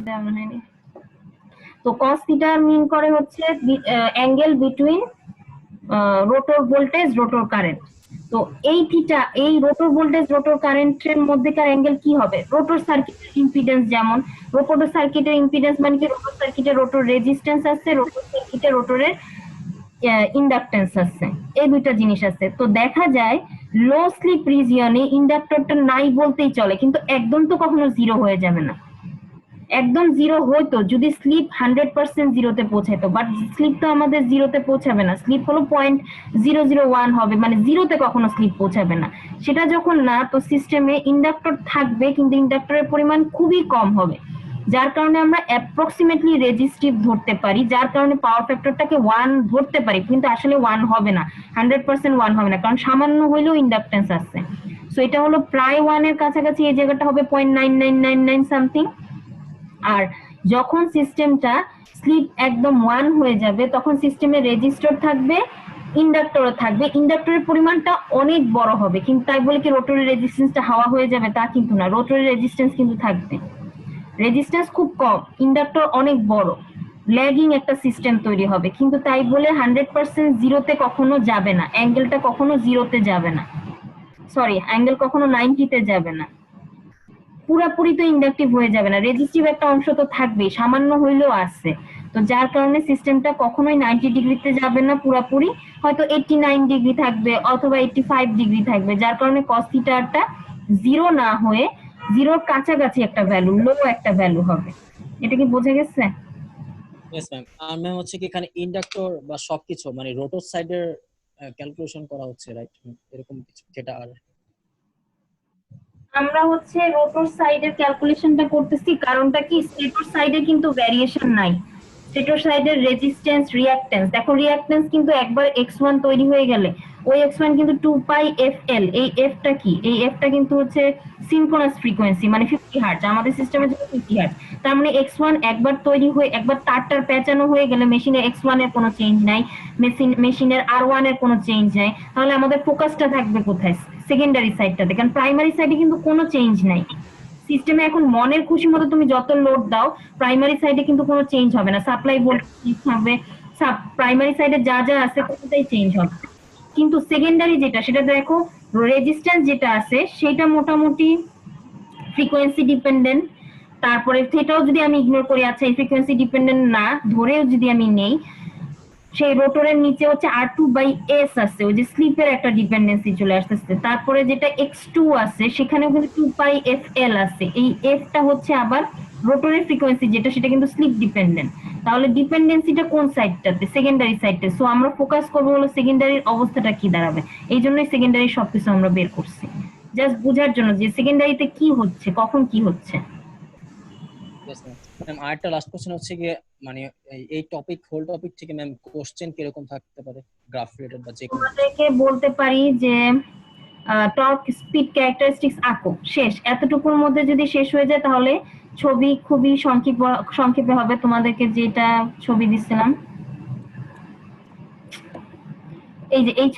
দেওয়া হয়নি। তো cos থিটা মিন করে হচ্ছে angle between rotor voltage rotor current. তো এই থিটা, এই রোটর ভোল্টেজ রোটর কারেন্টের মধ্যেকার অ্যাঙ্গেল কি হবে? রোটর সার্কিটের ইম্পিডেন্স, যেমন রোটর সার্কিটের ইম্পিডেন্স মানে কি, রোটর সার্কিটে রোটর রেজিস্ট্যান্স আছে, রোটর সার্কিটে রোটরের ইন্ডাকটেন্স আছে, এই দুইটা জিনিস আছে। তো দেখা যায় লো স্লিপ রিজিয়নে ইন্ডাক্টরটা নাই বলতেই চলে, কিন্তু একদম তো কখনো জিরো হয়ে যাবে না। একদম জিরো হইতো যদি স্লিপ 100% জিরোতে পৌঁছাইতো, বাট স্লিপ তো আমাদের জিরোতে পৌঁছাবে না, স্লিপ হলো 0.001 হবে, মানে জিরোতে কখনো স্লিপ পৌঁছাবে না। সেটা যখন না, তো সিস্টেমে ইন্ডাক্টর থাকবে কিন্তু ইন্ডাক্টরের পরিমাণ খুবই কম হবে, যার কারণে আমরা অ্যাপ্রক্সিমেটলি রেজিস্টিভ ধরতে পারি, যার কারণে পাওয়ার ফ্যাক্টরটাকে 1 ধরতে পারি, কিন্তু আসলে 1 হবে না, 100% 1 হবে না, কারণ সামান্য হইলেও ইন্ডাকটেন্স আছে। সো এটা হলো প্রায় 1 এর কাছাকাছি, এই জায়গাটা হবে 0.9999 সামথিং। আর যখন সিস্টেমটা স্লিপ একদম 1 হয়ে যাবে, তখন সিস্টেমে রেজিস্টর থাকবে, ইন্ডাক্টরও থাকবে, ইন্ডাক্টরের পরিমাণটা অনেক বড় হবে, কিন্তু তাই বলে কি রোটরের রেজিস্ট্যান্সটা হাওয়া হয়ে যাবে তা কিন্তু না, রোটরের রেজিস্ট্যান্স কিন্তু থাকবে, রেজিস্ট্যান্স খুব কম, ইন্ডাক্টর অনেক বড়, ল্যাগিং একটা সিস্টেম তৈরি হবে, কিন্তু তাই বলে 100% জিরোতে কখনো যাবে না, অ্যাঙ্গেলটা কখনো জিরোতে যাবে না, সরি অ্যাঙ্গেল কখনো 90-তে যাবে না, পুরাপুরি তো ইন্ডাকটিভ হয়ে যাবে না, রেজিস্টিভ একটা অংশ তো থাকবেই, সামান্য হইলেও আছে। তো যার কারণে সিস্টেমটা কখনোই 90 ডিগ্রিতে যাবে না পুরাপুরি, হয়তো 89 ডিগ্রি থাকবে অথবা 85 ডিগ্রি থাকবে, যার কারণে cos থিটাটা জিরো না হয়ে জিরোর কাছাকাছি একটা ভ্যালু, লো একটা ভ্যালু হবে। এটা কি বোঝা গেছে? Yes ma'am. আর ম্যাম হচ্ছে কি এখানে ইন্ডাক্টর বা সবকিছু মানে রোটর সাইডের ক্যালকুলেশন করা হচ্ছে, রাইট? এরকম কিছু যেটা আর আমরা হচ্ছে রোটর সাইডের ক্যালকুলেশনটা করতেছি, কারণটা কি, স্টেটর সাইডে কিন্তু ভ্যারিয়েশন নাই, স্টেটর সাইডের রেজিস্ট্যান্স রিঅ্যাকট্যান্স, দেখো রিঅ্যাকট্যান্স কিন্তু একবার x1 তৈরি হয়ে গেলে ওই x1 কিন্তু 2πfl, এই এফটা কি, এই এফটা কিন্তু হচ্ছে সিনক্রোনাস ফ্রিকোয়েন্সি, মানে 50 হার্টজ, আমাদের সিস্টেমে যেটা 50 হার্টজ, তার মানে x1 একবার তৈরি হয়ে একবার তারটার পেঁচানো হয়ে গেলে মেশিনে x1 এর কোনো চেঞ্জ নাই, মেশিনের r1 এর কোনো চেঞ্জ নাই, তাহলে আমাদের ফোকাসটা থাকবে কোথায়? সেকেন্ডারি সাইডটাতে, কারণ প্রাইমারি সাইডে কিন্তু কোনো চেঞ্জ নাই সিস্টেমে। এখন মনের খুশি মতো তুমি যত লোড দাও, প্রাইমারি সাইডে কিন্তু কোনো চেঞ্জ হবে না, সাপ্লাই ভোল্টেজ হবে, প্রাইমারি সাইডে যা যা আছে কোনটাই চেঞ্জ হবে, কিন্তু সেকেন্ডারি যেটা সেটা দেখো, রেজিস্ট্যান্স যেটা আছে সেটা মোটামুটি ফ্রিকোয়েন্সি ডিপেন্ডেন্ট, তারপরে সেটাও যদি আমি ইগনোর করি, আচ্ছা এই ফ্রিকোয়েন্সি ডিপেন্ডেন্ট না ধরেও যদি আমি নেই, সেই রোটরের নিচে হচ্ছে R2/S আছে, ওই যে স্লিপের একটা ডিপেন্ডেন্সি চলে আসতেছে, তারপরে যেটা x2 আছে সেখানেও কিন্তু 2πfl আছে, এই এফটা হচ্ছে আবার রোটরের ফ্রিকোয়েন্সি যেটা সেটা কিন্তু স্লিপ ডিপেন্ডেন্ট, তাহলে ডিপেন্ডেন্সিটা কোন সাইডটাতে? সেকেন্ডারি সাইডে। সো আমরা ফোকাস করবো হলো সেকেন্ডারির অবস্থাটা কি দাঁড়াবে, এই জন্যই সেকেন্ডারি সবকিছু আমরা বের করছি, জাস্ট বোঝার জন্য যে সেকেন্ডারিতে কি হচ্ছে, কখন কি হচ্ছে। Yes ma'am. ম্যাম আরেকটা লাস্ট কোশ্চেন হচ্ছে গিয়ে মানে এই টপিক হোল টপিক থেকে ম্যাম কোশ্চেন কিরকম থাকতে পারে, গ্রাফ রিলেটেড বা যে কোনো কিছু? তোমাদেরকে বলতে পারি যে টর্ক স্পিড ক্যারেক্টারিস্টিক্স আঁকো, শেষ, এতটুকুর মধ্যে যদি শেষ হয়ে যায় তাহলে ছবি খুবই সংক্ষেপে হবে, তোমাদেরকে যেটা ছবি দিছিলাম, এই যে এই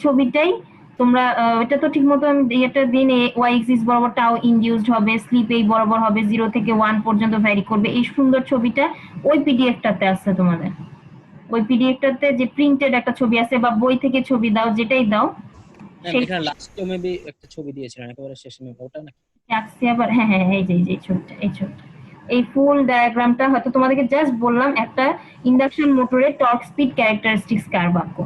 ছবিটাই তোমরা এটা তো ঠিক মতো আমি এটা দিন ওয়াই এক্সিস বরাবর টাও ইনডিউসড হবে, স্লিপ এই বরাবর হবে 0 থেকে 1 পর্যন্ত ভ্যারি করবে, এই সুন্দর ছবিটা ওই পিডিএফটাতে আছে তোমাদের, ওই পিডিএফটাতে যে প্রিন্টেড একটা ছবি আছে, বা বই থেকে ছবি দাও যেটাই দাও, ম্যাম সেই এখানে লাস্টে মেবি একটা ছবি দিয়েছিলেন একেবারে শেষে, ম্যাম ওটা নাকি? রাখছি আবার, হ্যাঁ হ্যাঁ, এই যে এই ছবিটা, এই ছবিটা, এই ফুল ডায়াগ্রামটা হয়তো তোমাদেরকে জাস্ট বললাম একটা ইন্ডাকশন মোটরের টর্ক স্পিড ক্যারেক্টারিস্টিক্স কার্ভ আঁকো,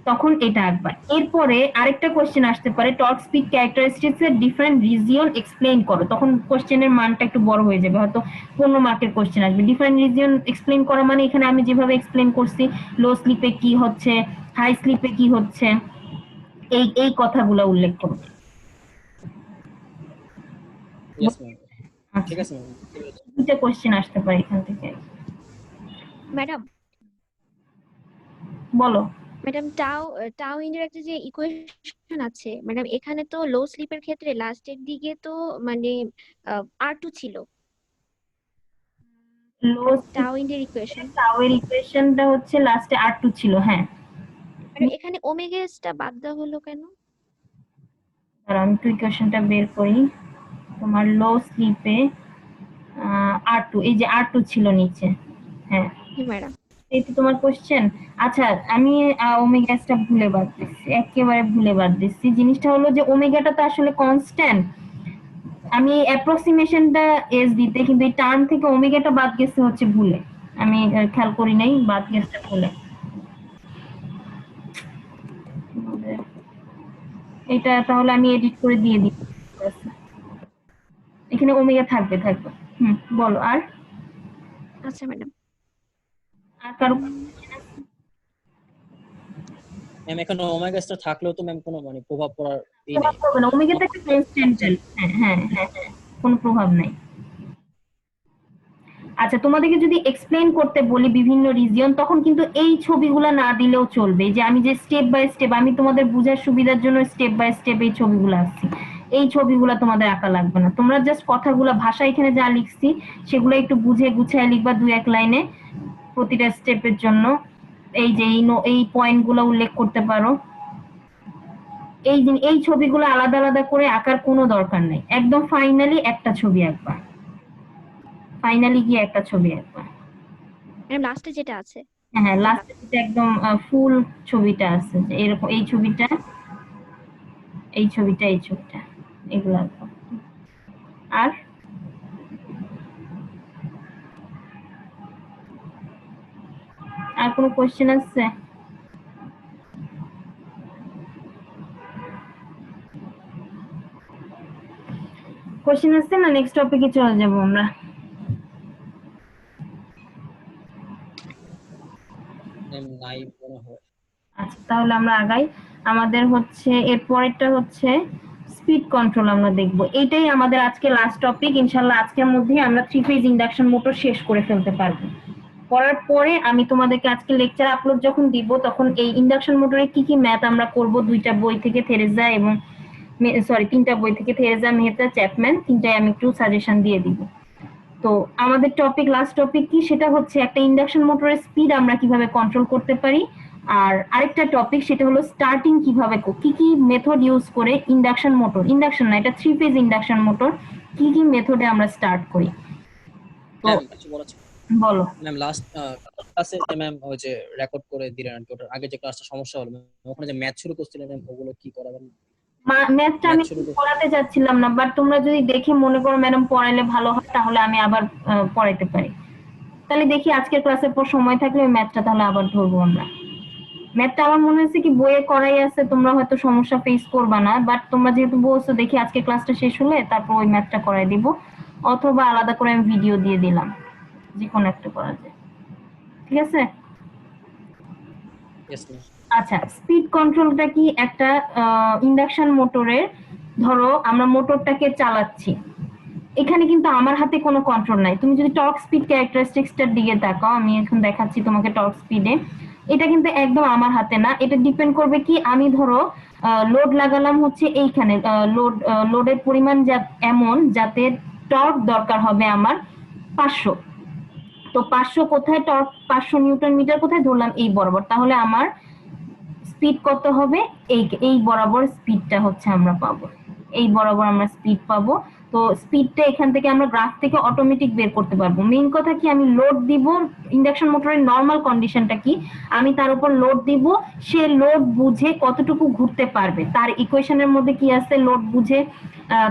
তখন এটা আঁকবা। এরপরে আরেকটা কোশ্চেন আসতে পারে, টর্ক স্পিড ক্যারেক্টারিস্টিক্স এর ডিফারেন্ট রিজিয়ন এক্সপ্লেইন করো, তখন কোশ্চেনের মানটা একটু বড় হয়ে যাবে, হয়তো 15 মার্কের কোশ্চেন আসবে। ডিফারেন্ট রিজিয়ন এক্সপ্লেইন করা মানে এখানে আমি যেভাবে এক্সপ্লেইন করছি, লো স্লিপে কি হচ্ছে, হাই স্লিপে কি হচ্ছে, এই এই কথাগুলো উল্লেখ করো। Yes ma'am. ঠিক আচ্ছা, আছে ম্যাম, ঠিক আছে। দুইটা কোশ্চেন আসতে পারে এখান থেকে। ম্যাডাম বলো। ম্যাডাম টাও টাও ইন্ডের একটা যে ইকুয়েশন আছে ম্যাডাম, এখানে তো লো স্লিপের ক্ষেত্রে লাস্টের দিকে তো মানে R2 ছিল লো টাও ইন্ডের ইকুয়েশন, টাওয়ের ইকুয়েশনটা হচ্ছে লাস্টে R2 ছিল, হ্যাঁ। আর এখানে ওমেগা এসটা বাদ দেওয়া হলো কেন? আর আমি একটু ইকুয়েশনটা বের করি, তোমার লো স্লিপে R2, এই যে R2 ছিল নিচে। হ্যাঁ, ম্যাডাম। এই তো তোমার কোশ্চেন। আচ্ছা, আমি ওমেগাসটা ভুলে বাদ দিচ্ছি, একেবারে ভুলে বাদ দিচ্ছি। জিনিসটা হলো যে ওমেগাটা তো আসলে কনস্ট্যান্ট, আমি অ্যাপ্রক্সিমেশনটা এস দিতে, কিন্তু এই টার্ম থেকে ওমেগাটা বাদ গেছে হচ্ছে ভুলে, আমি খেয়াল করি নাই, বাদ গেছে ভুলে। এটা তাহলে আমি এডিট করে দিয়ে দিই, এখানে ওমেগা থাকবে। বলো। আর আচ্ছা ম্যাডাম। আর কারো ম্যাম এখানে ওমেগাসটা থাকলেও তো ম্যাম কোনো মানে প্রভাব পড়ার প্রভাব নেই। পড়বে না, ওমেগা তো একটা কনস্ট্যান্ট। হ্যাঁ, কোনো প্রভাব নাই। আচ্ছা, তোমাদেরকে যদি এক্সপ্লেইন করতে বলি বিভিন্ন রিজিয়ন, তখন কিন্তু এই ছবিগুলো না দিলেও চলবে। যে আমি যে স্টেপ বাই স্টেপ, আমি তোমাদের বোঝার সুবিধার জন্য স্টেপ বাই স্টেপ এই ছবিগুলো আসছি, এই ছবিগুলো তোমাদের আঁকা লাগবে না। তোমরা জাস্ট কথাগুলো, ভাষা এখানে যা লিখছি সেগুলো একটু বুঝে গুছিয়ে লিখবা 2-1 লাইনে প্রতিটা স্টেপের জন্য। এই যে এই পয়েন্টগুলো উল্লেখ করতে পারো। এই ছবিগুলো আলাদা আলাদা করে আঁকার কোনো দরকার নেই, একদম ফাইনালি একটা ছবি আঁকবা, ফাইনালি গিয়ে একটা ছবি আঁকবা। ম্যাডাম লাস্টে যেটা আছে। হ্যাঁ, লাস্টে যেটা একদম ফুল ছবিটা আছে, যে এরকম এই ছবিটা, এই ছবিটা, এই ছবিটা, এগুলো আঁকবো। আর আর কোনো কোশ্চেন আছে? কোশ্চেন আছে না? নেক্সট টপিকে চলে যাব আমরা। ম্যাম নাই মনে হয়। আচ্ছা, তাহলে আমরা আগাই। আমাদের হচ্ছে এর পরেরটা হচ্ছে স্পিড কন্ট্রোল আমরা দেখব। এইটাই আমাদের আজকে লাস্ট টপিক। ইনশাআল্লাহ আজকের মধ্যেই আমরা 3 ফেজ ইন্ডাকশন মোটর শেষ করে ফেলতে পারবো। করার পরে আমি তোমাদেরকে আজকে লেকচার আপলোড যখন দিব, তখন এই ইন্ডাকশন মোটরে কি কি ম্যাথ আমরা করব, 2টা বই থেকে থেরেজা এবং 3টা বই থেকে থেরেজা, মেহতা, চ্যাপম্যান, 3টাই আমি একটু সাজেশন দিয়ে দিব। তো আমাদের টপিক, লাস্ট টপিক কি, সেটা হচ্ছে একটা ইন্ডাকশন মোটরের স্পিড আমরা কিভাবে কন্ট্রোল করতে পারি। আর আরেকটা টপিক, সেটা হলো স্টার্টিং কিভাবে, কি কি মেথড ইউজ করে ইন্ডাকশন মোটর, ইন্ডাকশন না, এটা 3 ফেজ ইন্ডাকশন মোটর, কি কি মেথডে আমরা স্টার্ট করি। তো ম্যাম কিছু বলা ছিল। বলো। ম্যাম লাস্ট ক্লাসে যে ম্যাম ওই যে রেকর্ড করে দিলেন আর কি, ওটার আগে যে ক্লাসটা সমস্যা হলো ম্যাম, ওখানে যে ম্যাথ শুরু করছিলেন ম্যাম, ওগুলো কি করাবেন? ম্যাথটা আমি ম্যাথ শুরু পড়াতে যাচ্ছিলাম না, বাট তোমরা যদি দেখে মনে করো ম্যাডাম পড়াইলে ভালো হয়, তাহলে আমি আবার পড়াইতে পারি। তাহলে দেখি আজকের ক্লাসের পর সময় থাকলে ওই ম্যাথটা তাহলে আবার ধরবো আমরা। ম্যাথটা আমার মনে হচ্ছে কি বইয়ে করাই আছে, তোমরা হয়তো সমস্যা ফেস করবা না, বাট তোমরা যেহেতু বলছো, দেখি আজকে ক্লাসটা শেষ হলে তারপর ওই ম্যাথটা করাই দিব, অথবা আলাদা করে আমি ভিডিও দিয়ে দিলাম, যে কোনো একটা করা যায়। ঠিক আছে? Yes ma'am. আচ্ছা, স্পিড কন্ট্রোলটা কি, একটা ইন্ডাকশন মোটরের, ধরো আমরা মোটরটাকে চালাচ্ছি, এখানে কিন্তু আমার হাতে কোনো কন্ট্রোল নাই। তুমি যদি টর্ক স্পিড ক্যারেক্টারিস্টিক্সটার দিকে তাকাও, আমি এখন দেখাচ্ছি তোমাকে টর্ক স্পিডে, এটা কিন্তু একদম আমার হাতে না। এটা ডিপেন্ড করবে কি, আমি ধরো লোড লাগালাম হচ্ছে এইখানে, লোডের পরিমাণ এমন যাতে টর্ক দরকার হবে আমার 500। তো 500 কোথায়, টর্ক 500 নিউটন মিটার কোথায় ধরলাম, এই বরাবর, তাহলে আমার স্পিড কত হবে, এই বরাবর স্পিডটা হচ্ছে আমরা পাবো, এই বরাবর আমরা স্পিড পাবো। তো স্পিডটা এখান থেকে আমরা গ্রাফ থেকে অটোমেটিক বের করতে পারবো। মেইন কথা কি, আমি লোড দিব, ইন্ডাকশন মোটরের নরমাল কন্ডিশনটা কি, আমি তার উপর লোড দিব, সে লোড বুঝে কতটুকু ঘুরতে পারবে, তার ইকুয়েশনের মধ্যে কি আছে, লোড বুঝে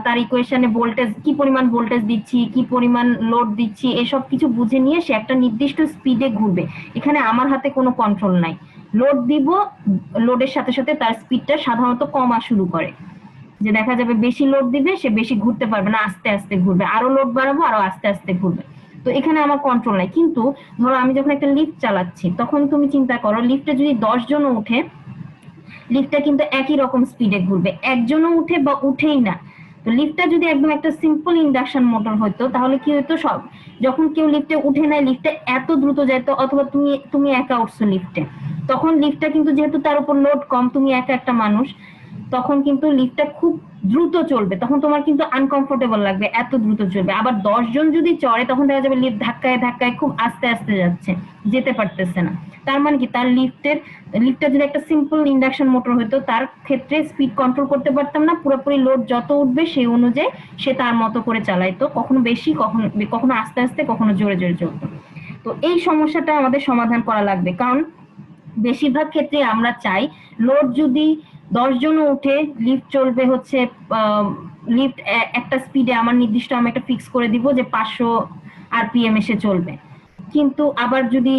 তার ইকুয়েশনে ভোল্টেজ, কি পরিমাণ ভোল্টেজ দিচ্ছি, কি পরিমাণ লোড দিচ্ছি, এসব কিছু বুঝে নিয়ে সে একটা নির্দিষ্ট স্পিডে ঘুরবে। এখানে আমার হাতে কোনো কন্ট্রোল নাই। লোড দিব, লোডের সাথে সাথে তার স্পিডটা সাধারণত কমা শুরু করে, যে দেখা যাবে বেশি লোড দিবে সে বেশি ঘুরতে পারবে না, আস্তে আস্তে ঘুরবে, আরো লোড বাড়াবো আরো আস্তে আস্তে ঘুরবে। তো এখানে আমার কন্ট্রোল নাই। কিন্তু ধরো আমি যখন একটা লিফট চালাচ্ছি, তখন তুমি চিন্তা করো, লিফটে যদি 10 জন উঠে, লিফটটা কিন্তু একই রকম স্পিডে ঘুরবে, একজনও উঠে বা উঠেই না। তো লিফটটা যদি একদম একটা সিম্পল ইন্ডাকশন মোটর হতো, তাহলে কি হতো, সব যখন কেউ লিফটে উঠে নেয়, লিফটে এত দ্রুত যেত, অথবা তুমি একা উঠছো লিফটে, তখন লিফটটা কিন্তু যেহেতু তার উপর লোড কম, তুমি একা একটা মানুষ, তখন কিন্তু লিফটটা খুব দ্রুত চলবে, তখন তোমার কিন্তু আনকমফোর্টেবল লাগবে, এত দ্রুত চলবে। আবার 10 জন যদি চড়ে তখন দেখা যাবে লিফট ধাক্কায় ধাক্কায় খুব আস্তে আস্তে যাচ্ছে, যেতে পারতেছে না। তার মানে কি, তার লিফটটা যদি একটা সিম্পল ইন্ডাকশন মোটর হতো তার ক্ষেত্রে স্পিড কন্ট্রোল করতে পারতাম না, পুরোপুরি লোড যত উঠবে সেই অনুযায়ী সে তার মতো করে চালাইতো, কখনো বেশি কখনো আস্তে আস্তে কখনো জোরে জোরে চলতো। তো এই সমস্যাটা আমাদের সমাধান করা লাগবে, কারণ বেশিরভাগ ক্ষেত্রে আমরা চাই লোড যদি 10 জন উঠে লিফট চলবে হচ্ছে লিফট একটা স্পিডে আমার নির্দিষ্ট আমি একটা ফিক্স করে দিব যে 500 আরপিএম এসে চলবে, কিন্তু আবার যদি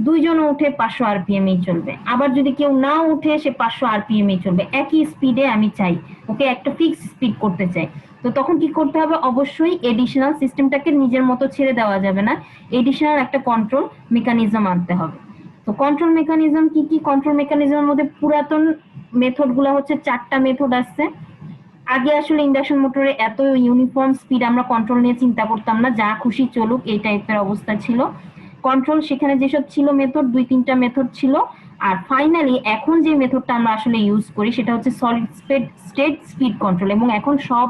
2 জন উঠে 500 আরপিএম এই চলবে, আবার যদি কেউ না উঠে সে 500 আরপিএম এই চলবে, একই স্পিডে আমি চাই, ওকে একটা ফিক্স স্পিড করতে চাই। তো তখন কি করতে হবে, অবশ্যই এডিশনাল সিস্টেমটাকে নিজের মতো ছেড়ে দেওয়া যাবে না, এডিশনাল একটা কন্ট্রোল মেকানিজম আনতে হবে। তো কন্ট্রোল মেকানিজম কি কি, কন্ট্রোল মেকানিজমের মধ্যে পুরাতন মেথড গুলা হচ্ছে 4টা মেথড আছে। আগে আসলে ইন্ডাকশন মোটরে এত ইউনিফর্ম স্পিড আমরা কন্ট্রোল নিয়ে চিন্তা করতাম না, যা খুশি চলুক এই টাইপের অবস্থা ছিল কন্ট্রোল, সেখানে যেসব ছিল মেথড 2-3টা মেথড ছিল। আর ফাইনালি এখন যে মেথডটা আমরা আসলে ইউজ করি সেটা হচ্ছে সলিড স্টেট স্পিড কন্ট্রোল, এবং এখন সব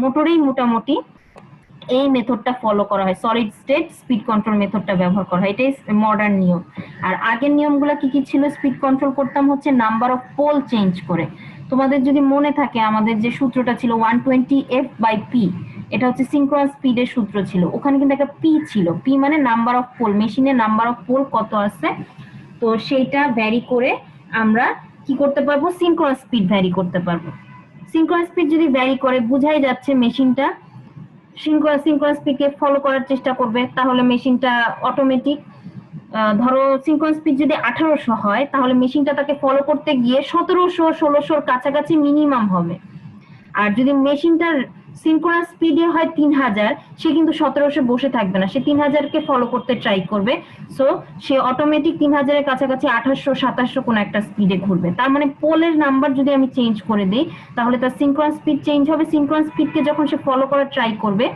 মোটরেই মোটামুটি এই মেথডটা ফলো করা হয়, সলিড স্টেট স্পিড কন্ট্রোল মেথডটা ব্যবহার করা হয়, এটাই মডার্ন নিয়ম। আর আগের নিয়মগুলো কি কি ছিল, স্পিড কন্ট্রোল করতাম হচ্ছে নাম্বার অফ পোল চেঞ্জ করে। তোমাদের যদি মনে থাকে আমাদের যে সূত্রটা ছিল 120f/p, এটা হচ্ছে সিনক্রোনাস স্পিডের সূত্র ছিল, ওখানে কিন্তু একটা পি ছিল, পি মানে নাম্বার অফ পোল, মেশিনের নাম্বার অফ পোল কত আছে, তো সেইটা ভ্যারি করে আমরা কি করতে পারবো, সিনক্রোনাস স্পিড ভ্যারি করতে পারবো। সিনক্রোনাস স্পিড যদি ভ্যারি করে বুঝাই যাচ্ছে মেশিনটা সিনক্রোনাস স্পিডকে ফলো করার চেষ্টা করবে, তাহলে মেশিনটা অটোমেটিক, ধরো সিনক্রোনাস স্পিড যদি 1800 হয় তাহলে মেশিনটা তাকে ফলো করতে গিয়ে 1700-1600 কাছাকাছি মিনিমাম হবে। আর যদি মেশিনটার সিনক্রোনাস স্পিডে হয় 3000, সে কিন্তু 1700 বসে থাকবে না, সে 3000কে ফলো করতে ট্রাই করবে, সো সে অটোমেটিক 3000 এর কাছাকাছি 2800-2700 কোন একটা স্পিডে ঘুরবে। তার মানে পোলের নাম্বার যদি আমি চেঞ্জ করে দিই তাহলে তার সিনক্রোনাস স্পিড চেঞ্জ হবে, সিনক্রোনাস স্পিডকে যখন সে ফলো করার ট্রাই করবে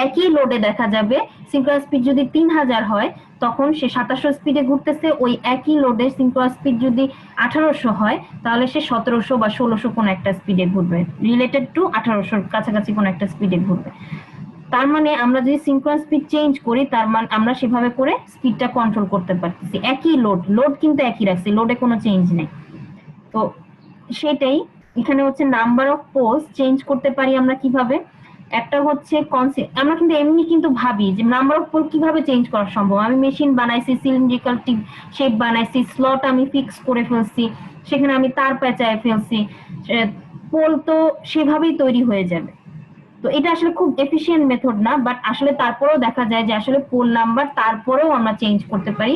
একই লোডে দেখা যাবে সিনক্রোনাস স্পিড যদি 3000 হয় তখন সে 2700 স্পিডে ঘুরতেছে, ওই একই লোডে সিনক্রোনাস স্পিড যদি 1800 হয় তাহলে সে 1700 বা 1600 কোন একটা স্পিডে ঘুরবে, রিলেটেড টু 1800 কাছাকাছি কোন একটা স্পিডে ঘুরবে। তার মানে আমরা যদি সিনক্রোনাস স্পিড চেঞ্জ করি তার মানে আমরা সেভাবে করে স্পিডটা কন্ট্রোল করতে পারতেছি, একই লোড কিন্তু একই রাখছি, লোডে কোনো চেঞ্জ নেই। তো সেটাই এখানে হচ্ছে নাম্বার অফ পোলস চেঞ্জ করতে পারি আমরা কিভাবে, একটা হচ্ছে আমরা কিন্তু এমনি কিন্তু ভাবি যে নাম্বার অফ পোল কিভাবে চেঞ্জ করা সম্ভব, আমি মেশিন বানাইছি, সিলিন্ড্রিক্যাল শেপ বানাইছি, স্লট আমি ফিক্স করে ফেলছি, সেখানে আমি তার পেঁচায় ফেলছি, পোল তো সেভাবেই তৈরি হয়ে যাবে। তো এটা আসলে খুব এফিশিয়েন্ট মেথড না, বাট আসলে তারপরেও দেখা যায় যে আসলে পোল নাম্বার তারপরেও আমরা চেঞ্জ করতে পারি।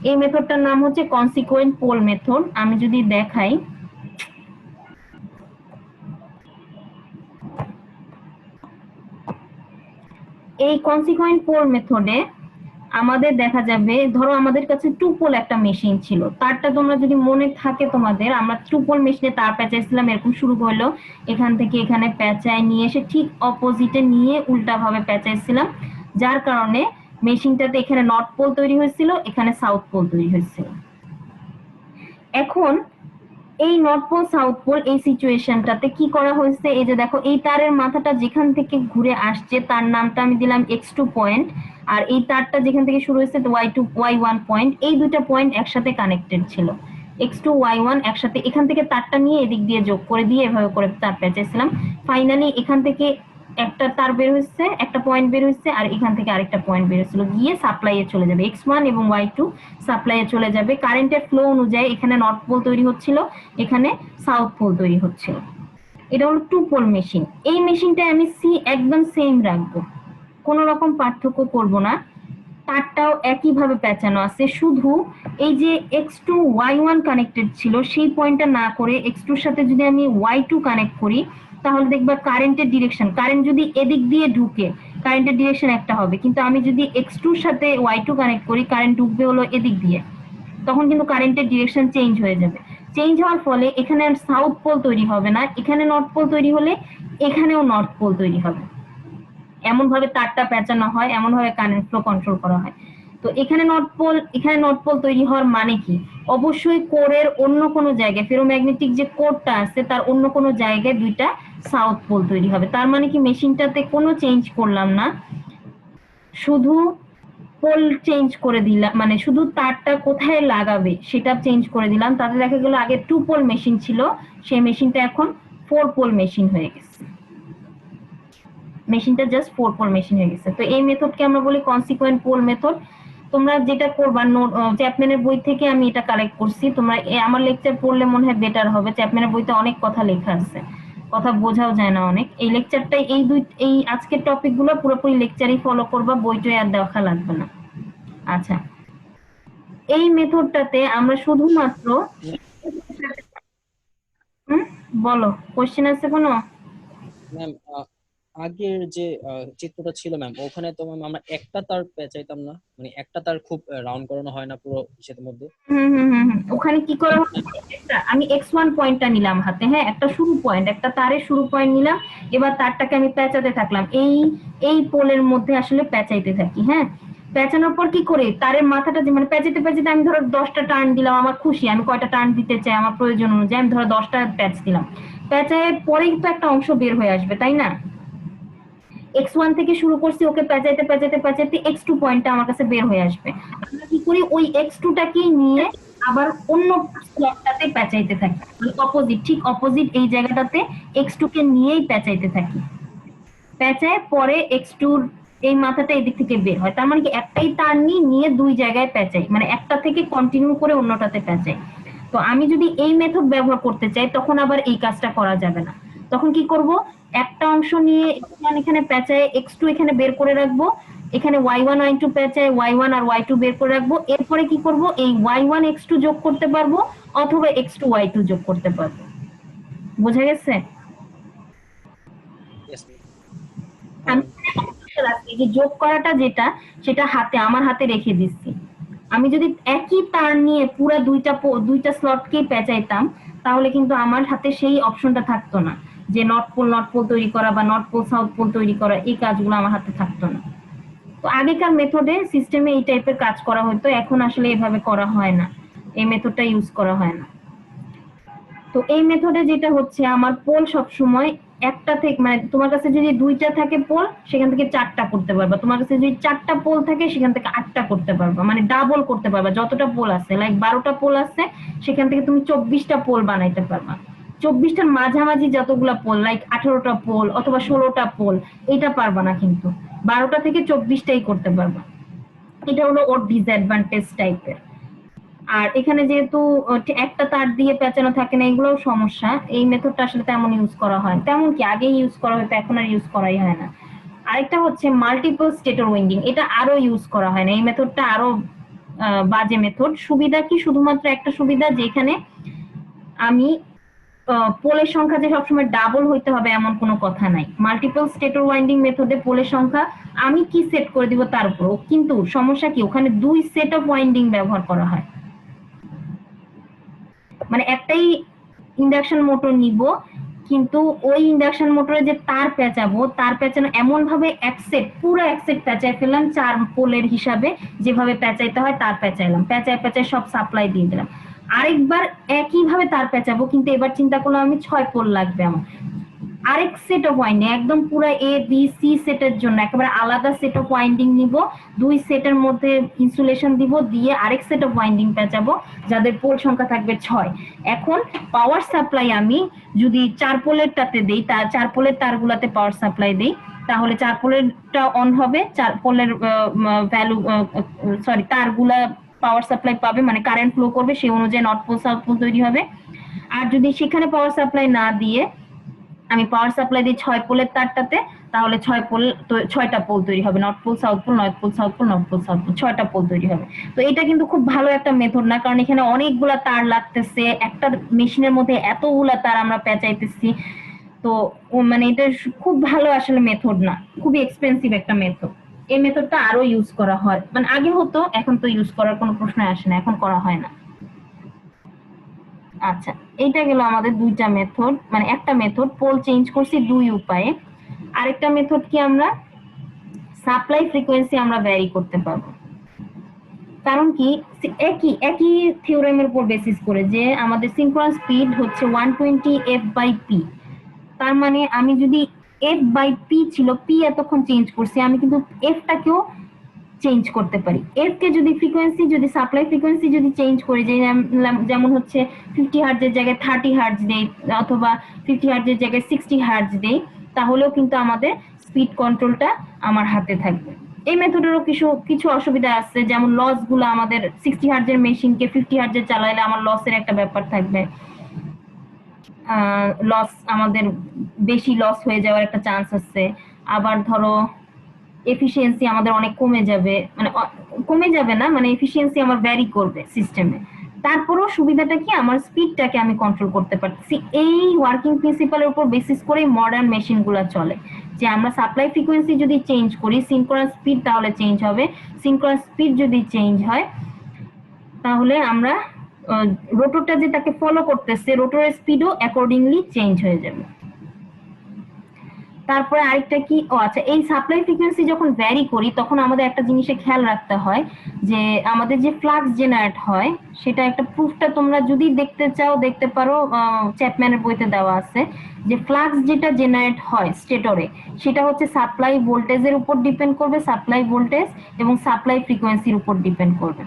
এই মেথডটার নাম হচ্ছে কনসিকুয়েন্ট পোল মেথড। আমি যদি দেখাই, এই কনসিকুয়েন্ট পোল মেথডে আমাদের দেখা যাবে, ধরো আমাদের কাছে 2 পোল একটা মেশিন ছিল, তারটা তোমরা যদি মনে থাকে তোমাদের, আমরা 2 পোল মেশিনে তার পেঁচাইছিলাম, এরকম শুরু হলো এখান থেকে এখানে পেঁচায় নিয়ে এসে ঠিক অপোজিটে নিয়ে উল্টা ভাবে পেঁচাইছিলাম, যার কারণে মেশিনটাতে এখানে নর্থ পোল তৈরি হয়েছিল, এখানে সাউথ পোল তৈরি হয়েছিল। এখন এই নর্থ পোল সাউথ পোল এই সিচুয়েশনটাতে কি করা হয়েছে, এই যে দেখো এই তারের মাথাটা যেখান থেকে ঘুরে আসছে তার নামটা আমি দিলাম x2 পয়েন্ট, আর এই তারটা যেখান থেকে শুরু হয়েছে y1 পয়েন্ট, এই দুইটা পয়েন্ট একসাথে কানেক্টেড ছিল, x2 y1 একসাথে, এখান থেকে তারটা নিয়ে এদিক দিয়ে যোগ করে দিয়ে এভাবে করে তার পেঁচাইছিলাম। ফাইনালি এখান থেকে একটা তার বের হচ্ছে, একটা পয়েন্ট বের হচ্ছে, আর এখান থেকে আরেকটা পয়েন্ট বের হচ্ছিল, গিয়ে সাপ্লাইয়ে চলে যাবে, x1 এবং y2 সাপ্লাইয়ে চলে যাবে। কারেন্টের ফ্লো অনুযায়ী এখানে নর্থ পোল তৈরি হচ্ছিল, এখানে সাউথ পোল তৈরি হচ্ছিল। এটা হলো 2 পোল মেশিন। এই মেশিনটা আমি একদম সেম রাখবো, কোনো রকম পার্থক্য করব না, তারটাও একইভাবে পেঁচানো আছে, শুধু এই যে x2 y1 কানেক্টেড ছিল সেই পয়েন্টটা না করে x2 এর সাথে যদি আমি y2 কানেক্ট করি তাহলে দেখবা কারেন্টের ডিরেকশন, কারেন্ট যদি এদিক দিয়ে ঢুকে কারেন্টের ডিরেকশন একটা হবে, কিন্তু আমি যদি x2 এর সাথে y2 কানেক্ট করি কারেন্ট ঢুকবে হলো এদিক দিয়ে, তখন কিন্তু কারেন্টের ডিরেকশন চেঞ্জ হয়ে যাবে। চেঞ্জ হওয়ার ফলে এখানে আর সাউথ পোল তৈরি হবে না, এখানে নর্থ পোল তৈরি হলে এখানেও নর্থ পোল তৈরি হবে। এমন ভাবে তারটা পেঁচানো হয়, এমন ভাবে কারেন্ট ফ্লো কন্ট্রোল করা হয়। তো এখানে নর্থ পোল তৈরি হওয়ার মানে কি, অবশ্যই কোরের অন্য কোনো জায়গায় ফেরোম্যাগনেটিক যে কোরটা আছে তার অন্য কোনো জায়গায় দুইটা সাউথ পোল তৈরি হবে। তার মানে কি মেশিনটাতে কোনো চেঞ্জ করলাম না, শুধু পোল চেঞ্জ করে দিলাম, মানে শুধু তারটা কোথায় লাগাবে সেটা চেঞ্জ করে দিলাম। তাতে দেখা গেল আগে 2 পোল মেশিন ছিল, সেই মেশিনটা এখন 4 পোল মেশিন হয়ে গেছে, মেশিনটা জাস্ট 4 পোল মেশিন হয়ে গেছে। তো এই মেথডকে আমরা বলি কনসিকুয়েন্ট পোল মেথড। তোমরা যেটা করবা, চ্যাপম্যানের বই থেকে আমি এটা কালেক্ট করছি, তোমরা আমার লেকচার পড়লে মনে হয় বেটার হবে। চ্যাপম্যানের বইতে অনেক কথা লেখা আছে, কথা বোঝাও যায় না অনেক। এই লেকচারটাই এই আজকের টপিক গুলো পুরোপুরি লেকচারই ফলো করবা, বইটাই আর দেখা লাগবে না। আচ্ছা, এই মেথডটাতে আমরা শুধুমাত্র বলো, কোশ্চেন আছে কোনো? ম্যাম আগের যে চিত্রটা ছিল ম্যাম, ওখানে তো ম্যাম আমরা একটা তার পেঁচাইতাম না, মানে একটা তার খুব রাউন্ড করানো হয় না পুরো সেটার মধ্যে। ওখানে কি করা হচ্ছে, আমি x1 পয়েন্টটা নিলাম হাতে, হ্যাঁ, একটা শুরু পয়েন্ট, একটা তারের শুরু পয়েন্ট নিলাম, এবার তারটাকে আমি পেঁচাতে থাকলাম, এই পোলের মধ্যে আসলে পেঁচাইতে থাকি। হ্যাঁ, পেঁচানোর পর কি করে তারের মাথাটা যে মানে পেঁচাতে পেঁচাতে আমি ধরো 10টা টার্ন দিলাম, আমার খুশি, আমি কয়টা টার্ন দিতে চাই আমার প্রয়োজন অনুযায়ী আমি ধরো 10টা প্যাচ দিলাম, পেঁচায় পরেই তো একটা অংশ বের হয়ে আসবে, তাই না? x1 থেকে শুরু করছি, ওকে পেঁচাইতে পেঁচাইতে পেঁচাইতে x2 পয়েন্টটা আমার কাছে বের হয়ে আসবে। আমরা কি করি, ওই x2টাকেই নিয়ে আবার অন্য স্লটটাতে পেঁচাইতে থাকি, মানে অপোজিট, ঠিক অপোজিট এই জায়গাটাতে x2 কে নিয়েই পেঁচাইতে থাকি, পেঁচায় পরে x2-র এই মাথাটা এদিক থেকে বের হয়। তার মানে কি একটাই তার নিয়ে দুই জায়গায় পেঁচাই, মানে একটা থেকে কন্টিনিউ করে অন্যটাতে পেঁচাই। তো আমি যদি এই মেথড ব্যবহার করতে চাই তখন আবার এই কাজটা করা যাবে না। তখন কি করব, একটা অংশ নিয়ে এখানে পেঁচায় x2 এখানে বের করে রাখবো, এখানে y1 y2 পেঁচায় y1 আর y2 বের করে রাখবো, এরপরে কি করব, এই y1 x2 যোগ করতে পারবো অথবা x2 y2 যোগ করতে পারবো। বোঝা গেছে? Yes, ma'am. আমি যে যোগ করাটা যেটা, সেটা আমার হাতে রেখে দিচ্ছি। আমি যদি একই তার নিয়ে পুরো দুইটা স্লটকেই পেঁচাইতাম তাহলে কিন্তু আমার হাতে সেই অপশনটা থাকতো না, যে নর্থ পোল তৈরি করা বা নর্থ পোল সাউথ পোল তৈরি করা, এই কাজগুলো আমার হাতে থাকতো না। তো আগেকার মেথডে সিস্টেমে এই টাইপের কাজ করা হতো, এখন আসলে এভাবে করা হয় না, এই মেথডটা ইউজ করা হয় না। তো এই মেথডে যেটা হচ্ছে, আমার পোল সবসময় একটা থেকে, মানে তোমার কাছে যদি 2টা থাকে পোল, সেখান থেকে 4টা করতে পারবা, তোমার কাছে যদি 4টা পোল থাকে সেখান থেকে 8টা করতে পারবা, মানে ডাবল করতে পারবা। যতটা পোল আছে, লাইক 12টা পোল আছে, সেখান থেকে তুমি 24টা পোল বানাইতে পারবা। 24টার মাঝামাঝি যতগুলা পোল, লাইক 18টা পোল অথবা 16টা পোল, এটা পারবা না, কিন্তু 12টা থেকে 24টাই করতে পারবা। এটা হলো ওর ডিসঅ্যাডভান্টেজ টাইপের। আর এখানে যেহেতু একটা তার দিয়ে পেঁচানো থাকে না, এগুলোও সমস্যা। এই মেথডটা আসলে তেমন ইউজ করা হয়, তেমন কি আগে ইউজ করা হয়তো, এখন আর ইউজ করাই হয় না। আরেকটা হচ্ছে মাল্টিপল স্টেটর উইন্ডিং, এটা আরো ইউজ করা হয় না, এই মেথডটা আরো বাজে মেথড। সুবিধা কি, শুধুমাত্র একটা সুবিধা, যেখানে আমি পোলের সংখ্যা যে সবসময় ডাবল হইতে হবে এমন কোনো কথা নাই। মাল্টিপল স্টেটর ওয়াইন্ডিং মেথডে পোলের সংখ্যা আমি কি সেট করে দিব তার উপর, কিন্তু সমস্যা কি, ওখানে 2 সেট অফ ওয়াইন্ডিং ব্যবহার করা হয়, মানে একটাই ইন্ডাকশন মোটর নিব, কিন্তু ওই ইন্ডাকশন মোটরে যে তার পেঁচাবো, তার পেঁচানো এমন ভাবে পুরো এক সেট পেঁচাই ফেললাম 4 পোলের হিসাবে, যেভাবে পেঁচাইতে হয় তার পেঁচাইলাম, পেঁচায় সব সাপ্লাই দিয়ে দিলাম। আরেকবার একই ভাবে তার পেঁচাবো, কিন্তু এবার চিন্তা করলাম আমি 6 পোল লাগবে আমার, আরেক সেট অফ ওয়াইন্ডিং, একদম পুরো এ বি সি সেটের জন্য একেবারে আলাদা সেট অফ ওয়াইন্ডিং নিব, 2 সেটের মধ্যে ইনসুলেশন দিব, দিয়ে আরেক সেট অফ ওয়াইন্ডিং পেঁচাবো, যাদের পোল সংখ্যা থাকবে 6। এখন পাওয়ার সাপ্লাই আমি যদি 4 পোলেরটাতে দেই, তার 4 পোলের তারগুলাতে পাওয়ার সাপ্লাই দেই, তাহলে 4 পোলেরটা অন হবে, 4 পোলের ভ্যালু তারগুলা পাওয়ার সাপ্লাই পাবে, মানে কারেন্ট ফ্লো করবে, সেই অনুযায়ী নর্থ পোল সাউথ পোল তৈরি হবে। আর যদি সেখানে পাওয়ার সাপ্লাই না দিয়ে আমি পাওয়ার সাপ্লাই দিই 6 পোলের তারটাতে, তাহলে 6টা পোল তৈরি হবে, north pole south pole, north pole south pole, north pole south pole, 6টা পোল তৈরি হবে। তো এটা কিন্তু খুব ভালো একটা মেথড না, কারণ এখানে অনেকগুলা তার লাগতেছে, একটা মেশিনের মধ্যে এতগুলা তার আমরা পেঁচাইতেছি। তো মানে এটা খুব ভালো আসলে মেথড না, খুবই এক্সপেন্সিভ একটা মেথড। এই মেথডটা আরো ইউজ করা হয়, মানে আগে হতো, এখন তো ইউজ করার কোনো প্রশ্ন আসে না, এখন করা হয় না। আচ্ছা, এইটা গেল আমাদের 2টা মেথড, মানে একটা মেথড পোল চেঞ্জ করছি 2 উপায়ে। আরেকটা মেথড কি, আমরা সাপ্লাই ফ্রিকোয়েন্সি আমরা ভ্যারি করতে পারবো। কারণ কি, একই একই থিওরেমের উপর বেসিস করে যে আমাদের সিনক্রোনাস স্পিড হচ্ছে 120 f/p। তার মানে আমি যদি f/p ছিল, p এতক্ষণ চেঞ্জ করছি, আমি কিন্তু f টাকেও চেঞ্জ করতে পারি। এফ কে যদি ফ্রিকোয়েন্সি, যদি সাপ্লাই ফ্রিকোয়েন্সি যদি চেঞ্জ করি, যে যেমন হচ্ছে 50 হার্টজের জায়গায় 30 হার্টজ দেই, অথবা 50 হার্টজের জায়গায় 60 হার্টজ দেই, তাহলেও কিন্তু আমাদের স্পিড কন্ট্রোলটা আমার হাতে থাকবে। এই মেথডেরও কিছু কিছু অসুবিধা আছে, যেমন লস গুলো, আমাদের 60 হার্টজের মেশিনকে 50 হার্টজে চালাইলে আমার লসের একটা ব্যাপার থাকবে, লস আমাদের বেশি লস হয়ে যাওয়ার একটা চান্স আছে। আবার ধরো এফিসিয়েন্সি আমাদের অনেক কমে যাবে, মানে কমে যাবে না, মানে এফিসিয়েন্সি আমার ভ্যারি করবে সিস্টেমে। তারপরেও সুবিধাটা কি, আমার স্পিডটাকে আমি কন্ট্রোল করতে পারছি। এই ওয়ার্কিং প্রিন্সিপালের উপর বেসিস করে মডার্ন মেশিনগুলো চলে, যে আমরা সাপ্লাই ফ্রিকোয়েন্সি যদি চেঞ্জ করি, সিনক্রোনাস স্পিড তাহলে চেঞ্জ হবে, সিনক্রোনাস স্পিড যদি চেঞ্জ হয় তাহলে আমরা রোটরটা যে তাকে ফলো করতেছে, রোটরের স্পিডও অ্যাকর্ডিংলি চেঞ্জ হয়ে যাবে। তারপরে আরেকটা কি, আচ্ছা, এই সাপ্লাই ফ্রিকোয়েন্সি যখন ভ্যারি করি তখন আমাদের একটা জিনিসে খেয়াল রাখতে হয়, যে আমাদের যে ফ্লাক্স জেনারেট হয়, সেটা একটা প্রুফটা তোমরা যদি দেখতে চাও দেখতে পারো, চ্যাপম্যানের বইতে দেওয়া আছে, যে ফ্লাক্স যেটা জেনারেট হয় স্টেটরে, সেটা হচ্ছে সাপ্লাই ভোল্টেজের উপর ডিপেন্ড করবে, সাপ্লাই ভোল্টেজ এবং সাপ্লাই ফ্রিকোয়েন্সির উপর ডিপেন্ড করবে।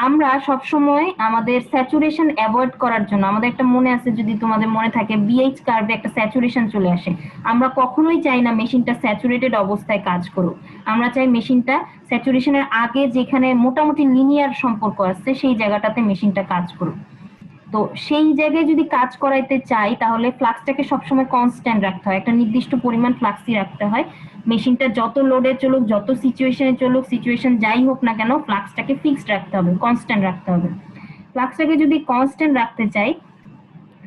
আমরা সবসময় আমাদের স্যাচুরেশন অ্যাভয়েড করার জন্য, আমাদের একটা মনে আছে, যদি তোমাদের মনে থাকে, বিএইচ কার্ভে একটা স্যাচুরেশন চলে আসে। আমরা কখনোই চাই না মেশিনটা স্যাচুরেটেড অবস্থায় কাজ করুক, আমরা চাই মেশিনটা স্যাচুরেশনের আগে যেখানে মোটামুটি লিনিয়ার সম্পর্ক আছে সেই জায়গাটাতে মেশিনটা কাজ করুক। তো সেই জায়গায় যদি কাজ করাইতে চাই তাহলে ফ্লাক্সটাকে সবসময় কনস্ট্যান্ট রাখতে হয়, একটা নির্দিষ্ট পরিমাণ ফ্লাক্সই রাখতে হয়। মেশিনটা যত লোডে চলুক, যত সিচুয়েশনে চলুক, সিচুয়েশন যাই হোক না কেন, ফ্লাক্সটাকে ফিক্সড রাখতে হবে, কনস্ট্যান্ট রাখতে হবে। ফ্লাক্সটাকে যদি কনস্ট্যান্ট রাখতে চাই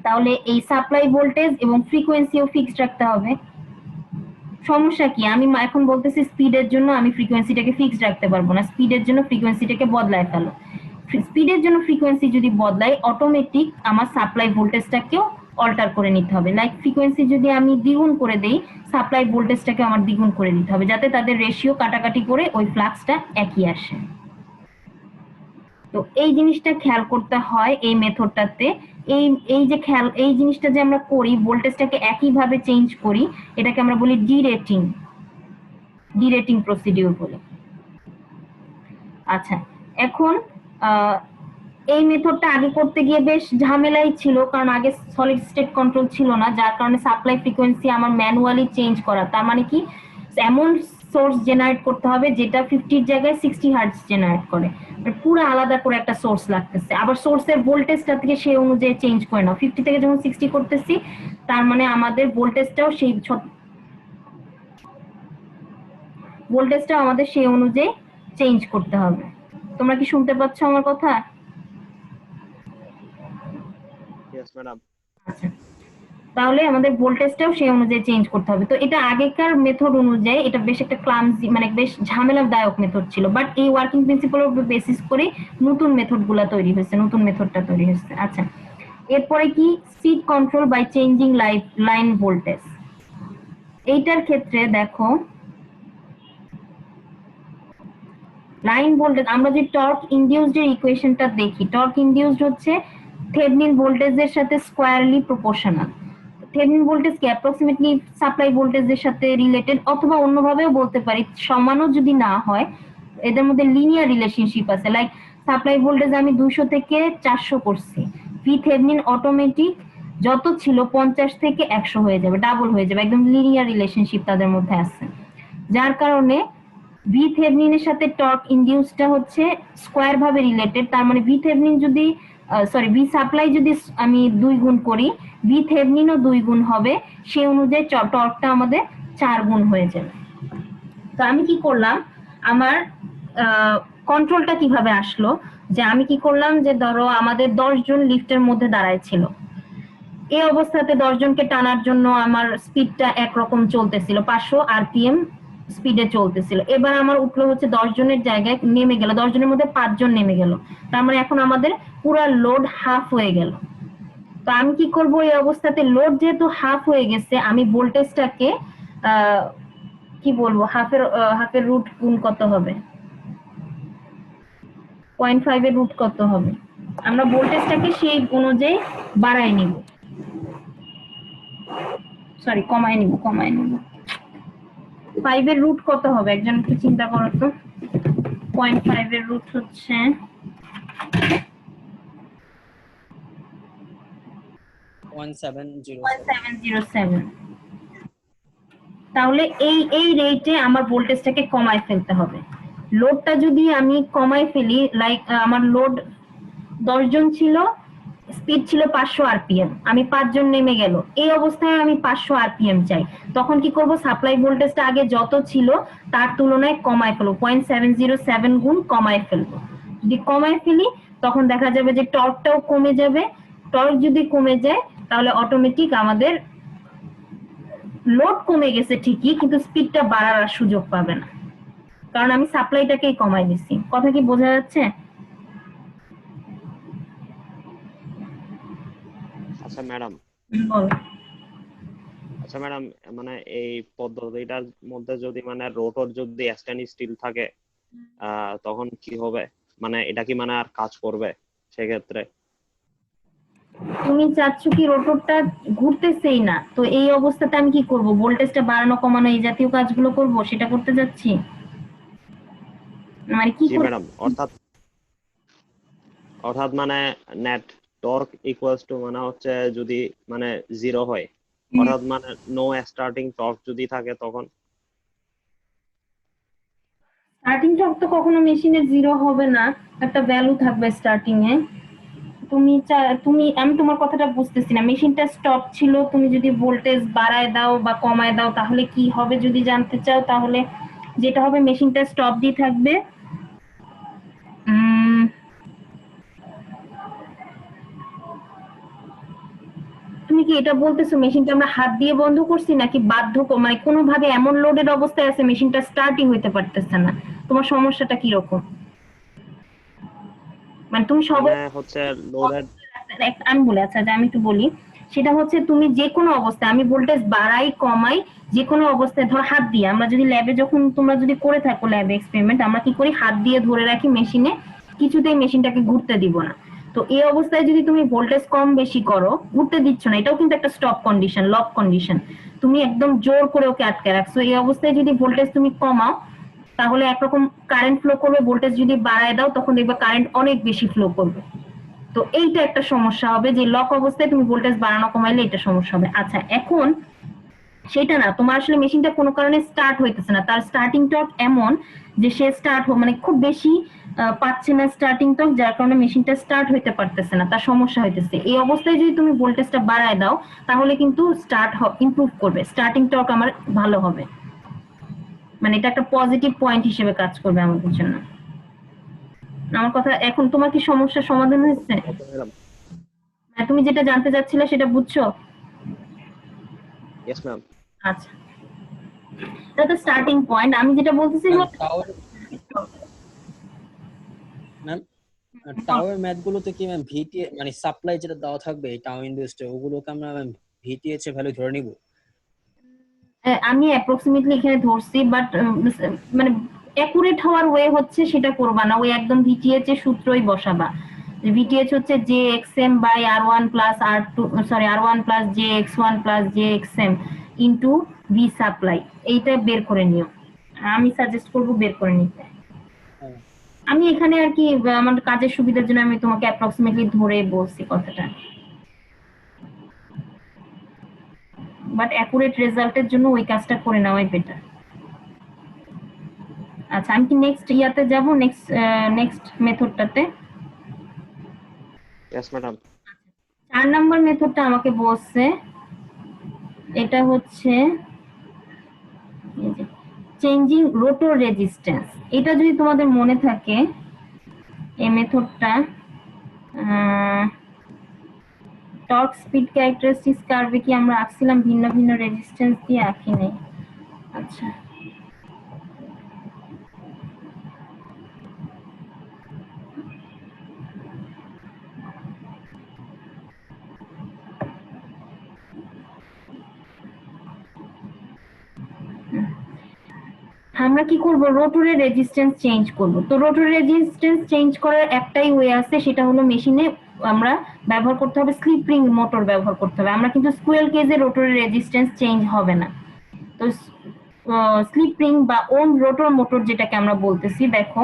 তাহলে এই সাপ্লাই ভোল্টেজ এবং ফ্রিকোয়েন্সিও ফিক্সড রাখতে হবে। সমস্যা কি, আমি এখন বলতেছি স্পিডের জন্য আমি ফ্রিকোয়েন্সিটাকে ফিক্সড রাখতে পারবো না, স্পিডের জন্য ফ্রিকোয়েন্সিটাকে বদলায় ফেলো। স্পিডের জন্য ফ্রিকোয়েন্সি যদি বদলাই, অটোমেটিক আমার সাপ্লাই ভোল্টেজটাকেও অল্টার করে নিতে হবে। লাইক ফ্রিকোয়েন্সি যদি আমি দ্বিগুণ করে দেই, সাপ্লাই ভোল্টেজটাকে আমার দ্বিগুণ করে দিতে হবে, যাতে তাদের রেশিও কাটাকাটি করে ওই ফ্লাক্সটা একই আসে। তো এই জিনিসটা খেয়াল করতে হয় এই মেথডটাতে। এই এই যে খেয়াল, এই জিনিসটা যে আমরা করি, ভোল্টেজটাকে একইভাবে চেঞ্জ করি, এটাকে আমরা বলি ডিরেটিং প্রসিডিউর বলে। আচ্ছা, এখন এই মেথডটা আগে করতে গিয়ে বেশ ঝামেলাই ছিল, কারণ আগে সলিড স্টেট কন্ট্রোল ছিল না, যার কারণে সাপ্লাই ফ্রিকোয়েন্সি আমার ম্যানুয়ালি চেঞ্জ করা। তার মানে কি, এমন সোর্স জেনারেট করতে হবে যেটা 50 জায়গায় 60 হার্টজ জেনারেট করে, পুরো আলাদা করে একটা সোর্স লাগতেছে। আবার সোর্সের ভোল্টেজটা থেকে সেই অনুযায়ী চেঞ্জ করে নাও, 50 থেকে যখন 60 করতেছি, তার মানে আমাদের ভোল্টেজটাও আমাদের সেই অনুযায়ী চেঞ্জ করতে হবে। তোমরা কি শুনতে পাচ্ছ আমার কথা? Yes, madam. আচ্ছা, তাহলে আমাদের ভোল্টেজটাও সেই অনুযায়ী চেঞ্জ করতে হবে। তো এটা আগেকার মেথড অনুযায়ী এটা বেশ একটা ক্লামজি, মানে বেশ ঝামেলাদায়ক মেথড ছিল, বাট এই ওয়ার্কিং প্রিন্সিপালের উপর বেসিস করে নতুন মেথডগুলো তৈরি হয়েছে, নতুন মেথডটা তৈরি হয়েছে। আচ্ছা, এরপরে কি, speed control by changing line voltage. এইটার ক্ষেত্রে দেখো, লাইন ভোল্টেজ আমরা যে টর্ক ইনডিউসড এর ইকুয়েশনটা দেখি, টর্ক ইনডিউসড হচ্ছে থেভেনিন ভোল্টেজের সাথে স্কোয়ারলি প্রপোর্শনাল। থেভেনিন ভোল্টেজ কি অ্যাপ্রক্সিমেটলি সাপ্লাই ভোল্টেজের সাথে রিলেটেড, অথবা অন্যভাবেও বলতে পারি, সমানও যদি না হয়, এদের মধ্যে লিনিয়ার রিলেশনশিপ আছে। লাইক সাপ্লাই ভোল্টেজ আমি 200 থেকে 400 করছি, ভি থেভেনিন অটোমেটিক যত ছিল 50 থেকে 100 হয়ে যাবে, ডাবল হয়ে যাবে, একদম লিনিয়ার রিলেশনশিপ তাদের মধ্যে আছে। যার কারণে ভি থেভেনিনের সাথে টর্ক ইনডিউসটা হচ্ছে স্কোয়ার ভাবে রিলেটেড। তার মানে ভি থেভেনিন যদি ভি সাপ্লাই যদি আমি 2 গুণ করি, ভি থেভেনিনও 2 গুণ হবে, সেই অনুযায়ী টর্কটা আমাদের 4 গুণ হয়ে যাবে। তো আমি কি করলাম, আমার কন্ট্রোলটা কিভাবে আসলো, যে আমি কি করলাম, যে ধরো আমাদের 10 জন লিফটের মধ্যে দাঁড়ায় ছিল, এই অবস্থাতে 10 জনকে টানার জন্য আমার স্পিডটা একরকম চলতেছিল, 500 আরপিএম স্পিডে চলতেছিল। এবার আমার উঠলো হচ্ছে 10 জনের জায়গায় নেমে গেল, 10 জনের মধ্যে 5 জন নেমে গেল, তার মানে এখন আমাদের পুরো লোড হাফ হয়ে গেল। তো আমি কি করব, এই অবস্থাতে লোড যেহেতু হাফ হয়ে গেছে, আমি ভোল্টেজটাকে কি বলবো, হাফের রুট গুণ কত হবে, 0.5 এর রুট কত হবে? আমরা ভোল্টেজটাকে সেই অনুযায়ী বাড়ায় নিব, সরি কমায় নিব 5 এর রুট কত হবে? একজন একটু চিন্তা করো তো। 0.5 এর রুট হচ্ছে 0.707। 0.707। তাহলে এই রেটে আমার ভোল্টেজটাকে কমায় ফেলতে হবে। লোডটা যদি আমি কমায় ফেলি, লাইক আমার লোড 10 জন ছিল, স্পিড ছিল 500 আরপিএম, আমি 5 জন নেমে গেল, এই অবস্থায় আমি 500 আরপিএম চাই। তখন কি করব? সাপ্লাই ভোল্টেজটা আগে যত ছিল তার তুলনায় কমায় ফেলবো, 0.707 গুণ কমায় ফেলবো। যদি কমায় ফেলি তখন দেখা যাবে যে টর্কটাও কমে যাবে। টর্ক যদি কমে যায় তাহলে অটোমেটিক আমাদের লোড কমে গেছে ঠিকই, কিন্তু স্পিডটা বাড়ার আর সুযোগ পাবে না, কারণ আমি সাপ্লাইটাকেই কমাই দিচ্ছি। কথা কি বোঝা যাচ্ছে? আচ্ছা ম্যাডাম, বলো। আচ্ছা ম্যাডাম, মানে এই পদ্ধতিটার মধ্যে যদি মানে রোটর যদি স্টেনলেস স্টিল থাকে তখন কি হবে? মানে এটা কি মানে আর কাজ করবে সেক্ষেত্রে? তুমি চাচ্ছ কি রোটরটা ঘুরতেছেই না, তো এই অবস্থাতে আমি কি করব? ভোল্টেজটা বাড়ানো কমানো এই জাতীয় কাজগুলো করব, সেটা করতে যাচ্ছি? মানে কি জি ম্যাডাম, অর্থাৎ অর্থাৎ মানে নেট টর্ক ইকুয়ালস টু মানে হচ্ছে যদি মানে জিরো হয়, অর্থাৎ মানে নো স্টার্টিং টর্ক যদি থাকে তখন? স্টার্টিং টর্ক তো কখনো মেশিনের জিরো হবে না, একটা ভ্যালু থাকবে স্টার্টিং এ। তুমি আমি তোমার কথাটা বুঝতেছি না। মেশিনটা স্টপ ছিল, তুমি যদি ভোল্টেজ বাড়ায় দাও বা কমায় দাও তাহলে কি হবে যদি জানতে চাও, তাহলে যেটা হবে মেশিনটা স্টপ দিয়ে থাকবে। তুমি কি এটা বলতেছো মেশিনটা আমরা হাত দিয়ে বন্ধ করছি, নাকি বাধ্য মানে কোনোভাবে এমন লোডেড অবস্থায় আছে মেশিনটা স্টার্টই হইতে পারতেছে না? তোমার সমস্যাটা কি রকম? মানে তুমি সব মানে হচ্ছে লোডেড। আমি বলে, আচ্ছা আমি একটু বলি। সেটা হচ্ছে তুমি যে কোনো অবস্থায়, আমি ভোল্টেজ বাড়াই কমাই, যে কোনো অবস্থায় ধর হাত দিয়ে, আমরা যদি ল্যাবে যখন তোমরা যদি করে থাকো ল্যাবে এক্সপেরিমেন্ট, আমরা কি করি? হাত দিয়ে ধরে রাখি মেশিনে, কিছুতেই মেশিনটাকে ঘুরতে দিব না। তো এই অবস্থায় যদি তুমি ভোল্টেজ কম বেশি করো, ঘুরতে দিচ্ছ না, এটাও কিন্তু একটা স্টপ কন্ডিশন, লক কন্ডিশন। তুমি একদম জোর করে ওকে আটকে রাখছো। এই অবস্থায় যদি ভোল্টেজ তুমি কমাও তাহলে একরকম কারেন্ট ফ্লো করবে, ভোল্টেজ যদি বাড়ায় দাও তখন দেখবে কারেন্ট অনেক বেশি ফ্লো করবে। তো এইটা একটা সমস্যা হবে যে লক অবস্থায় তুমি ভোল্টেজ বাড়ানো কমাইলে এটা সমস্যা হবে। আচ্ছা এখন সেটা না, তোমার আসলে মেশিনটা কোনো কারণে স্টার্ট হইতেছে না, তার স্টার্টিং টর্ক এমন যে সে মানে খুব বেশি পাচ্ছে না স্টার্টিং টর্ক, যার কারণে মেশিনটা স্টার্ট হইতে পারতেছে না, তার সমস্যা হইতেছে। এই অবস্থায় যদি তুমি ভোল্টেজটা বাড়ায় দাও তাহলে কিন্তু ইমপ্রুভ করবে, স্টার্টিং টর্ক আমার ভালো হবে। মানে এটা একটা পজিটিভ পয়েন্ট হিসেবে কাজ করবে আমাদের জন্য। আমার কথা এখন তোমার কি সমস্যার সমাধান হয়েছে? Okay madam. তুমি যেটা জানতে চাচ্ছিলে সেটা বুঝছো? Yes ma'am. আচ্ছা, এটা তো স্টার্টিং পয়েন্ট। আমি যেটা বলতেছি ম্যাম টাওয়ার ম্যাথ গুলোতে কি ম্যাম ভিটি মানে সাপ্লাই যেটা দেওয়া থাকবে টাও ইন্ডাস্ট্রি, ওগুলোকে আমরা ম্যাম ভিটিএইচ এর ভ্যালু ধরে নিব? আমি অ্যাপ্রক্সিমেটলি এখানে ধরছি, বাট মানে অ্যাকুরেট হওয়ার ওয়ে হচ্ছে সেটা করবা না, ওই একদম ভিটিএইচ এর সূত্রই বসাবা। ভিটিএইচ হচ্ছে j x m by R one plus R two, sorry R one plus j x one plus j x m into V supply. এইটা বের করে নিও, আমি সাজেস্ট করবো বের করে নিতে। আমি এখানে আর কি আমার কাজের সুবিধার জন্য আমি তোমাকে অ্যাপ্রক্সিমেটলি ধরে বলছি কথাটা, বাট অ্যাকুরেট রেজাল্টের জন্য ওই কাজটা করে নেওয়াই বেটার। আচ্ছা আমি কি নেক্সট ইয়াতে যাব, নেক্সট মেথডটাতে? Yes madam. 4 নাম্বার মেথডটা আমাকে বলছে, এটা হচ্ছে চেঞ্জিং রোটর রেজিস্ট্যান্স। এটা যদি তোমাদের মনে থাকে এই মেথডটা টর্ক স্পিড ক্যারেক্টারিস্টিক্স কার্ভে কি আমরা আঁকছিলাম ভিন্ন ভিন্ন রেজিস্ট্যান্স দিয়ে, আঁকি নাই? আচ্ছা আমরা কি করব, রোটরের রেজিস্ট্যান্স চেঞ্জ করব। তো রোটরের রেজিস্ট্যান্স চেঞ্জ করার একটাই ওয়ে আছে, সেটা হলো মেশিনে আমরা ব্যবহার করতে হবে স্লিপ রিং মোটর ব্যবহার করতে হবে। আমরা কিন্তু স্কুয়েল কেজে রোটরের রেজিস্ট্যান্স চেঞ্জ হবে না। তো স্লিপ রিং বা ওন রোটর মোটর যেটাকে আমরা বলতেছি, দেখো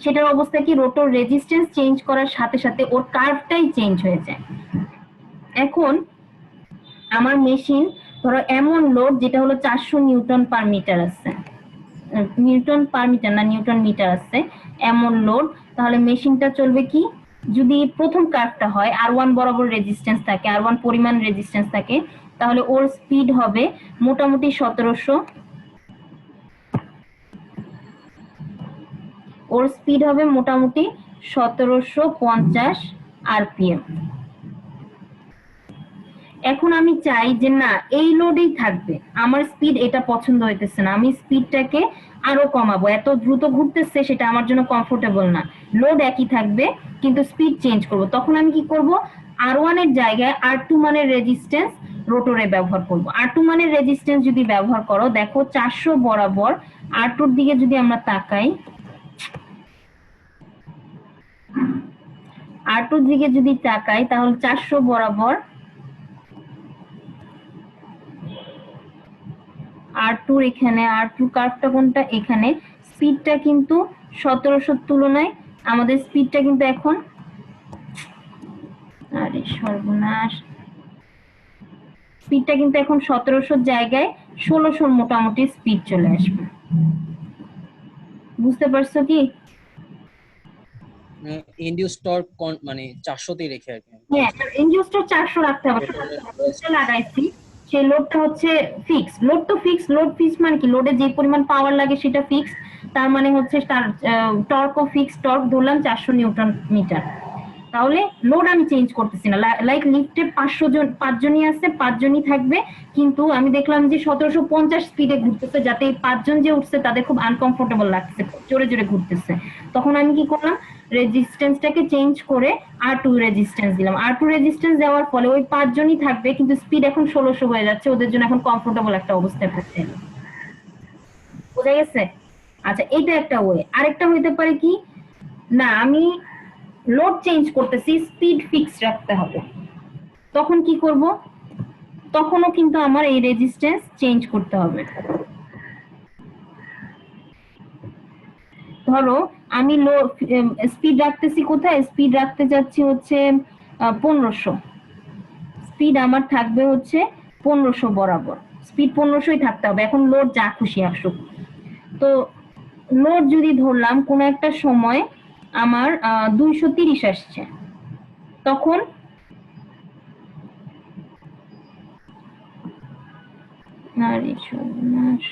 সেটার অবস্থা কি, রোটর রেজিস্ট্যান্স চেঞ্জ করার সাথে সাথে ওর কার্ভটাই চেঞ্জ হয়ে যায়। এখন আমার মেশিন ধরো এমন লোড যেটা হলো 400 নিউটন পার মিটার আছে, নিউটন পার মিটার না নিউটন মিটার আছে, এমন লোড, তাহলে মেশিনটা চলবে কি, যদি প্রথম কার্ভটা হয় R1 বরাবর রেজিস্ট্যান্স থাকে, R1 পরিমাণ রেজিস্ট্যান্স থাকে, তাহলে ওর স্পিড হবে মোটামুটি 1700, ওর স্পিড হবে মোটামুটি 1750 আরপিএম। এখন আমি চাই যে না এই লোডেই থাকবে, আমার স্পিড এটা পছন্দ হইতেছে না, আমি স্পিডটাকে আরো কমাবো, এত দ্রুত ঘুরতেছে সেটা আমার জন্য কমফোর্টেবল না, লোড একই থাকবে কিন্তু স্পিড চেঞ্জ করব। তখন আমি কি করব, R1 এর জায়গায় R2 মানের রেজিস্ট্যান্স রোটরে ব্যবহার করব। R2 মানের রেজিস্ট্যান্স যদি ব্যবহার করো, দেখো 400 বরাবর R2 এর দিকে যদি আমরা তাকাই, R2 এর দিকে যদি তাকাই তাহলে 400 বরাবর R2 এখানে, R2 কার্ভটা কোনটা, এখানে স্পিডটা কিন্তু 1700 তুলনায় আমাদের স্পিডটা কিন্তু এখন, আরে সর্বনাশ, স্পিডটা কিন্তু এখন 1700 জায়গায় 1600 মোটামুটি স্পিড চলে আসবে। বুঝতে পারছো কি? ইনডিউস টর্ক মানে 400তেই রেখে আর কি। হ্যাঁ, ইনডিউসটা 400 রাখতে হবে, লোডটা লাগাইছি সেই লোডটা হচ্ছে ফিক্স, লোড তো ফিক্স, লোড ফিক্স মানে কি, লোডে যে পরিমাণ পাওয়ার লাগে সেটা ফিক্স, তার মানে হচ্ছে তার টর্কও ফিক্স, টর্ক ধরলাম 400 নিউটন মিটার। তাহলে লোড আমি চেঞ্জ করতেছি না, লাইক লিফটে 5 জনই আছে, 5 জনই থাকবে, কিন্তু আমি দেখলাম যে 1750 স্পিডে ঘুরতেছে, যাতে 5 জন যে উঠছে তাদের খুব আনকমফোর্টেবল লাগছে, জোরে জোরে ঘুরতেছে। তখন আমি কি করলাম, রেজিস্ট্যান্সটাকে চেঞ্জ করে R2 রেজিস্ট্যান্স দিলাম। R2 রেজিস্ট্যান্স দেওয়ার ফলে ওই 5 জনই থাকবে, কিন্তু স্পিড এখন 1600 হয়ে যাচ্ছে, ওদের জন্য এখন কমফোর্টেবল একটা অবস্থায় পড়ছে। বোঝা গেছে? আচ্ছা, এটা একটা ওয়ে। আরেকটা হইতে পারে কি, না আমি লোড চেঞ্জ করতেছি, স্পিড ফিক্স রাখতে হবে। তখন কি করব, তখনও কিন্তু আমার এই রেজিস্ট্যান্স চেঞ্জ করতে হবে। ধরো আমি স্পিড রাখতেছি কোথায়, স্পিড রাখতে যাচ্ছি হচ্ছে 1500, স্পিড আমার থাকবে হচ্ছে 1500 বরাবর, স্পিড 1500ই থাকতে হবে, এখন লোড যা খুশি আসুক। তো লোড যদি ধরলাম কোনো একটা সময় আমার 230 আসছে, তখন আরে সর্বনাশ,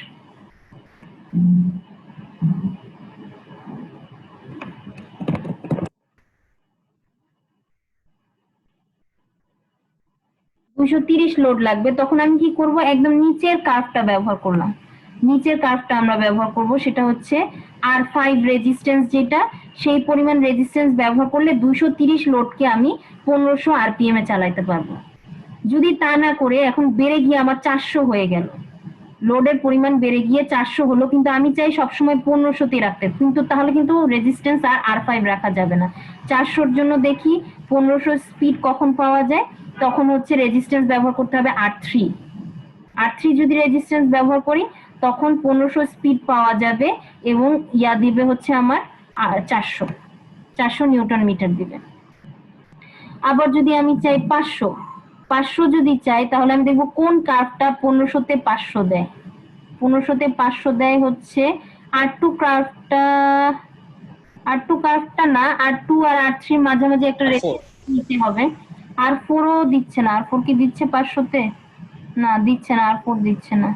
লোড লাগবে, তখন আমি কি করব, একদম নিচের কার্ভটা ব্যবহার করলাম, নিচের কার্ভটা আমরা ব্যবহার করব, সেটা হচ্ছে R5 রেজিস্ট্যান্স, যেটা সেই পরিমাণ রেজিস্ট্যান্স ব্যবহার করলে 230 লোডকে আমি 1500 আরপিএম এ চালাইতে পারবো। যদি তা না করে এখন বেড়ে গিয়ে আমার 400 হয়ে গেল, লোডের পরিমাণ বেড়ে গিয়ে 400 হলো, কিন্তু আমি চাই সবসময় 1500তে রাখতে, কিন্তু তাহলে কিন্তু রেজিস্ট্যান্স আর R5 রাখা যাবে না। 400-র জন্য দেখি 1500 স্পিড কখন পাওয়া যায়, তখন হচ্ছে রেজিস্ট্যান্স ব্যবহার করতে হবে R3। R3 যদি রেজিস্ট্যান্স ব্যবহার করি তখন 1500 স্পিড পাওয়া যাবে, এবং ইয়া দিবে হচ্ছে আমার 400 নিউটন মিটার দিবে। আবার যদি আমি চাই 500 যদি চাই, তাহলে আমি দেখবো কোন কার্ভটা 1500তে 500 দেয়। 1500তে 500 দেয় হচ্ছে R2 কার্ভটা না, R2 আর R3 মাঝামাঝি একটা রেজিস্ট্যান্স নিতে হবে। R4 ও দিচ্ছে না, R4 কি দিচ্ছে 500তে? না দিচ্ছে না, R4 দিচ্ছে না।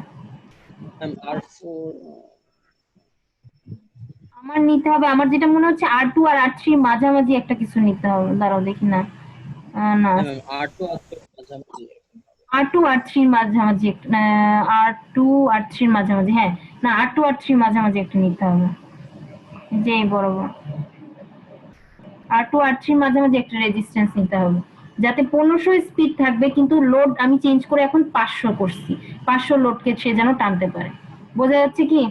আমার নিতে হবে, আমার যেটা মনে হচ্ছে R2 আর R3 মাঝামাঝি একটা কিছু নিতে হবে, দাঁড়াও দেখি না, না R2 মাঝামাঝি, R2 R3 মাঝামাঝি একটা, R2 R3 মাঝামাঝি, হ্যাঁ না R2 R3 মাঝামাঝি একটা নিতে হবে, যে বরাবর R2 R3 মাঝামাঝি একটা রেজিস্ট্যান্স নিতে হবে, যাতে 1500 স্পিড থাকবে, কিন্তু লোড আমি চেঞ্জ করে এখন 500 করছি, 500 লোডকে সে যেন টানতে পারে। বোঝা যাচ্ছে কি?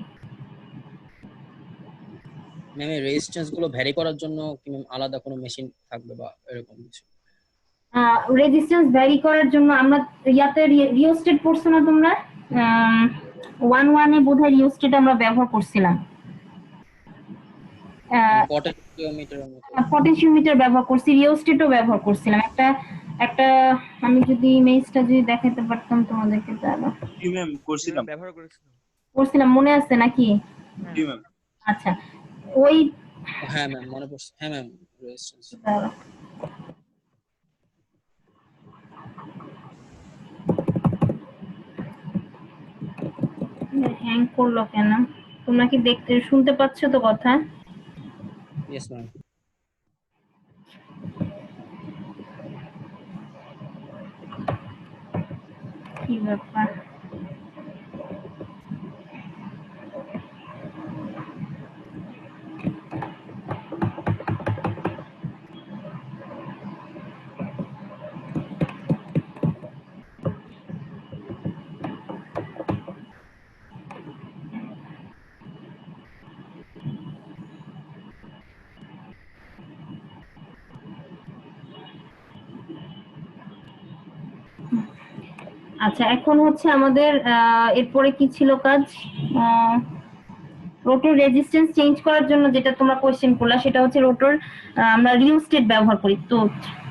ম্যাম এই রেজিস্ট্যান্স গুলো ভ্যারি করার জন্য কি ম্যাম আলাদা কোনো মেশিন থাকবে বা এরকম কিছু? রেজিস্ট্যান্স ভ্যারি করার জন্য আমরা ইয়াতে রিওস্টেট পড়ছো না তোমরা? 1-1 এ বোধহয় রিওস্টেট আমরা ব্যবহার করছিলাম, পটেনশিওমিটারের মতো। পটেনশিওমিটার ব্যবহার করছি, রিওস্টেটও ব্যবহার করছিলাম। একটা আমি যদি ইমেজটা যদি দেখাতে পারতাম তোমাদেরকে, তাহলে জি ম্যাম করছিলাম। ব্যবহার করেছিলাম। করছিলাম, মনে আছে নাকি? জি ম্যাম। আচ্ছা, ওই হ্যাঁ ম্যাম মনে পড়ছে, হ্যাঁ ম্যাম রেজিস্ট্যান্স। হ্যাং করলো কেন? তোমরা কি দেখতে শুনতে পাচ্ছ তো কথা? Yes ma'am. কি ব্যাপার? আচ্ছা, এখন হচ্ছে আমাদের এরপরে কি ছিল কাজ? রোটর রেজিস্ট্যান্স চেঞ্জ করার জন্য যেটা তোমরা কোশ্চেন করলা, সেটা হচ্ছে রোটর আমরা রিওস্টেট ব্যবহার করি। তো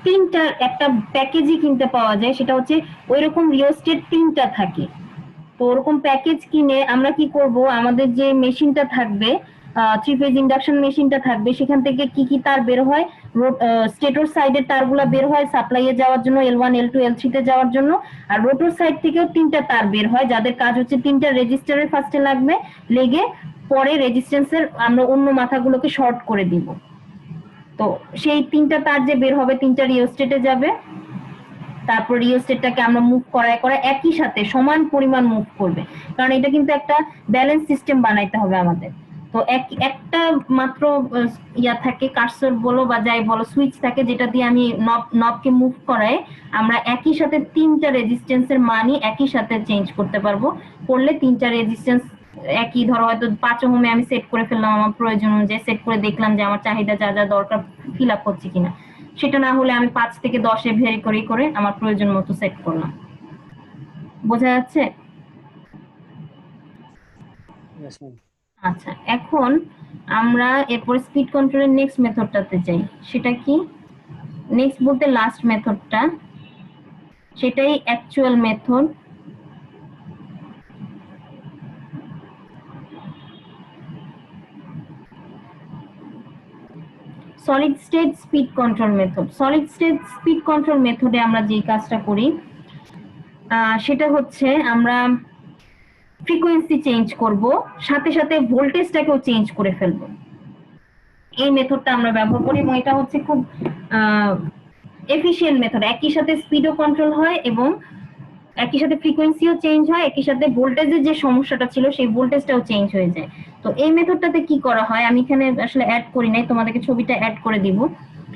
তিনটা একটা প্যাকেজই কিনতে পাওয়া যায়, সেটা হচ্ছে ওইরকম রিওস্টেট তিনটা থাকে। তো ওরকম প্যাকেজ কিনে আমরা কি করব, আমাদের যে মেশিনটা থাকবে, 3 ফেজ ইন্ডাকশন মেশিনটা থাকবে, সেখান থেকে কি কি তার বের হয়, স্টেটর সাইডের তারগুলা বের হয় সাপ্লাইয়ে যাওয়ার জন্য, L1 L2 L3 তে যাওয়ার জন্য। আর রোটর সাইড থেকেও তিনটা তার বের হয়, যাদের কাজ হচ্ছে তিনটা রেজিস্টারের ফার্স্টে লাগবে, লেগে পরে রেজিস্ট্যান্সের আমরা অন্য মাথাগুলোকে শর্ট করে দিব। তো সেই তিনটা তার যে বের হবে, তিনটা রিওস্টেটে যাবে। তারপর রিওস্টেটটাকে আমরা মুভ করা একই সাথে সমান পরিমাণ মুভ করবে, কারণ এটা কিন্তু একটা ব্যালেন্স সিস্টেম বানাইতে হবে আমাদের। তো একটা মাত্র ইয়া থাকে, কার্সর বলো বা যাই বলো, সুইচ থাকে, যেটা দিয়ে আমি নবকে মুভ করায় আমরা একই সাথে তিনটা রেজিস্ট্যান্সের মানই একই সাথে চেঞ্জ করতে পারবো। করলে তিনটা রেজিস্ট্যান্স একই, ধরো হয়তো 5 ওহমে আমি সেট করে ফেললাম, আমার প্রয়োজন অনুযায়ী সেট করে দেখলাম যে আমার চাহিদা যা যা দরকার ফিল আপ হচ্ছে কিনা। সেটা না হলে আমি 5 থেকে 10 এ ভেরি করে আমার প্রয়োজন মতো সেট করলাম। বোঝা যাচ্ছে? Yes ma'am. আচ্ছা, এখন আমরা এরপর স্পিড কন্ট্রোলের নেক্সট মেথডটাতে যাই। সেটা কি? নেক্সট বলতে লাস্ট মেথডটা, সেটাই actual method. Solid state speed control method. Solid state speed control মেথডে আমরা যে কাজটা করি সেটা হচ্ছে আমরা ফ্রিকোয়েন্সি চেঞ্জ করব, সাথে সাথে ভোল্টেজটাকেও চেঞ্জ করে ফেলবো। এই মেথডটা আমরা ব্যবহার করি এবং এটা হচ্ছে খুব এফিশিয়েন্ট মেথড। একই সাথে স্পিডও কন্ট্রোল হয় এবং একই সাথে ফ্রিকোয়েন্সিও চেঞ্জ হয়, একই সাথে ভোল্টেজের যে সমস্যাটা ছিল সেই ভোল্টেজটাও চেঞ্জ হয়ে যায়। তো এই মেথডটাতে কি করা হয়, আমি এখানে আসলে অ্যাড করি নাই, তোমাদেরকে ছবিটা অ্যাড করে দিব।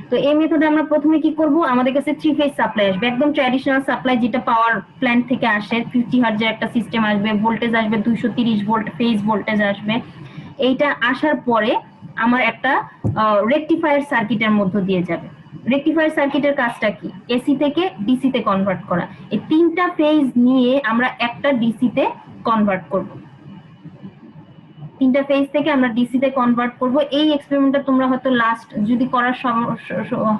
তো এই মেথডে আমরা প্রথমে কি করব, আমাদের কাছে 3 ফেজ সাপ্লাই আসবে, একদম ট্র্যাডিশনাল সাপ্লাই, যেটা পাওয়ার প্ল্যান্ট থেকে আসে। 50 হার্জের একটা সিস্টেম আসবে, ভোল্টেজ আসবে 230 ভোল্ট, ফেজ ভোল্টেজ আসবে। এইটা আসার পরে আমার একটা রেকটিফায়ার সার্কিটের মধ্য দিয়ে যাবে। রেকটিফায়ার সার্কিটের কাজটা কি? এসি থেকে ডিসি তে কনভার্ট করা। এই তিনটা ফেজ নিয়ে আমরা একটা ডিসি তে কনভার্ট করব। তিনটা ফেজ থেকে আমরা ডিসি তে কনভার্ট করব। এই এক্সপেরিমেন্টটা তোমরা হয়তো লাস্ট যদি করার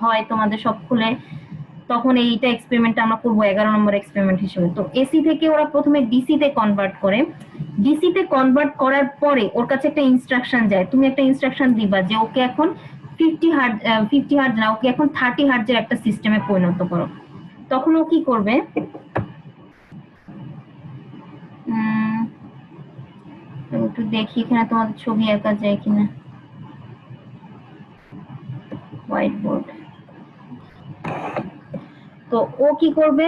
হয় তোমাদের সব খুলে, তখন এইটা এক্সপেরিমেন্টটা আমরা করব 11 নম্বর এক্সপেরিমেন্ট হিসেবে। তো এসি থেকে ওরা প্রথমে ডিসি তে কনভার্ট করে, ডিসি তে কনভার্ট করার পরে ওর কাছে একটা ইনস্ট্রাকশন যায়, তুমি একটা ইনস্ট্রাকশন দিবা যে ওকে এখন 50 হার্জ না, ওকে এখন 30 হার্জের একটা সিস্টেমে পরিণত করো। তখন ও কি করবে, একটু দেখি এখানে তোমাদের ছবি আঁকা যায় কিনা, হোয়াইট বোর্ড। তো ও কি করবে,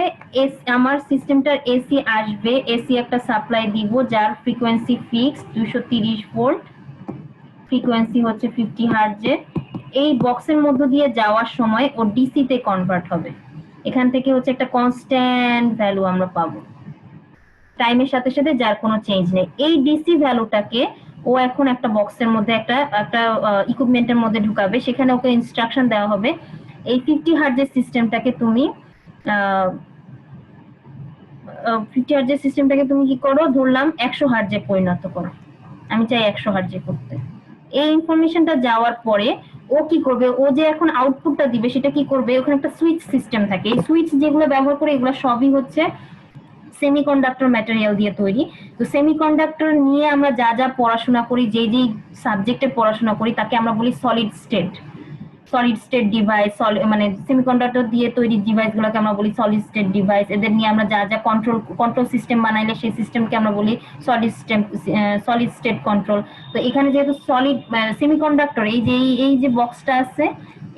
আমার সিস্টেমটার এসি আসবে, এসি একটা সাপ্লাই দিব যার ফ্রিকোয়েন্সি ফিক্স 230 ভোল্ট, ফ্রিকোয়েন্সি হচ্ছে 50 হার্জের। এই বক্সের মধ্য দিয়ে যাওয়ার সময় ও ডিসি তে কনভার্ট হবে। এখান থেকে হচ্ছে একটা কনস্ট্যান্ট ভ্যালু আমরা পাবো টাইমের সাথে সাথে, যার কোনো চেঞ্জ নেই। এই ডিসি ভ্যালুটাকে ও ও এখন একটা বক্সের মধ্যে একটা একটা ইকুইপমেন্টের মধ্যে ঢুকাবে, সেখানে ওকে ইনস্ট্রাকশন দেওয়া হবে এই 50 হার্জের সিস্টেমটাকে তুমি 50 হার্জের সিস্টেমটাকে তুমি কি করো, ধরলাম 100 হার্জে পরিণত করো, আমি চাই 100 হার্জে করতে। এই ইনফরমেশনটা যাওয়ার পরে ও কি করবে, ও যে এখন আউটপুটটা দিবে সেটা কি করবে, ওখানে একটা সুইচ সিস্টেম থাকে, এই সুইচ যেগুলো ব্যবহার করে এগুলো সবই হচ্ছে সেমিকন্ডাক্টর ম্যাটেরিয়াল দিয়ে তৈরি। তো সেমিকন্ডাক্টর নিয়ে আমরা যা যা পড়াশোনা করি, যেই যেই সাবজেক্টে পড়াশোনা করি তাকে আমরা বলি সলিড স্টেট ডিভাইস, মানে সেমিকন্ডাক্টর দিয়ে তৈরি ডিভাইস গুলোকে আমরা বলি সলিড স্টেট ডিভাইস। এদের নিয়ে আমরা যা যা কন্ট্রোল সিস্টেম বানাইলে সেই সিস্টেমকে আমরা বলি সলিড স্টেট কন্ট্রোল। তো এখানে যেহেতু সলিড সেমিকন্ডাক্টর, এই যে বক্সটা আছে,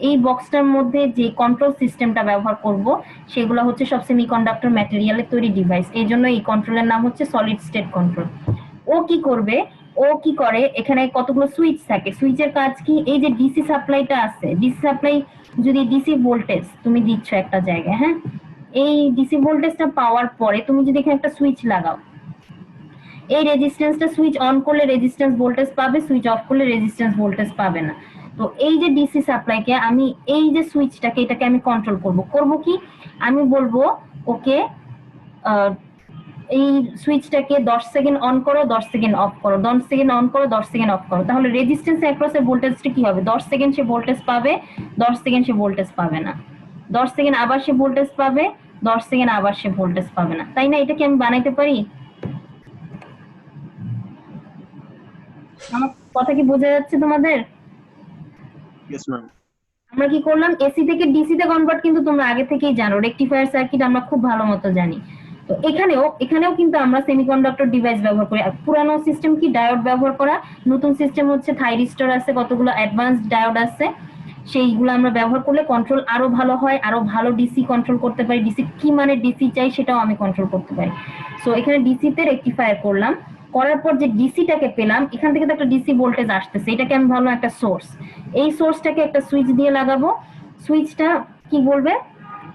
এই বক্সটার মধ্যে যে কন্ট্রোল সিস্টেমটা ব্যবহার করব সেগুলো হচ্ছে সব সেমিকন্ডাক্টর ম্যাটেরিয়ালের তৈরি ডিভাইস, এই জন্য এই কন্ট্রোলের নাম হচ্ছে সলিড স্টেট কন্ট্রোল। ও কি করবে, ও কি করে, এখানে কতগুলো সুইচ থাকে, সুইচের কাজ কি, এই যে ডিসি সাপ্লাইটা আছে, ডিসি সাপ্লাই যদি ডিসি ভোল্টেজ তুমি দিচ্ছ একটা জায়গায়, হ্যাঁ, এই ডিসি ভোল্টেজটা পাওয়ার পরে তুমি যদি এখানে একটা সুইচ লাগাও, এই রেজিস্ট্যান্সটা সুইচ অন করলে রেজিস্ট্যান্স ভোল্টেজ পাবে, সুইচ অফ করলে রেজিস্ট্যান্স ভোল্টেজ পাবে না। তো এই যে ডিসি সাপ্লাইকে আমি, এই যে সুইচটাকে, এটাকে আমি কন্ট্রোল করব কি, আমি বলবো ওকে এই সুইচটাকে 10 সেকেন্ড অন করো, 10 সেকেন্ড অফ করো, 10 সেকেন্ড অন করো, 10 সেকেন্ড অফ করো, তাহলে রেজিস্ট্যান্স অ্যাক্রসের ভোল্টেজটা কি হবে, 10 সেকেন্ড সে ভোল্টেজ পাবে, 10 সেকেন্ড সে ভোল্টেজ পাবে না, 10 সেকেন্ড আবার সে ভোল্টেজ পাবে, 10 সেকেন্ড আবার সে ভোল্টেজ পাবে না, তাই না? এটা কি আমি বানাইতে পারি? আমার কথা কি বোঝা যাচ্ছে তোমাদের? Yes ma'am. আমরা কি করলাম, এসি থেকে ডিসি তে কনভার্ট কিন্তু তোমরা আগে থেকেই জানো, রেকটিফায়ার সার্কিট আমরা খুব ভালো মতো জানি। তো এখানেও কিন্তু আমরা সেমিকন্ডাক্টর ডিভাইস ব্যবহার করি। পুরানো সিস্টেম কি ডায়োড ব্যবহার করা, নতুন সিস্টেম হচ্ছে থাইরিস্টর আছে, কতগুলো অ্যাডভান্সড ডায়োড আছে, সেইগুলো আমরা ব্যবহার করলে কন্ট্রোল আরো ভালো হয়, আরো ভালো ডিসি কন্ট্রোল করতে পারি, ডিসি কি মানে ডিসি চাই সেটাও আমি কন্ট্রোল করতে পারি। সো এখানে ডিসি তে রেকটিফায়ার করলাম, করার পর যে ডিসিটাকে পেলাম, এখান থেকে তো একটা ডিসি ভোল্টেজ আসতেছে, এটাকে আমি ভাবলাম একটা সোর্স, এই সোর্সটাকে একটা সুইচ দিয়ে লাগাবো। সুইচটা কি বলবে,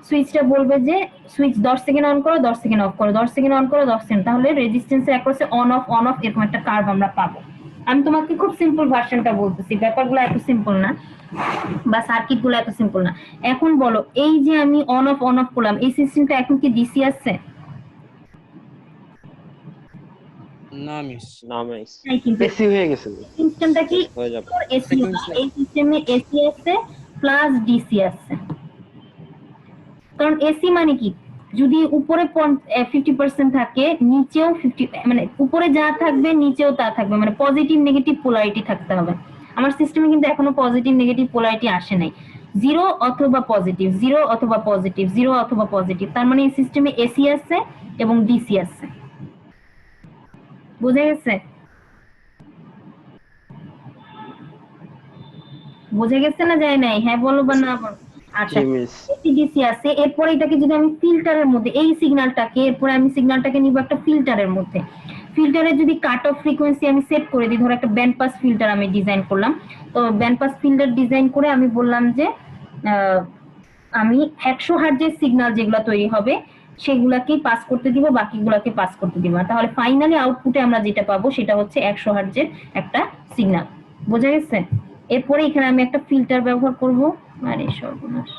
সুইচটা বলবে যে সুইচ 10 সেকেন্ড অন করো, 10 সেকেন্ড অফ করো, 10 সেকেন্ড অন করো, 10 সেকেন্ড, তাহলে রেজিস্ট্যান্সের অ্যাক্রসে অন অফ এরকম একটা কার্ভ আমরা পাবো। আমি তোমাকে খুব সিম্পল ভার্সনটা বলতেছি, ব্যাপারগুলো এত সিম্পল না বা সার্কিট গুলো এত সিম্পল না। এখন বলো, এই যে আমি অন অফ করলাম, এই সিস্টেমটা এখন কি ডিসি আছে? না মিস। না মিস, নাই, কিন্তু বেশি হয়ে গেছে। সিস্টেমটা কি হয়ে যাবে। এসি, এই সিস্টেমে এসি আছে প্লাস ডিসি আছে। কারণ এসি মানে কি, যদি উপরে 50% থাকে, নিচেও 50, মানে উপরে যা থাকবে নিচেও তা থাকবে, মানে পজিটিভ নেগেটিভ পোলারিটি থাকতে হবে। আমার সিস্টেমে কিন্তু এখনো পজিটিভ নেগেটিভ পোলারিটি আসে নাই, জিরো অথবা পজিটিভ, জিরো অথবা পজিটিভ, জিরো অথবা পজিটিভ, তার মানে এই সিস্টেমে এসি আছে এবং ডিসি আছে। বুঝা গেছে? বুঝে গেছে না যায় নাই? হ্যাঁ বলো বা না বলো। আচ্ছা, জি মিস। এসিডিসি আছে, এরপরে এটাকে যদি আমি ফিল্টারের মধ্যে, এই সিগন্যালটাকে, এরপরে আমি সিগন্যালটাকে নিব একটা ফিল্টারের মধ্যে, ফিল্টারে যদি কাট অফ ফ্রিকোয়েন্সি আমি সেট করে দিই, ধরো একটা ব্যান্ড পাস ফিল্টার আমি ডিজাইন করলাম, তো ব্যান্ড পাস ফিল্টার ডিজাইন করে আমি বললাম যে আমি 100 হার্জের সিগন্যাল যেগুলো তৈরি হবে সেগুলাকেই পাস করতে দিব, বাকিগুলোকে পাস করতে দিব না, তাহলে ফাইনালি আউটপুটে আমরা যেটা পাবো সেটা হচ্ছে 100 হার্জের একটা সিগন্যাল। বোঝা গেছে? এরপরে এখানে আমি একটা ফিল্টার ব্যবহার করব, আরে সর্বনাশ,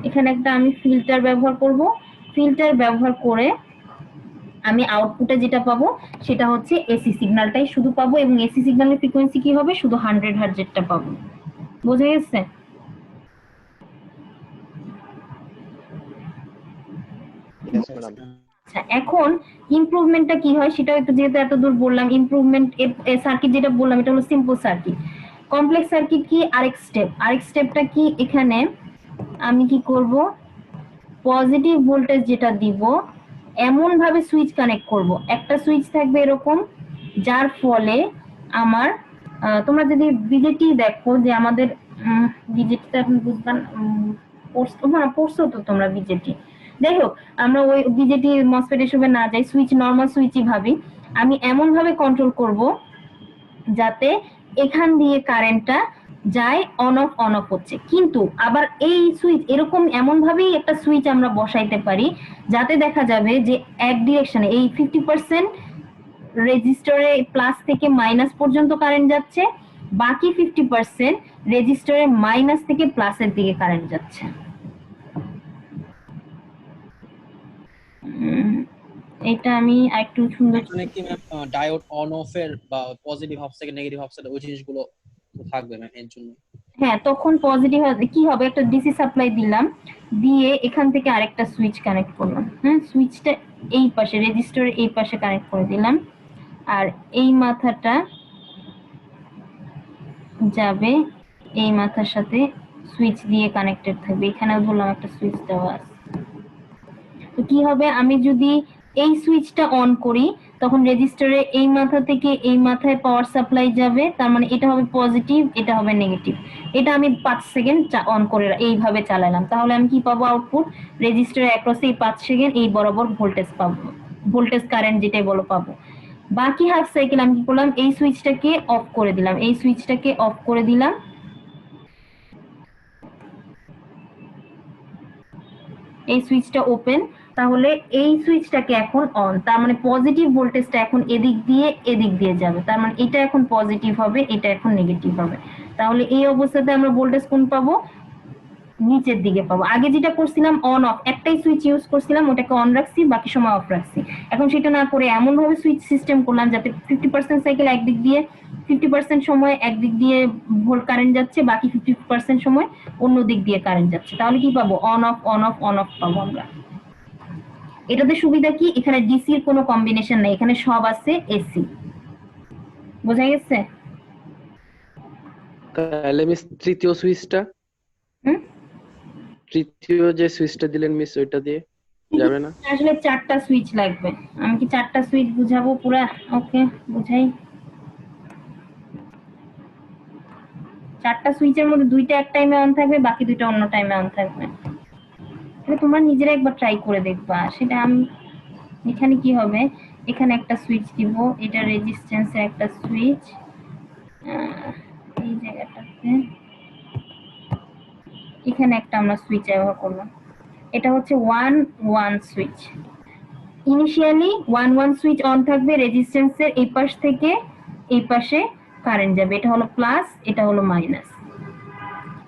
এখানে একটা আমি ফিল্টার ব্যবহার করব, ফিল্টার ব্যবহার করে আমি আউটপুটে যেটা পাবো সেটা হচ্ছে এসি সিগন্যালটাই শুধু পাবো, এবং এসি সিগন্যালের ফ্রিকোয়েন্সি কি হবে, শুধু 100 হার্জেরটা পাবো। বোঝা গেছে? Yes, madam. আচ্ছা, এখন ইমপ্রুভমেন্টটা কি হয় সেটাও একটু, যেহেতু এত দূর বললাম, ইমপ্রুভমেন্ট সার্কিট যেটা বললাম এটা হলো সিম্পল সার্কিট। কমপ্লেক্স সার্কিট কি, আরেক স্টেপটা কি, এখানে আমি কি করব, পজিটিভ ভোল্টেজ যেটা দিব এমন ভাবে সুইচ কানেক্ট করব, একটা সুইচ থাকবে এরকম, যার ফলে আমার তোমরা যদি বিজেটি দেখো যে আমাদের বিজেটিটা এখন বুঝবা পড়ছো তো তোমরা বিজেটি, যাই হোক আমরা ওই বিজেটি মসফেট এসবে না যাই, সুইচ নরমাল সুইচই ভাবি, আমি এমন ভাবে কন্ট্রোল করব যাতে এখান দিয়ে কারেন্টটা যায় অন অফ হচ্ছে, কিন্তু আবার এই সুইচ এরকম এমন ভাবেই একটা সুইচ আমরা বসাইতে পারি যাতে দেখা যাবে যে এক ডিরেকশনে এই 50% রেজিস্টরে প্লাস থেকে মাইনাস পর্যন্ত কারেন্ট যাচ্ছে, বাকি 50% রেজিস্টরে মাইনাস থেকে প্লাসের দিকে কারেন্ট যাচ্ছে। এটা আমি একটু সুন্দর এখানে কি ম্যাম ডায়োড অন অফ এর বা positive half second negative half second ওই জিনিসগুলো তো থাকবে ম্যাম এর জন্য। হ্যাঁ, তখন পজিটিভ কি হবে, একটা ডিসি সাপ্লাই দিলাম, দিয়ে এখান থেকে আরেকটা সুইচ কানেক্ট করলাম। হ্যাঁ, সুইচটা এই পাশে রেজিস্টরের এই পাশে কানেক্ট করে দিলাম, আর এই মাথাটা যাবে এই মাথার সাথে সুইচ দিয়ে কানেক্টেড থাকবে। এখানেও বললাম একটা সুইচ দেওয়া আছে। তো কি হবে, আমি যদি এই সুইচটা অন করি তখন রেজিস্টরে এই মাথা থেকে এই মাথায় পাওয়ার সাপ্লাই যাবে, তার মানে এটা হবে পজিটিভ, এটা হবে নেগেটিভ। এটা আমি 5 সেকেন্ড অন করে এইভাবে চালালাম, তাহলে আমি কি পাবো আউটপুট, রেজিস্টরে অ্যাক্রস এই 5 সেকেন্ড এই বরাবর ভোল্টেজ পাবো, ভোল্টেজ কারেন্ট যেটাই বলো পাবো। বাকি হাফ সাইকেল আমি কি করলাম, এই সুইচটাকে অফ করে দিলাম, এই সুইচটাকে অফ করে দিলাম, এই সুইচটা ওপেন, তাহলে এই সুইচটাকে এখন অন, তার মানে পজিটিভ ভোল্টেজটা এখন এদিক দিয়ে যাবে, তার মানে এটা এখন পজিটিভ হবে, এটা এখন নেগেটিভ হবে। তাহলে এই অবস্থাতে আমরা ভোল্টেজ কোন পাবো, নিচের দিকে পাবো। আগে যেটা করছিলাম অন অফ, একটাই সুইচ ইউজ করছিলাম, ওটাকে অন রাখছি, বাকি সময় অফ রাখছি। এখন সেটা না করে এমন ভাবে সুইচ সিস্টেম করলাম যাতে 50% সাইকেল একদিক দিয়ে, 50% সময় একদিক দিয়ে ভোল্ট কারেন্ট যাচ্ছে, বাকি 50% সময় অন্য দিক দিয়ে কারেন্ট যাচ্ছে। তাহলে কি পাবো, on of on of on of পাবো আমরা। এটাতে সুবিধা কি, এখানে ডিসি এর কোনো কম্বিনেশন নাই, এখানে সব আছে এসি। বোঝা গেছে? তাহলে মিস তৃতীয় সুইচটা, হুম, তৃতীয় যে সুইচটা দিলেন মিস ওইটা দিয়ে যাবে না? আসলে 4টা সুইচ লাগবে। আমি কি 4টা সুইচ বুঝাবো পুরা? ওকে, বুঝাই। 4টা সুইচের মধ্যে 2টা এক টাইমে অন থাকবে, বাকি 2টা অন্য টাইমে অন থাকবে। এটা তোমরা নিজেরা একবার ট্রাই করে দেখবা। সেটা আমি এখানে কি হবে, এখানে একটা সুইচ দিব, এটা রেজিস্ট্যান্সের একটা সুইচ, এই জায়গাটাতে এখানে একটা আমরা সুইচ ব্যবহার করলাম। এটা হচ্ছে 1-1 সুইচ। ইনিশিয়ালি 1-1 সুইচ অন থাকবে, রেজিস্ট্যান্সের এই পাশ থেকে এই পাশে কারেন্ট যাবে, এটা হলো প্লাস, এটা হলো মাইনাস।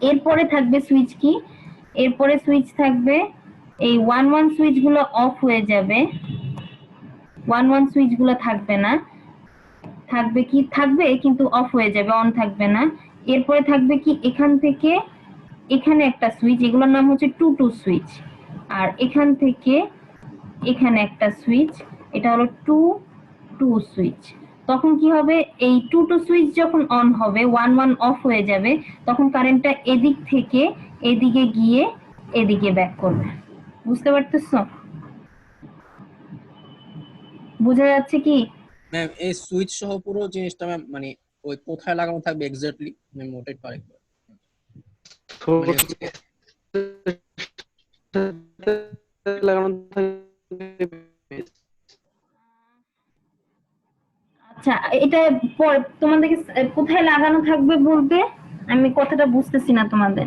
এরপরে থাকবে সুইচ কি, এরপরে সুইচ থাকবে এই 1-1 সুইচ গুলো অফ হয়ে যাবে, 1-1 সুইচ গুলো থাকবে না, থাকবে কি, থাকবে কিন্তু অফ হয়ে যাবে, অন থাকবে না। এরপরে থাকবে কি, এখান থেকে এখানে একটা সুইচ, এগুলোর নাম হচ্ছে 2-2 সুইচ, আর এখান থেকে এখানে একটা সুইচ, এটা হলো 2-2 সুইচ। তখন কি হবে, এই 2-2 সুইচ যখন অন হবে, 1-1 অফ হয়ে যাবে, তখন কারেন্টটা এদিক থেকে এদিকে গিয়ে এদিকে ব্যাক করবে। বুঝতে পারতেছো? বোঝা যাচ্ছে কি? ম্যাম এই সুইচ সহ পুরো জিনিসটা ম্যাম মানে ওই কোথায় লাগানো থাকবে এক্স্যাক্টলি ম্যাম ওটা একটু আরেকবার লাগানো থাকবে। আচ্ছা, এটা তোমাদেরকে কোথায় লাগানো থাকবে বলবে, আমি কথাটা বুঝতেছি না তোমাদের।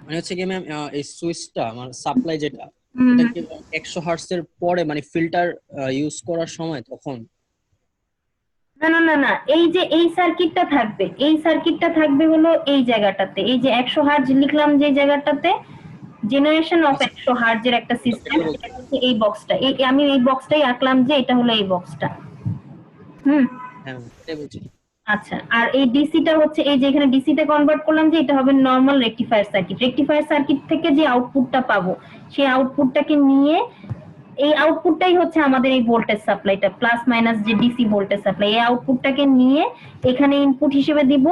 মানে হচ্ছে কি ম্যাম এই সুইচটা মানে সাপ্লাই যেটা হুম, এটা কি 100 হার্টজ এর পরে মানে ফিল্টার ইউজ করার সময় তখন? না না না না, এই যে এই সার্কিটটা থাকবে, এই সার্কিটটা থাকবে হলো এই জায়গাটাতে, এই যে 100 হার্জ লিখলাম যে জায়গাটাতে, জেনারেশন অফ 100 হার্জের একটা সিস্টেম, এটা হচ্ছে এই বক্সটা, এই আমি এই বক্সটাই আঁকলাম যে এটা হলো এই বক্সটা। হুম, হ্যাঁ এটাই বলছি। আচ্ছা, আর এই ডিসিটা হচ্ছে এই যে এখানে ডিসিতে কনভার্ট করলাম যে এটা হবে normal rectifier circuit. Rectifier circuit থেকে যে আউটপুটটা পাবো, সেই আউটপুটটাকে নিয়ে এই আউটপুটটাই হচ্ছে আমাদের এই ভোল্টেজ সাপ্লাইটা, প্লাস মাইনাস যে ডিসি ভোল্টেজ সাপ্লাই, এই আউটপুটটাকে নিয়ে এখানে ইনপুট হিসেবে দিব।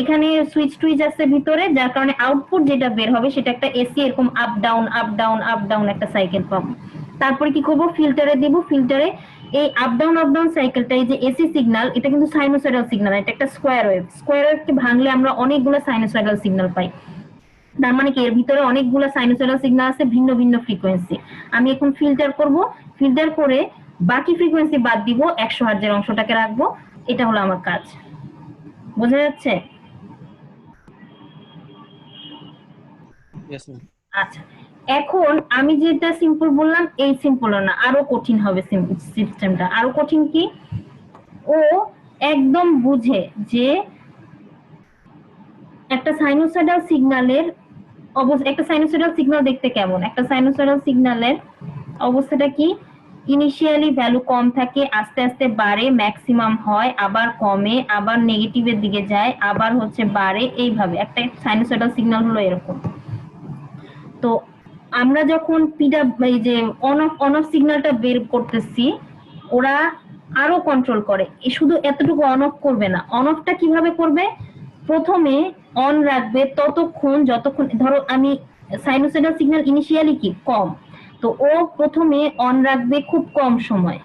এখানে সুইচ টুইচ আছে ভিতরে, যার কারণে আউটপুট যেটা বের হবে সেটা একটা এসি এরকম up down up down up down একটা সাইকেল পাবো। তারপরে কি করব, ফিল্টারে দিব, ফিল্টারে এই আপ ডাউন সাইকেলটা, এই যে এসি সিগন্যাল, এটা কিন্তু সাইনোসয়েডাল সিগন্যাল, এটা একটা স্কোয়ার ওয়েভ, স্কোয়ার ওয়েভকে ভাঙলে আমরা অনেকগুলো সাইনোসয়েডাল সিগন্যাল পাই। তার মানে কি এর ভিতরে অনেকগুলো সাইনোসয়েডাল সিগন্যাল আছে, ভিন্ন ভিন্ন ফ্রিকোয়েন্সি। আমি এখন ফিল্টার করব, ফিল্টার করে বাকি ফ্রিকোয়েন্সি বাদ দিব, 100 হার্জের অংশটাকে রাখবো। এটা হলো আমার কাজ। বোঝা যাচ্ছে? Yes ma'am. আচ্ছা, এখন আমি যেটা সিম্পল বললাম এই সিম্পল না, আরো কঠিন হবে সিস্টেমটা। আরো কঠিন কি, ও একদম বুঝে যে একটা সাইনোসয়েডাল সিগন্যালের একটা সাইনোসয়েডাল সিগন্যাল দেখতে কেমন, একটা সাইনোসয়েডাল সিগন্যালের অবস্থাটা কি, ইনিশিয়ালি ভ্যালু কম থাকে, আস্তে আস্তে বাড়ে, ম্যাক্সিমাম হয়, আবার কমে, আবার নেগেটিভের দিকে যায়, আবার হচ্ছে বাড়ে, এইভাবে একটা সাইনোসয়েডাল সিগন্যাল হলো এরকম। তো আমরা যখন এই যে অন অফ সিগন্যালটা বের করতেছি, ওরা আরো কন্ট্রোল করে, শুধু এতটুকু অন অফ করবে না। অন অফটা কিভাবে করবে, প্রথমে অন রাখবে ততক্ষণ যতক্ষণ, ধরো আমি সাইনোসয়েডাল সিগন্যাল ইনিশিয়ালি কি কম, তো ও প্রথমে অন রাখবে খুব কম সময়,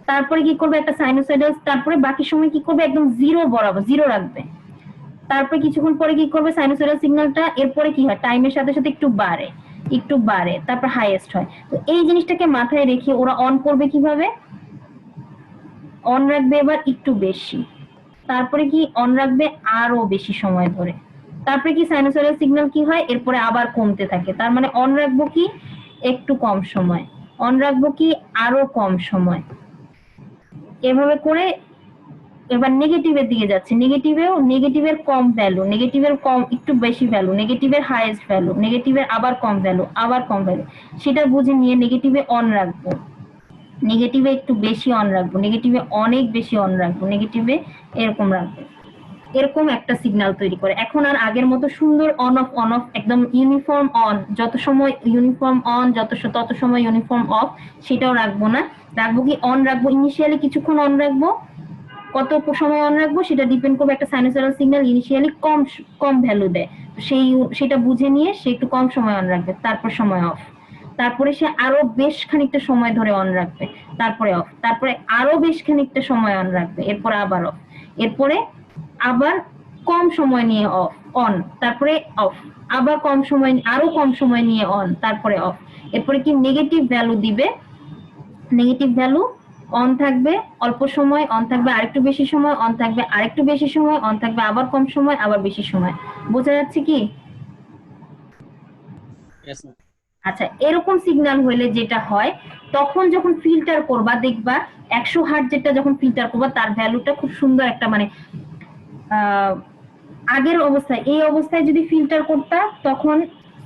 তারপরে কি করবে একটা সাইনোসয়েডাল, তারপরে বাকি সময় কি করবে একদম জিরো বরাবর জিরো রাখবে, তারপরে কিছুক্ষণ পরে কি করবে সাইনোসয়েডাল সিগন্যালটা এরপরে কি হয় টাইমের সাথে সাথে একটু বাড়ে তারপর হাইয়েস্ট হয়। তো এই জিনিসটাকে মাথায় রেখে ওরা অন করবে কিভাবে, অন রাখবে এবার একটু বেশি, তারপরে কি অন রাখবে আরো বেশি সময় ধরে, তারপরে কি সাইনোসয়েডাল সিগন্যাল কি হয় এরপরে আবার কমতে থাকে, তার মানে অন রাখবো কি একটু কম সময়, অন রাখবো কি আরো কম সময়, এভাবে করে এবার নেগেটিভের দিকে যাচ্ছে, নেগেটিভের কম ভ্যালু, নেগেটিভের কম একটু বেশি ভ্যালু, নেগেটিভের হাইয়েস্ট ভ্যালু, নেগেটিভের আবার কম ভ্যালু, আবার কম ভ্যালু, সেটা বুঝে নিয়ে নেগেটিভে অন রাখবো, নেগেটিভে একটু বেশি অন রাখবো, নেগেটিভে অনেক বেশি অন রাখবো, নেগেটিভে এরকম রাখবো, এরকম একটা সিগন্যাল তৈরি করে। এখন আর আগের মতো সুন্দর অন অফ একদম ইউনিফর্ম অন, যত সময় ইউনিফর্ম অন তত সময় ইউনিফর্ম অফ সেটাও রাখবো না, রাখবো কি অন রাখবো ইনিশিয়ালি কিছুক্ষণ অন রাখবো, কত সময় অন রাখবো সেটা ডিপেন্ড করবে, একটা সাইনোসয়েডাল সিগন্যাল ইনিশিয়ালি কম ভ্যালু দেয়, সেটা বুঝে নিয়ে সে একটু কম সময় অন রাখবে, তারপর সময় অফ, তারপরে সে আরো বেশ খানিকটা সময় ধরে অন রাখবে, তারপরে অফ, তারপরে আরো বেশ খানিকটা সময় অন রাখবে, এরপরে আবার অফ, এরপরে আবার কম সময় নিয়ে অন, তারপরে অফ, আবার আরো কম সময় নিয়ে অন, তারপরে অফ, এরপরে কি নেগেটিভ ভ্যালু দিবে, নেগেটিভ ভ্যালু অন থাকবে অল্প সময়, অন থাকবে আরেকটু বেশি সময়, অন থাকবে আরেকটু বেশি সময়, অন থাকবে আবার কম সময়, আবার বেশি সময়। বোঝা যাচ্ছে কি? Yes, ma'am. আচ্ছা, এরকম সিগন্যাল হইলে যেটা হয়, তখন যখন ফিল্টার করবা দেখবা 100 হার্টজ যেটা যখন ফিল্টার করবা তার ভ্যালুটা খুব সুন্দর একটা মানে আগের অবস্থায়, এই অবস্থায় যদি ফিল্টার করতা তখন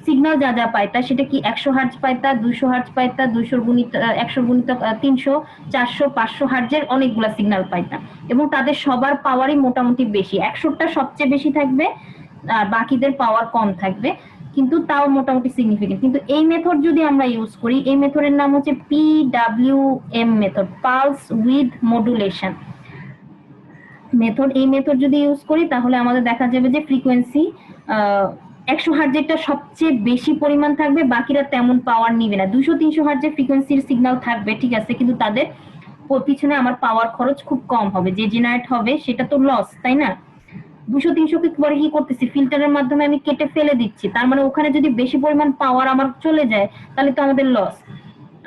সিগন্যাল যা যা পাইতা সেটা কি 100 হার্টজ পাইতা, 200 হার্টজ পাইতা, 200 গুণিত 100 গুণিত 300, 400, 500 হার্টজের অনেকগুলা সিগন্যাল পাইতা, এবং তাদের সবার পাওয়ারই মোটামুটি বেশি, 100টা সবচেয়ে বেশি থাকবে আর বাকিদের পাওয়ার কম থাকবে, কিন্তু তাও মোটামুটি সিগনিফিকেন্ট। কিন্তু এই মেথড যদি আমরা ইউজ করি, এই মেথডের নাম হচ্ছে PWM method, pulse with modulation method. এই মেথড যদি ইউজ করি তাহলে আমাদের দেখা যাবে যে ফ্রিকোয়েন্সি 100 হার্টজেরটা সবচেয়ে বেশি পরিমাণ থাকবে, বাকিরা তেমন পাওয়ার নিবে না। 200-300 হার্টজের ফ্রিকোয়েন্সির সিগন্যাল থাকবে ঠিক আছে, কিন্তু তাদের পিছনে আমার পাওয়ার খরচ খুব কম হবে, যে জেনারেট হবে সেটা তো লস, তাই না? 200-300 কে পরে কি করতেছি, ফিল্টারের মাধ্যমে আমি কেটে ফেলে দিচ্ছি, তার মানে ওখানে যদি বেশি পরিমাণ পাওয়ার আমার চলে যায় তাহলে তো আমাদের লস।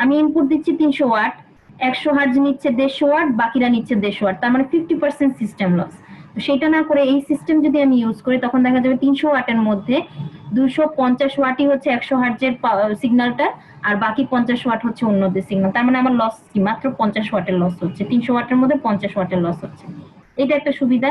আমি ইনপুট দিচ্ছি 300 ওয়াট, 100 হার্টজ নিচ্ছে 150 ওয়াট, বাকিরা নিচ্ছে 150 ওয়াট, তার মানে 50% সিস্টেম লস। তো সেটা না করে এই সিস্টেম যদি আমি ইউজ করি তখন দেখা যাবে 300 ওয়াটের মধ্যে 250 ওয়াটই হচ্ছে 100 হার্টজের সিগন্যালটা, আর বাকি 50 ওয়াট হচ্ছে অন্যদের সিগন্যাল, তার মানে আমার লস কি মাত্র 50 ওয়াটের লস হচ্ছে, 300 ওয়াটের মধ্যে 50 ওয়াটের লস হচ্ছে। এটা একটা সুবিধা।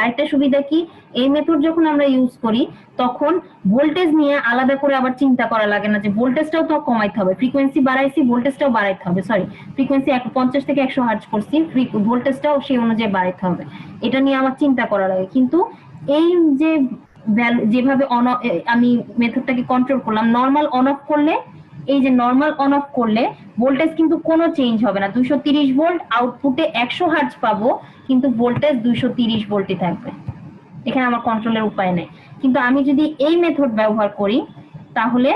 আরেকটা সুবিধা কি, এই মেথড যখন আমরা ইউজ করি তখন ভোল্টেজ নিয়ে আলাদা করে আবার চিন্তা করা লাগে না, যে ভোল্টেজটাও তো কমাইতে হবে, ফ্রিকোয়েন্সি বাড়াইছি ভোল্টেজটাও বাড়াইতে হবে, সরি ফ্রিকোয়েন্সি 50 থেকে 100 হার্টজ করছি, ভোল্টেজটাও সেই অনুযায়ী বাড়াইতে হবে, এটা নিয়ে আমার চিন্তা করা লাগে। কিন্তু এই যে যেভাবে আমি মেথডটাকে কন্ট্রোল করলাম, নর্মাল অন অফ করলে, এই যে নর্মাল অন অফ করলে ভোল্টেজ কিন্তু কোনো চেঞ্জ হবে না, 230 ভোল্ট, আউটপুটে 100 হার্টজ পাবো কিন্তু ভোল্টেজ 230 ভোল্টই থাকবে, এখানে আমার কন্ট্রোলের উপায় নেই। কিন্তু আমি যদি এই মেথড ব্যবহার করি তাহলে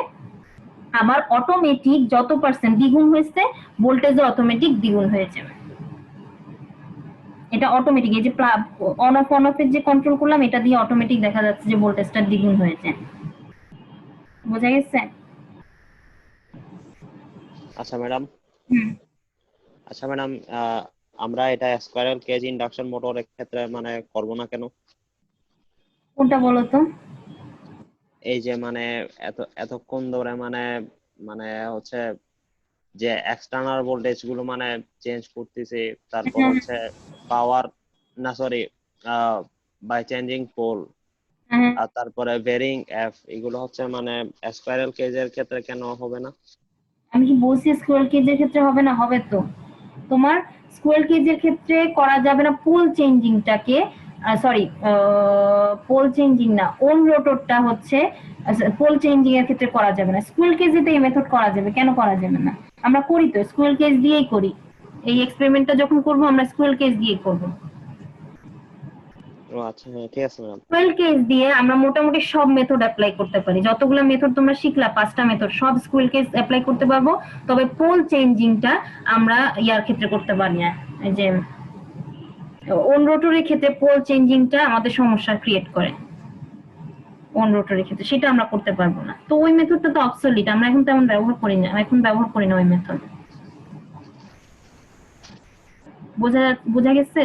আমার অটোমেটিক যত পার্সেন্ট দ্বিগুণ হয়েছে ভোল্টেজও অটোমেটিক দ্বিগুণ হয়ে যাবে, এটা অটোমেটিক। এই যে অন অফ এর যে কন্ট্রোল করলাম এটা দিয়ে অটোমেটিক দেখা যাচ্ছে যে ভোল্টেজটা দ্বিগুণ হয়েছে। বোঝা গেছে? আচ্ছা ম্যাডাম, হুম, আচ্ছা ম্যাডাম, আমরা এটা স্কোয়ারাল কেজ ইন্ডাকশন মোটরের ক্ষেত্রে মানে করব না কেন? কোনটা বলো তো? এই যে মানে এতক্ষণ ধরে মানে মানে হচ্ছে যে এক্সটার্নাল ভোল্টেজ গুলো মানে চেঞ্জ করতেছি, তারপর হচ্ছে পাওয়ার না সরি বাই চেঞ্জিং পোল, হ্যাঁ, আর তারপরে ভেরিং এফ, এগুলো হচ্ছে মানে স্পাইরাল কেজের ক্ষেত্রে কেন হবে না? আমি কি বলছি স্কুয়াল কেজের ক্ষেত্রে হবে না? হবে তো। তোমার স্কুয়াল কেজের ক্ষেত্রে করা যাবে না পোল চেঞ্জিংটাকে, সরি পোল চেঞ্জিং না, ওন রোটরটা হচ্ছে পোল চেঞ্জিং এর ক্ষেত্রে করা যাবে না। স্কুয়াল কেজে তো এই মেথড করা যাবে, কেন করা যাবে না? আমরা করি তো, স্কুয়াল কেজ দিয়েই করি। এই এক্সপেরিমেন্টটা যখন করব আমরা স্কুয়াল কেজ দিয়েই করব। ও আচ্ছা, হ্যাঁ ঠিক আছে ম্যাডাম। স্কুয়াল কেজ দিয়ে আমরা মোটামুটি সব মেথড অ্যাপ্লাই করতে পারি, যতগুলো মেথড তোমরা শিখলা 5টা মেথড সব স্কুয়াল কেজ অ্যাপ্লাই করতে পারবো। তবে পোল চেঞ্জিংটা আমরা ইয়ার ক্ষেত্রে করতে পারি না, এই যে অন রোটরের ক্ষেত্রে পোল চেঞ্জিংটা আমাদের সমস্যা ক্রিয়েট করে। অন রোটরের ক্ষেত্রে সেটা আমরা করতে পারবো না, তো ওই মেথডটা তো অবসলিট, আমরা এখন তেমন ব্যবহার করি না, ওই মেথড। বোঝা গেছে?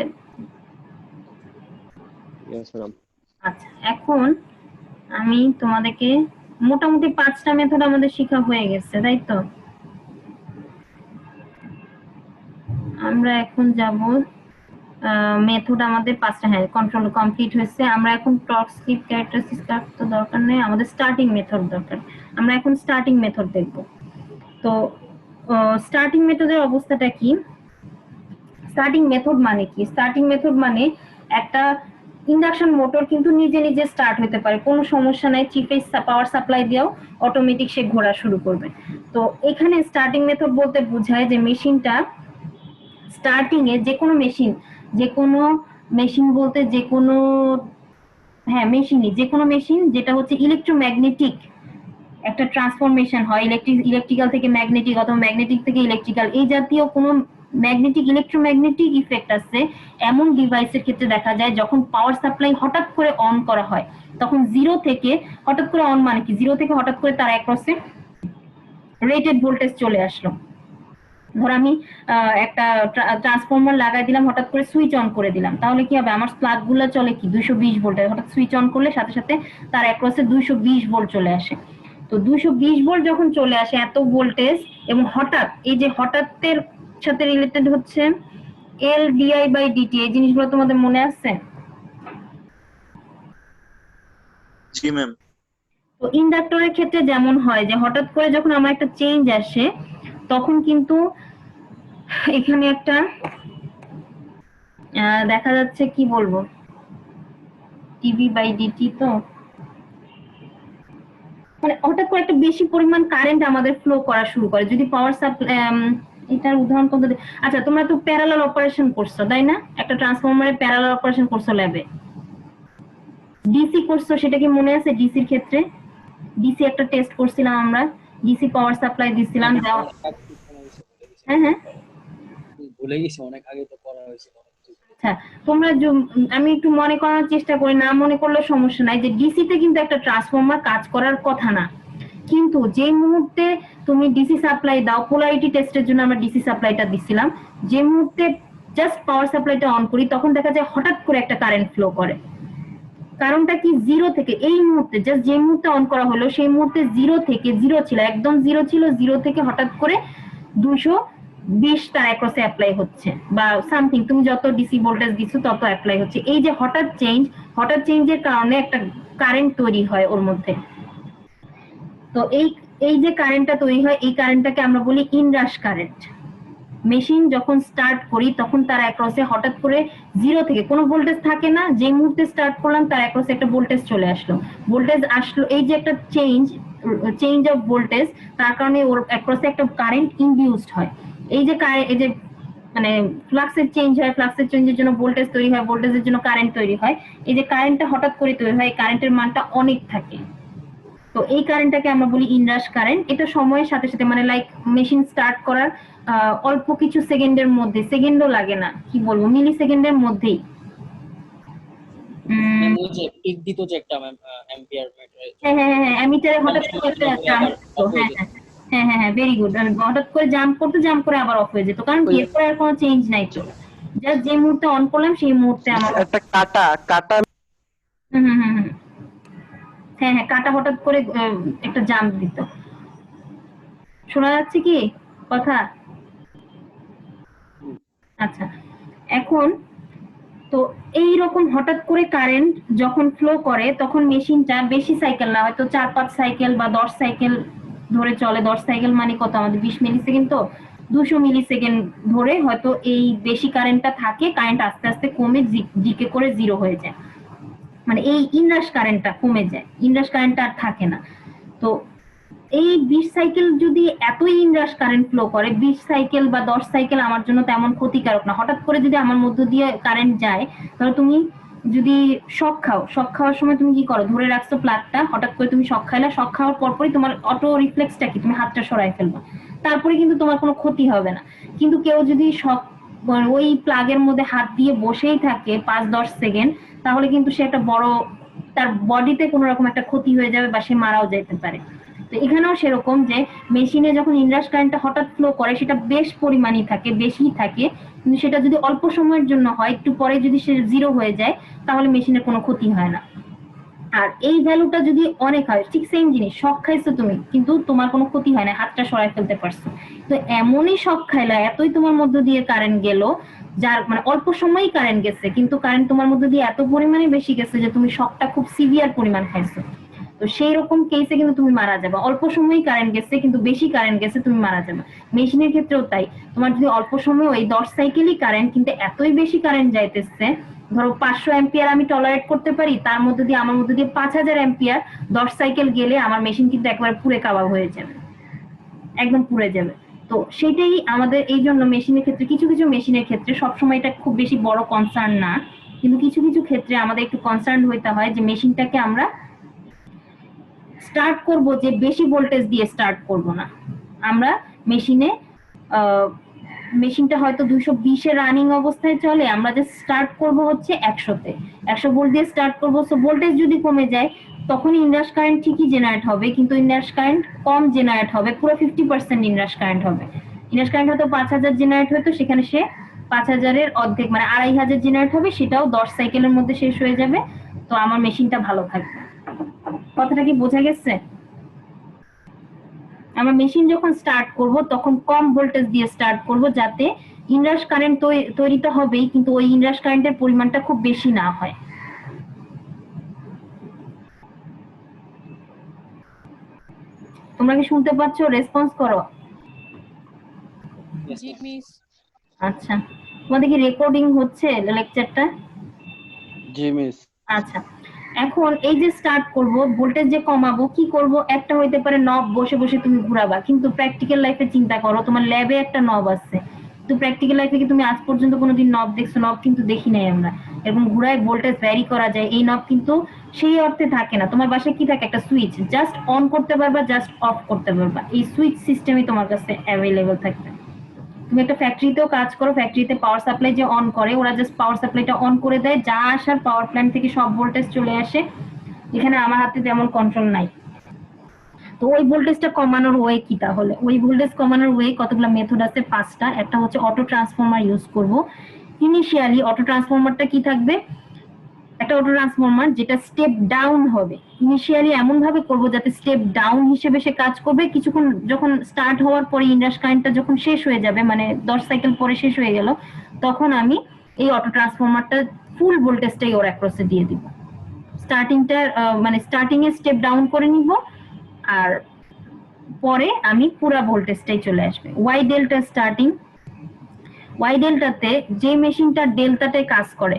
Yes madam. আচ্ছা, এখন আমি তোমাদেরকে মোটামুটি 5টা মেথড আমাদের শেখা হয়ে গেছে, তাই তো? আমরা এখন যাব মেথড আমাদের 5টা, হ্যাঁ কন্ট্রোল কমপ্লিট হয়েছে। আমরা এখন টর্ক স্লিপ ক্যারেক্টারিস্টিক্স তো দরকার নেই, আমাদের স্টার্টিং মেথড দরকার। আমরা এখন স্টার্টিং মেথড দেখব। তো স্টার্টিং মেথডের অবস্থাটা কি? স্টার্টিং মেথড মানে কি? স্টার্টিং মেথড মানে একটা ইন্ডাকশন মোটর কিন্তু নিজে নিজে স্টার্ট হতে পারে, কোনো সমস্যা নাই, 3 ফেজ পাওয়ার সাপ্লাই দিয়েও অটোমেটিক সে ঘোরা শুরু করবে। তো এখানে স্টার্টিং মেথড বলতে বোঝায় যে মেশিনটা স্টার্টিং এ যে কোনো মেশিন বলতে যে কোনো, হ্যাঁ মেশিনই, যে কোনো মেশিন যেটা হচ্ছে ইলেকট্রোম্যাগনেটিক একটা ট্রান্সফরমেশন হয়, ইলেকট্রিক্যাল থেকে ম্যাগনেটিক অথবা ম্যাগনেটিক থেকে ইলেকট্রিক্যাল, এই জাতীয় কোনো ইলেকট্রোম্যাগনেটিক ইফেক্ট আছে এমন ডিভাইসের ক্ষেত্রে দেখা যায় যখন পাওয়ার সাপ্লাই হঠাৎ করে অন করা হয়, তখন জিরো থেকে হঠাৎ করে অন মানে কি, জিরো থেকে হঠাৎ করে তার অ্যাক্রসে রেটেড ভোল্টেজ চলে আসলো। ধর আমি একটা ট্রান্সফরমার লাগাই দিলাম, হঠাৎ করে সুইচ অন করে দিলাম, তাহলে কি হবে? আমার প্লাগ গুলো চলে কি 220 ভোল্টে, হঠাৎ সুইচ অন করলে সাথে সাথে তার অ্যাক্রসে 220 ভোল্ট চলে আসে। তো 220 ভোল্ট যখন চলে আসে, এত ভোল্টেজ, এবং হঠাৎ, এই যে হঠাৎের সাথে রিলেটেড হচ্ছে এল ডিআই বাই ডিটি, এই জিনিসগুলো তোমাদের মনে আছে? জি ম্যাম। তো ইন্ডাক্টরের ক্ষেত্রে যেমন হয় যে হঠাৎ করে যখন আমার একটা চেঞ্জ আসে, তখন কিন্তু এখানে একটা দেখা যাচ্ছে, কি বলবো, টিভি বাই ডিটি, তো মানে হঠাৎ করে একটা বেশি পরিমাণ কারেন্ট আমাদের ফ্লো করা শুরু করে যদি পাওয়ার সাপ্লাই। এটার উদাহরণ কোনটা? আচ্ছা, তোমরা তো প্যারালাল অপারেশন করছো তাই না? একটা ট্রান্সফরমারে প্যারালাল অপারেশন করছো ল্যাবে, ডিসি করছো, সেটা কি মনে আছে? ডিসির ক্ষেত্রে ডিসি একটা টেস্ট করছিলাম আমরা, ডিসি পাওয়ার সাপ্লাই দিছিলাম। হ্যাঁ হ্যাঁ, ভুলে গেছি, অনেক আগে তো করা হয়েছিল। আচ্ছা, তোমরা আমি একটু মনে করার চেষ্টা করি, না মনে করলে সমস্যা নাই, যে ডিসিতে কিন্তু একটা ট্রান্সফরমার কাজ করার কথা না, কিন্তু যে মুহূর্তে তুমি ডিসি সাপ্লাই দাও, পোলারিটি টেস্টের জন্য আমরা ডিসি সাপ্লাইটা দিছিলাম, যে মুহূর্তে জাস্ট পাওয়ার সাপ্লাইটা অন করি তখন দেখা যায় হঠাৎ করে একটা কারেন্ট ফ্লো করে। কারণটা কি? জিরো থেকে, এই মুহূর্তে জাস্ট যে মুহূর্তে অন করা হলো সেই মুহূর্তে জিরো থেকে, জিরো ছিল, একদম জিরো ছিল, জিরো থেকে হঠাৎ করে 220 তার অ্যাক্রসে অ্যাপ্লাই হচ্ছে, বা সামথিং তুমি যত ডিসি ভোল্টেজ দিচ্ছ তত অ্যাপ্লাই হচ্ছে। এই যে হঠাৎ চেঞ্জের কারণে একটা কারেন্ট তৈরি হয় ওর মধ্যে। তো এই যে কারেন্টটা তৈরি হয়, এই কারেন্টটাকে আমরা বলি ইনরাশ কারেন্ট। মেশিন যখন স্টার্ট করি তখন তার অ্যাক্রসে হঠাৎ করে জিরো থেকে, কোনো ভোল্টেজ থাকে না, যে মুহূর্তে স্টার্ট করলাম তার অ্যাক্রসে একটা ভোল্টেজ চলে আসলো, এই যে একটা চেঞ্জ অফ ভোল্টেজ, তার কারণে ওর অ্যাক্রসে একটা কারেন্ট ইনডিউসড হয়। এই যে মানে ফ্লাক্সের চেঞ্জ হয়, ফ্লাক্সের চেঞ্জের জন্য ভোল্টেজ তৈরি হয়, ভোল্টেজের জন্য কারেন্ট তৈরি হয়। এই যে কারেন্টটা হঠাৎ করে তৈরি হয়, কারেন্টের মানটা অনেক থাকে, তো এই কারেন্টটাকে আমরা বলি ইনরাশ কারেন্ট। এটা সময়ের সাথে সাথে, মানে লাইক মেশিন স্টার্ট করার অল্প কিছু সেকেন্ডের মধ্যে, সেকেন্ডও লাগে না, কি বলবো, মিলি সেকেন্ডের মধ্যেই যে পিক দিত যে একটা ম্যাম অ্যাম্পিয়ার মিটারে, হ্যাঁ অ্যামিটারে হঠাৎ করে জাম্প করতো, হ্যাঁ ভেরি গুড, হঠাৎ করে জাম্প করে আবার অফ হয়ে যেত, কারণ এরপরে আর কোনো চেঞ্জ নাই, তো জাস্ট যে মুহূর্তে অন করলাম সেই মুহূর্তে আমার একটা কাটা হুম হ্যাঁ হ্যাঁ, কাটা হঠাৎ করে একটা জাম্প দিত। শোনা যাচ্ছে কি কথা? আচ্ছা, এখন তো এই রকম হঠাৎ করে কারেন্ট যখন ফ্লো করে তখন মেশিনটা বেশি সাইকেল না, হয়তো 4-5 সাইকেল বা 10 সাইকেল ধরে চলে। 10 সাইকেল মানে কত, আমাদের 20 মিলি সেকেন্ড, তো 200 মিলি সেকেন্ড ধরে হয়তো এই বেশি কারেন্টটা থাকে। কারেন্ট আস্তে আস্তে কমে ডিকে করে জিরো হয়ে যায়, মানে এই ইনরাশ কারেন্টটা কমে যায়, ইনরাশ কারেন্টটা আর থাকে না। তো এই 20 সাইকেল যদি এতই ইনরাশ কারেন্ট ফ্লো করে, 20 সাইকেল বা 10 সাইকেল আমার জন্য তেমন ক্ষতিকারক না। হঠাৎ করে যদি আমার মধ্য দিয়ে কারেন্ট যায়, তাহলে তুমি যদি শক খাও, শক খাওয়ার সময় তুমি কি করো, ধরে রাখছো প্লাগটা, হঠাৎ করে তুমি শক খাইলা, শক খাওয়ার পরপরই তোমার অটো রিফ্লেক্সটা কি, তুমি হাতটা সরাই ফেলবা, তারপরে কিন্তু তোমার কোনো ক্ষতি হবে না। কিন্তু কেউ যদি শক ওই প্লাগের মধ্যে হাত দিয়ে বসেই থাকে 5-10 সেকেন্ড, তাহলে কিন্তু সে একটা বড়, তার বডিতে কোনো রকম একটা ক্ষতি হয়ে যাবে বা সে মারাও যেতে পারে। তো এখানেও সেরকম, যে মেশিনে যখন ইনরাশ কারেন্টটা হঠাৎ ফ্লো করে সেটা বেশ পরিমাণই থাকে, বেশি থাকে, কিন্তু সেটা যদি অল্প সময়ের জন্য হয়, একটু পরে যদি সে জিরো হয়ে যায়, তাহলে মেশিনের কোনো ক্ষতি হয় না। আর এই ভ্যালুটা যদি অনেক হয়, ঠিক সেম জিনিস, শক খাইছো তুমি কিন্তু তোমার কোনো ক্ষতি হয় না, হাতটা সরাই ফেলতে পারছো। তো এমনই শক খাইলা, এতই তোমার মধ্য দিয়ে কারেন্ট গেল, যার মানে অল্প সময়ই কারেন্ট গেছে, কিন্তু কারেন্ট তোমার মধ্য দিয়ে এত পরিমাণে বেশি গেছে যে তুমি শকটা খুব সিভিয়ার পরিমাণ খাইছো। তো সেই রকম কেসে কিন্তু তুমি মারা যাবে। অল্প সময়ই কারেন্ট গেছে কিন্তু বেশি কারেন্ট গেছে, তুমি মারা যাবে। মেশিনের ক্ষেত্রেও তাই, তোমার যদি অল্প সময় ওই 10 সাইকেলই কারেন্ট, কিন্তু এতই বেশি কারেন্ট যাইতেছে, ধরো 500 অ্যাম্পিয়ার আমি টলারেট করতে পারি, তার মধ্যে দিয়ে আমার মধ্যে দিয়ে 5000 অ্যাম্পিয়ার 10 সাইকেল গেলে আমার মেশিন কিন্তু একবারে পুরে কাবাব হয়ে যাবে, একদম পুড়ে যাবে। তো সেটাই আমাদের এই জন্য মেশিনের ক্ষেত্রে, কিছু কিছু মেশিনের ক্ষেত্রে সবসময় এটা খুব বেশি বড় কনসার্ন না, কিন্তু কিছু কিছু ক্ষেত্রে আমাদের একটু কনসার্ন হইতে হয় যে মেশিনটাকে আমরা স্টার্ট করব যে বেশি ভোল্টেজ দিয়ে স্টার্ট করব না। আমরা মেশিনে মেশিনটা হয়তো 220 এর রানিং অবস্থায় চলে, আমরা যে স্টার্ট করব হচ্ছে 100-তে, 100 ভোল্ট দিয়ে স্টার্ট করব। সো ভোল্টেজ যদি কমে যায় তখন ইনরাশ কারেন্ট ঠিকই জেনারেট হবে, কিন্তু ইনরাশ কারেন্ট কম জেনারেট হবে, পুরো 50% ইনরাশ কারেন্ট হবে। ইনরাশ কারেন্ট হয়তো 5000 জেনারেট হতো, সেখানে সে 5000-এর অর্ধেক মানে 2500 জেনারেট হবে, সেটাও 10 সাইকেলের মধ্যে শেষ হয়ে যাবে। তো আমার মেশিনটা ভালো থাকবে। কথাটা কি বোঝা গেছে? আমরা মেশিন যখন স্টার্ট করব তখন কম ভোল্টেজ দিয়ে স্টার্ট করব, যাতে ইনরাশ কারেন্ট তৈরি তো হবেই, কিন্তু ওই ইনরাশ কারেন্টের পরিমাণটা খুব বেশি না হয়। তোমরা কি শুনতে পাচ্ছ? রেসপন্স করো। Yes, জি ma'am. মিস। আচ্ছা, তোমাদের কি রেকর্ডিং হচ্ছে লেকচারটা? জি মিস। আচ্ছা, এখন এই যে স্টার্ট করব, ভোল্টেজ যে কমাবো, কি করব? একটা হইতে পারে নব বসে বসে তুমি ঘোরাবা, কিন্তু প্র্যাকটিক্যাল লাইফে চিন্তা করো, তোমার ল্যাবে একটা নব আছে, তো প্র্যাকটিক্যাল লাইফে কি তুমি আজ পর্যন্ত কোনোদিন নব দেখছো? নব কিন্তু দেখি নাই আমরা। এবং ঘুরায় ভোল্টেজ ভ্যারি করা যায়, এই নব কিন্তু সেই অর্থে থাকে না। তোমার বাসায় কি থাকে? একটা সুইচ, জাস্ট অন করতে পারবা, জাস্ট অফ করতে পারবা, এই সুইচ সিস্টেমই তোমার কাছে অ্যাভেলেবল থাকবে। তুমি একটা ফ্যাক্টরিতেও কাজ করো, ফ্যাক্টরিতে পাওয়ার সাপ্লাই যে অন করে, ওরা জাস্ট পাওয়ার সাপ্লাইটা অন করে দেয়, যা আসার পাওয়ার প্ল্যান্ট থেকে সব ভোল্টেজ চলে আসে, এখানে আমার হাতে তেমন কন্ট্রোল নাই। তো ওই ভোল্টেজটা কমানোর ওয়ে কি? তাহলে ওই ভোল্টেজ কমানোর ওয়ে কতগুলো মেথড আছে, 5টা। একটা হচ্ছে অটো ট্রান্সফরমার ইউজ করব। ইনিশিয়ালি অটো ট্রান্সফরমারটা কি থাকবে? একটা অটো ট্রান্সফরমার যেটা স্টেপ ডাউন হবে, ইনিশিয়ালি এমন ভাবে করব যাতে স্টেপ ডাউন হিসেবে সে কাজ করবে। কিছুক্ষণ যখন স্টার্ট হওয়ার পরে ইনরাশ কারেন্টটা যখন শেষ হয়ে যাবে, মানে 10 সাইকেল পরে শেষ হয়ে গেল, তখন আমি এই অটো ট্রান্সফরমারটা ফুল ভোল্টেজটাই ওর অ্যাক্রসে দিয়ে দিব। স্টার্টিংটা মানে স্টার্টিং এ স্টেপ ডাউন করে নিব, আর পরে আমি পুরা ভোল্টেজটাই চলে আসবে। ওয়াই ডেল্টা স্টার্টিং, ওয়াই ডেল্টাতে যে মেশিনটা ডেল্টাতে কাজ করে,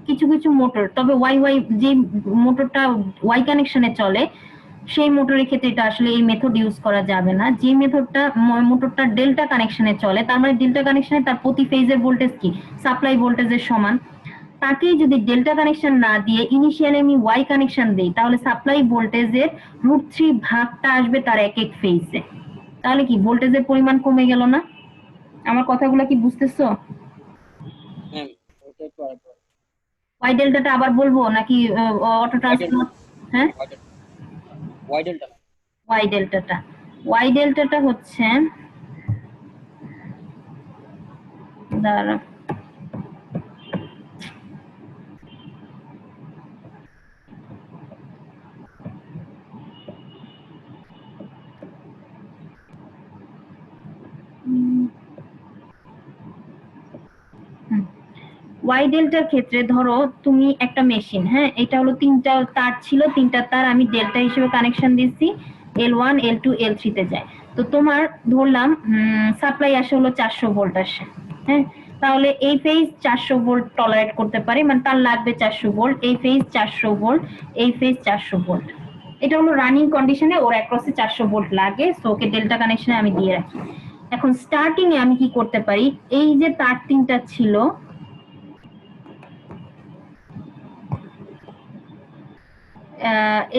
কিছু কিছু মোটর, তবে ওয়াই ওয়াই যে মোটরটা ওয়াই কানেকশনে চলে, সেই মোটরের ক্ষেত্রে এটা আসলে এই মেথড ইউজ করা যাবে না। যে মেথডটা মোটরটা ডেল্টা কানেকশনে চলে, তার মানে ডেল্টা কানেকশনে তার প্রতি ফেজের ভোল্টেজ কি সাপ্লাই ভোল্টেজের সমান, তাকেই যদি ডেল্টা কানেকশন না দিয়ে ইনিশিয়ালি আমি ওয়াই কানেকশন দেই, তাহলে সাপ্লাই ভোল্টেজের √3 ভাগটা আসবে তার এক এক ফেজে। তাহলে কি ভোল্টেজের পরিমাণ কমে গেল না? আমার কথাগুলো কি বুঝতেছো? ম্যাম ওটা একটু আরেকবার ওয়াই ডেল্টাটা আবার বলবো নাকি অটো ওয়াই ট্রান্সফরমার? হ্যাঁ, ওয়াই ডেল্টা ওয়াই ডেল্টাটা, ওয়াই ডেল্টাটা হচ্ছে, দাঁড়া, ওয়াই ডেল্টার ক্ষেত্রে ধরো তুমি একটা মেশিন, হ্যাঁ, এটা হলো তিনটা তার ছিল, তিনটা তার আমি ডেল্টা হিসেবে কানেকশন দিচ্ছি, L1 L2 L3 তে যায়। তো তোমার ধরলাম সাপ্লাই আসে হলো 400 ভোল্ট আসে, হ্যাঁ, তাহলে এই ফেজ 400 ভোল্ট টলারেট করতে পারে, মানে তার লাগবে 400 ভোল্ট, এই ফেজ 400 ভোল্ট, এই ফেজ 400 ভোল্ট। এটা হলো রানিং কন্ডিশনে ওর অ্যাক্রসে 400 ভোল্ট লাগে, সো ওকে ডেল্টা কানেকশনে আমি দিয়ে রাখি। এখন স্টার্টিং এ আমি কি করতে পারি, এই যে তার তিনটা ছিল,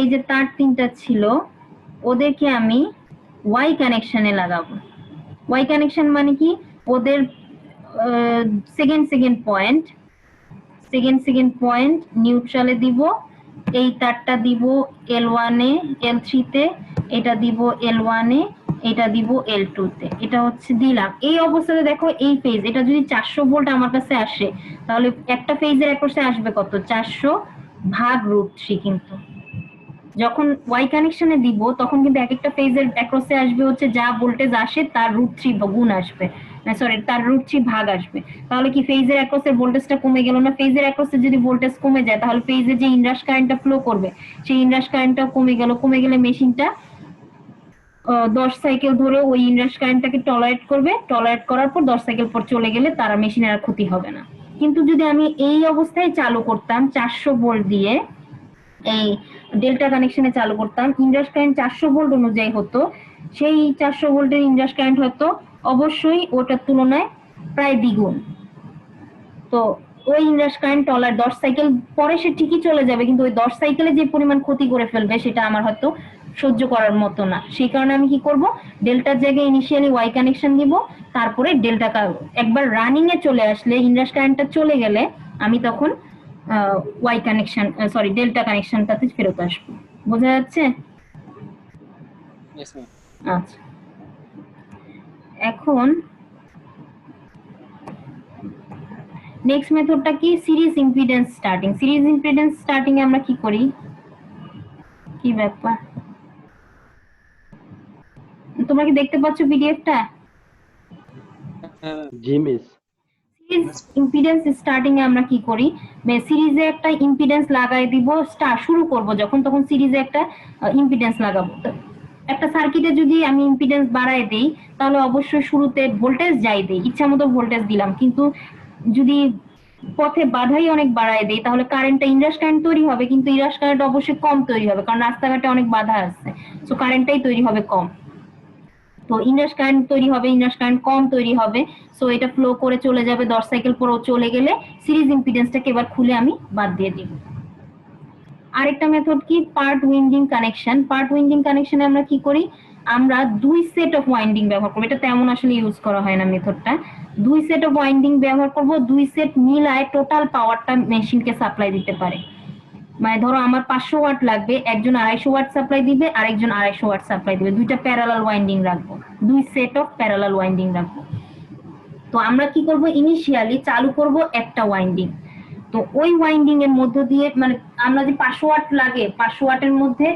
এই যে তার তিনটা ছিল, ওদেরকে আমি ওয়াই কানেকশনে লাগাবো। ওয়াই কানেকশন মানে কি, ওদের সেকেন্ড সেকেন্ড পয়েন্ট নিউট্রালে দিব, এই তারটা দিব L1 এ, L3 তে, এটা দিব L1 এ, এটা দিব L2 তে। এটা হচ্ছে দিলাম। এই অবস্থাতে দেখো এই ফেজ, এটা যদি 400 ভোল্ট আমার কাছে আসে, তাহলে একটা ফেজের অ্যাক্রসে আসবে কত, 400 ভাগ √3। কিন্তু যখন ওয়াই কানেকশনে দিব তখন কিন্তু এক একটা ফেজের অ্যাক্রসে আসবে হচ্ছে যা ভোল্টেজ আসে তার √3 গুণ আসবে, সরি তার √3 ভাগ আসবে। তাহলে কি ফেজের অ্যাক্রসের ভোল্টেজটা কমে গেল না? ফেজের অ্যাক্রসে যদি ভোল্টেজ কমে যায় তাহলে ফেজে যে ইনরাশ কারেন্টটা ফ্লো করবে সেই ইনরাশ কারেন্টটাও কমে গেল। কমে গেলে মেশিনটা 10 সাইকেল ধরে ওই ইনরাশ কারেন্টটাকে টলারেট করবে, টলারেট করার পর 10 সাইকেল পর চলে গেলে তার মেশিনের আর ক্ষতি হবে না। কিন্তু যদি আমি এই অবস্থায় চালু করতাম 400 ভোল্ট দিয়ে, এই ডেল্টা কানেকশনে চালু করতাম, ইনরাশ কারেন্ট 400 ভোল্ট অনুযায়ী হতো, সেই 400 ভোল্টের ইনরাশ কারেন্ট হতো অবশ্যই ওটার তুলনায় প্রায় দ্বিগুণ। তো ওই ইনরাশ কারেন্ট টলার 10 সাইকেল পরে সে ঠিকই চলে যাবে, কিন্তু ওই 10 সাইকেলে যে পরিমাণ ক্ষতি করে ফেলবে সেটা আমার হয়তো সহ্য করার মতো না। সেই কারণে আমি কি করব, ডেল্টার জায়গায় ইনিশিয়ালি ওয়াই কানেকশন দিব, তারপরে ডেল্টা একবার রানিং এ চলে আসলে, ইনরাশ কারেন্টটা চলে গেলে আমি তখন ওয়াই কানেকশন, সরি ডেল্টা কানেকশনটাতে ফেরত আসবো। বোঝা যাচ্ছে? Yes, ma'am. আচ্ছা, এখন নেক্সট মেথডটা কি, series impedance starting. Series impedance starting এ আমরা কি করি, কি ব্যাপার, তোমরা কি দেখতে পাচ্ছ পিডিএফটা? জি মিস। সিরিজ ইম্পিডেন্স স্টার্টিং এ আমরা কি করি, সিরিজে একটা ইম্পিডেন্স লাগাই দিব, শুরু করব যখন তখন সিরিজে একটা ইম্পিডেন্স লাগাবো। তো একটা সার্কিটে যদি আমি ইম্পিডেন্স বাড়ায় দেই তাহলে অবশ্যই শুরুতে ভোল্টেজ যাই দেই, ইচ্ছা মতো ভোল্টেজ দিলাম, কিন্তু যদি পথে বাধাই অনেক বাড়ায় দেই তাহলে কারেন্টটা ইনরাশ কারেন্ট তৈরি হবে, কিন্তু ইনরাশ কারেন্ট অবশ্যই কম তৈরি হবে কারণ রাস্তাঘাটে অনেক বাধা আছে, সো কারেন্টটাই তৈরি হবে কম। তো ইনরাশ কারেন্ট তৈরি হবে, ইনরাশ কারেন্ট কম তৈরি হবে, সো এটা ফ্লো করে চলে যাবে, 10 সাইকেল পরেও চলে গেলে সিরিজ ইম্পিডেন্সটাকে এবার খুলে আমি বাদ দিয়ে দিব। আরেকটা মেথড কি, part winding connection. Part winding কানেকশনে আমরা কি করি, আমরা দুই সেট অফ ওয়াইন্ডিং ব্যবহার করব। এটা তেমন আসলে ইউজ করা হয় না মেথডটা। দুই সেট অফ ওয়াইন্ডিং ব্যবহার করব, দুই সেট মিলায় টোটাল পাওয়ারটা মেশিনকে সাপ্লাই দিতে পারে। মানে ধরো আমার 500 ওয়াট লাগবে, একজন 250 ওয়াট সাপ্লাই দিবে, আরেকজন 250 ওয়াট সাপ্লাই দিবে, দুইটা প্যারালাল ওয়াইন্ডিং রাখবো, দুই সেট অফ প্যারালাল ওয়াইন্ডিং রাখবো। তো আমরা কি করব, ইনিশিয়ালি চালু করব একটা ওয়াইন্ডিং, তো ওই ওয়াইন্ডিং এর মধ্য দিয়ে, মানে আমরা যে 500 ওয়াট লাগে, 500 ওয়াটের মধ্যে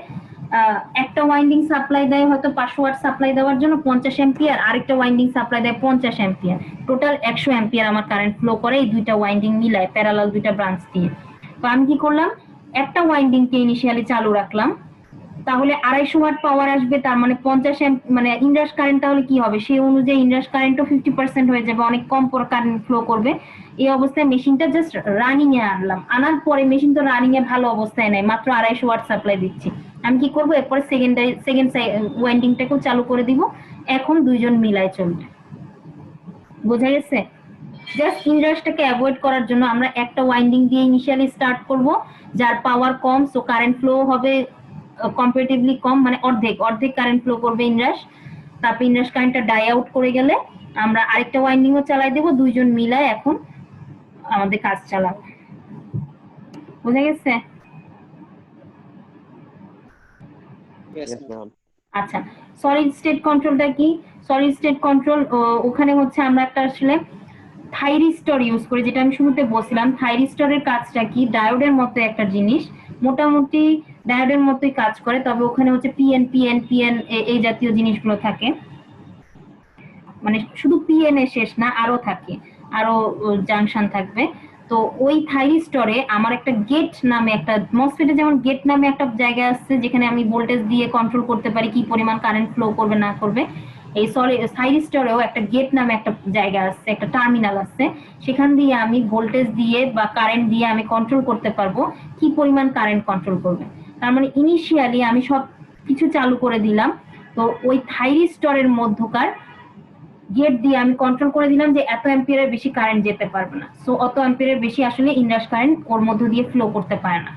একটা ওয়াইন্ডিং সাপ্লাই দেয় হয়তো 500 ওয়াট সাপ্লাই দেওয়ার জন্য 50 অ্যাম্পিয়ার, আরেকটা ওয়াইন্ডিং সাপ্লাই দেয় 50 অ্যাম্পিয়ার, টোটাল 100 অ্যাম্পিয়ার আমার কারেন্ট ফ্লো করে এই দুইটা ওয়াইন্ডিং মিলায় প্যারালাল দুইটা ব্রাঞ্চ দিয়ে। তো আমি কি করলাম, একটা ওয়াইন্ডিং কে ইনিশিয়ালি চালু রাখলাম, তাহলে 250 ওয়াট পাওয়ার আসবে, তার মানে 50 মানে ইনরাশ কারেন্ট তাহলে কি হবে, সেই অনুযায়ী ইনরাশ কারেন্টও 50% হয়ে যাবে, অনেক কম কারেন্ট ফ্লো করবে। এই অবস্থায় মেশিনটা জাস্ট রানিং এ আনলাম, আনার পরে মেশিন তো রানিং এ ভালো অবস্থায় নাই, মাত্র 250 ওয়াট সাপ্লাই দিচ্ছি, আমি কি করব, এরপরে সেকেন্ড ওয়াইন্ডিংটাকেও চালু করে দিব, এখন দুইজন মিলায় চলবে। বোঝা গেছে? জাস্ট ইনরাশটাকে অ্যাভয়েড করার জন্য আমরা একটা ওয়াইন্ডিং দিয়ে ইনিশিয়ালি স্টার্ট করব, যার পাওয়ার কম, সো কারেন্ট ফ্লো হবে কম্পারেটিভলি কম, মানে অর্ধেক কারেন্ট ফ্লো করবে ইনরাশ। তারপর ইনরাশ কারেন্টটা ডাই আউট করে গেলে আমরা আরেকটা ওয়াইন্ডিংও চালাই দেব, দুইজন মিলায় এখন আমাদের কাজ চালাবে। বুঝা গেছে? Yes, Yes, ma'am. ma'am. আচ্ছা, সলিড স্টেট কন্ট্রোলটা কি? সলিড স্টেট কন্ট্রোল, ওখানে হচ্ছে আমরা একটা আসলে থাইরিস্টর ইউজ করি, যেটা আমি শুরুতে বলছিলাম। থাইরিস্টরের কাজটা কি, ডায়োডের মতো একটা জিনিস, মোটামুটি ডায়োডের মতোই কাজ করে, তবে ওখানে হচ্ছে পিএন পিএন পিএন এই জাতীয় জিনিসগুলো থাকে, মানে শুধু পিএন এ শেষ না, আরো থাকে, আরো জাংশন থাকবে। তো ওই থাইরিস্টরে আমার একটা গেট নামে একটা মসফেটে যেমন গেট নামে একটা জায়গা আছে যেখানে আমি ভোল্টেজ দিয়ে কন্ট্রোল করতে পারি কি পরিমাণ কারেন্ট ফ্লো করবে না করবে, এই থাইরিস্টরেও একটা গেট নামে একটা জায়গা আছে, একটা টার্মিনাল আছে, সেখান দিয়ে আমি ভোল্টেজ দিয়ে বা কারেন্ট দিয়ে আমি কন্ট্রোল করতে পারবো কি পরিমাণ কারেন্ট কন্ট্রোল করবে। তার মানে ইনিশিয়ালি আমি সব কিছু চালু করে দিলাম, তো ওই থাইরিস্টরের মধ্যকার গেট দিয়ে আমি কন্ট্রোল করে দিলাম যে এত অ্যাম্পিয়ারের বেশি কারেন্ট যেতে পারবে না, সো অত অ্যাম্পিয়ারের বেশি আসলে ইনরাশ কারেন্ট ওর মধ্য দিয়ে ফ্লো করতে পারে না।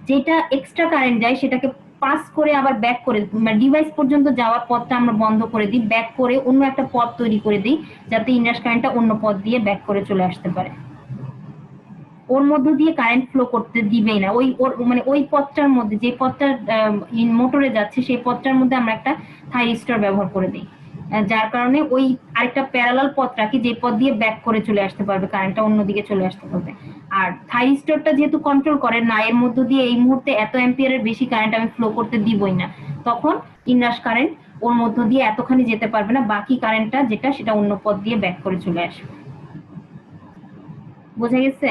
যেটা এক্সট্রা কারেন্ট যায় সেটাকে পাস করে আবার ব্যাক করে ডিভাইস পর্যন্ত যাওয়ার পথটা আমরা বন্ধ করে দিই, ব্যাক করে অন্য একটা পথ তৈরি করে দিই যাতে ইনরাশ কারেন্টটা অন্য পথ দিয়ে ব্যাক করে চলে আসতে পারে। ওর মধ্য দিয়ে কারেন্ট ফ্লো করতে দিবেই না, মানে ওই পথটার মধ্যে যে পথটা মোটরে যাচ্ছে সেই পথটার মধ্যে আমরা একটা থাইরিস্টর ব্যবহার করে দিই, যার কারণে ওই আরেকটা প্যারালাল পথ রাখি যে পথ দিয়ে ব্যাক করে চলে আসতে পারবে, কারেন্টটা অন্যদিকে চলে আসতে পারবে। আর থাইরিস্টরটা যেহেতু কন্ট্রোল করে না এর মধ্য দিয়ে এই মুহূর্তে এত অ্যাম্পিয়ারের বেশি কারেন্ট আমি ফ্লো করতে দিবই না, তখন ইনরাশ কারেন্ট ওর মধ্য দিয়ে এতখানি যেতে পারবে না, বাকি কারেন্টটা যেটা সেটা অন্য পথ দিয়ে ব্যাক করে চলে আসবে। বোঝা গেছে?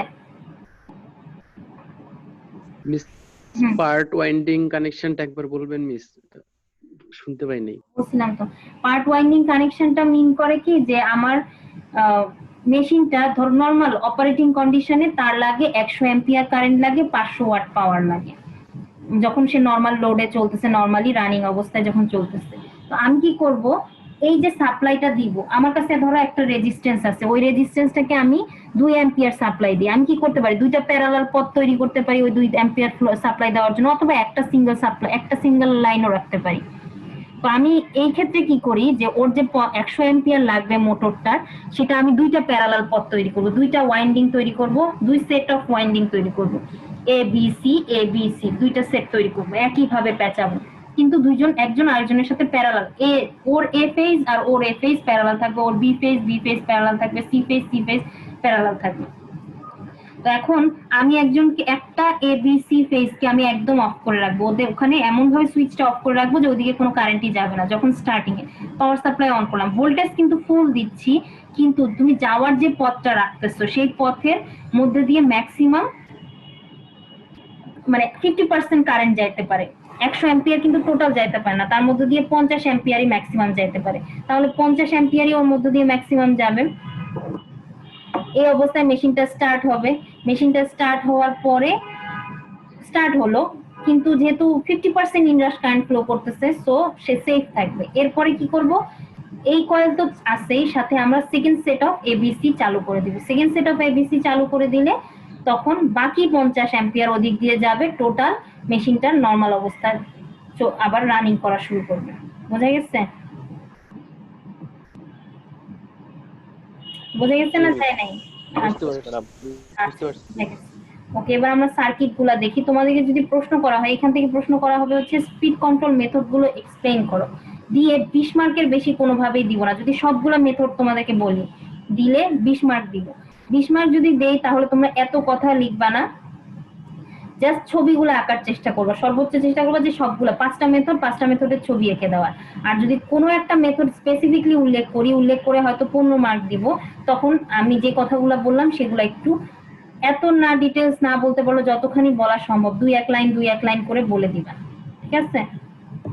মিস হুম। পার্ট ওয়াইন্ডিং কানেকশনটা একবার বলবেন মিস, শুনতে পাইনি। বলছিলাম তো পার্ট ওয়াইন্ডিং কানেকশনটা মিন করে কি যে আমার মেশিনটা ধর নরমাল অপারেটিং কন্ডিশনে তার লাগে 100 অ্যাম্পিয়ার কারেন্ট লাগে, 500 ওয়াট পাওয়ার লাগে যখন সে নরমাল লোডে চলতেছে, নরমালি রানিং অবস্থায় যখন চলতেছে। তো আমি কি করব, এই যে সাপ্লাইটা দিব আমার কাছে ধরো একটা রেজিস্ট্যান্স আছে, ওই রেজিস্ট্যান্সটাকে আমি 2 অ্যাম্পিয়ার সাপ্লাই দিই। আমি কি করতে পারি, দুইটা প্যারালাল পথ তৈরি করতে পারি ওই 2 অ্যাম্পিয়ার সাপ্লাই দেওয়ার জন্য, অথবা একটা সিঙ্গেল লাইনও রাখতে পারি। তো আমি এই ক্ষেত্রে কি করি যে ওর যে 100 অ্যাম্পিয়ার লাগবে মোটরটার, সেটা আমি দুইটা প্যারালাল পথ তৈরি করব, দুইটা ওয়াইন্ডিং তৈরি করব, 2 সেট অফ ওয়াইন্ডিং তৈরি করব, এ বি সি দুইটা সেট তৈরি করব, একই ভাবে পেঁচাবো, কিন্তু একজন আরেকজনের সাথে প্যারালাল, ওর এ ফেজ আর ওর এ ফেজ প্যারালাল থাকবে, ওর বি ফেজ প্যারালাল থাকবে, সি ফেজ প্যারালাল থাকবে। তো এখন আমি একজনকে একটা এ বি সি ফেজকে আমি একদম অফ করে রাখবো, ওদের ওখানে এমন ভাবে সুইচটা অফ করে রাখবো যে ওদিকে কোনো কারেন্টই যাবে না। যখন starting A power supply on করলাম, ভোল্টেজ কিন্তু ফুল দিচ্ছি, কিন্তু তুমি যাওয়ার যে পথটা রাখতেছো সেই পথের মধ্যে দিয়ে ম্যাক্সিমাম মানে 50% কারেন্ট যাইতে পারে, 100 অ্যাম্পিয়ার কিন্তু টোটাল যাইতে পারে না, তার মধ্যে দিয়ে 50 অ্যাম্পিয়ারই ম্যাক্সিমাম যাইতে পারে, তাহলে 50 অ্যাম্পিয়ারই ওর মধ্যে দিয়ে ম্যাক্সিমাম যাবে। এই অবস্থায় মেশিনটা স্টার্ট হবে, মেশিনটা স্টার্ট হওয়ার পরে স্টার্ট হলো, কিন্তু যেহেতু 50% ইনরাশ কারেন্ট ফ্লো করতেছে সো সে সেফ থাকবে। এরপরে কি করব, এই কয়েল তো আছেই, সাথে আমরা সেকেন্ড সেট অফ এবিসি চালু করে দিব। সেকেন্ড সেট অফ এবিসি চালু করে দিলে তখন বাকি 50 অ্যাম্পিয়ার ওদিক দিয়ে যাবে, টোটাল মেশিনটার নরমাল অবস্থায় আবার রানিং করা শুরু করবে। বোঝা গেছে? বোঝা গেছে না তাই নাই? বুঝতে পারছি। ওকে, এবার আমরা সার্কিট গুলা দেখি। তোমাদেরকে যদি প্রশ্ন করা হয়, এখান থেকে প্রশ্ন করা হবে হচ্ছে স্পিড কন্ট্রোল মেথড গুলো এক্সপ্লেইন করো, দিয়ে 20 মার্কের বেশি কোনোভাবেই দিব না। যদি সবগুলো মেথড তোমাদেরকে বলি দিলে 20 মার্ক দিব। 20 মার্ক যদি দেই তাহলে তোমরা এত কথা লিখবা না, জাস্ট ছবিগুলো আঁকার চেষ্টা করবা, সর্বোচ্চ চেষ্টা করবা যে সবগুলো 5টা মেথডের ছবি এঁকে দেওয়ার। আর যদি কোনো একটা মেথড স্পেসিফিকলি উল্লেখ করে হয়তো 15 মার্ক দিব, তখন আমি যে কথাগুলো বললাম সেগুলো একটু এত না ডিটেলস না বলতে বলো, যতখানি বলা সম্ভব 2-1 লাইন করে বলে দিবা, ঠিক আছে?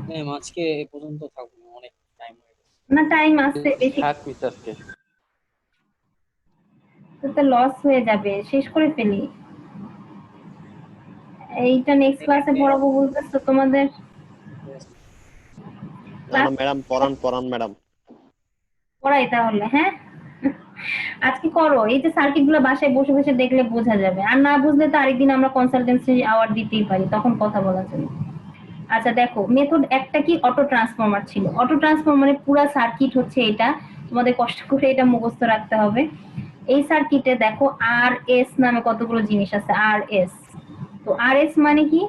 ম্যাম আজকে এ পর্যন্ত থাকবো, অনেক টাইম হয়ে গেছে। না টাইম আছে বেশি, থাক মিস আজকে। তো লস হয়ে যাবে, শেষ করে ফেলি। এইটা নেক্সট ক্লাসে পড়াবো বলতেছো তোমাদের? ম্যাডাম পড়ান ম্যাডাম। পড়াই তাহলে, হ্যাঁ আজকে করো। এই যে সার্কিট গুলো বাসায় বসে বসে দেখলে বোঝা যাবে, আর না বুঝলে তো আরেকদিন আমরা কনসালটেন্সি আওয়ার দিতেই পারি, তখন কথা বলা যাবে। আচ্ছা দেখো, মেথড একটা কি, অটো ট্রান্সফরমার ছিল। অটো ট্রান্সফরমারে পুরো সার্কিট হচ্ছে এটা, তোমাদের কষ্ট করে এটা মুখস্থ রাখতে হবে। এই সার্কিটে দেখো আর এস নামে কতগুলো জিনিস আছে, আর এস। তো আর এস মানে কি,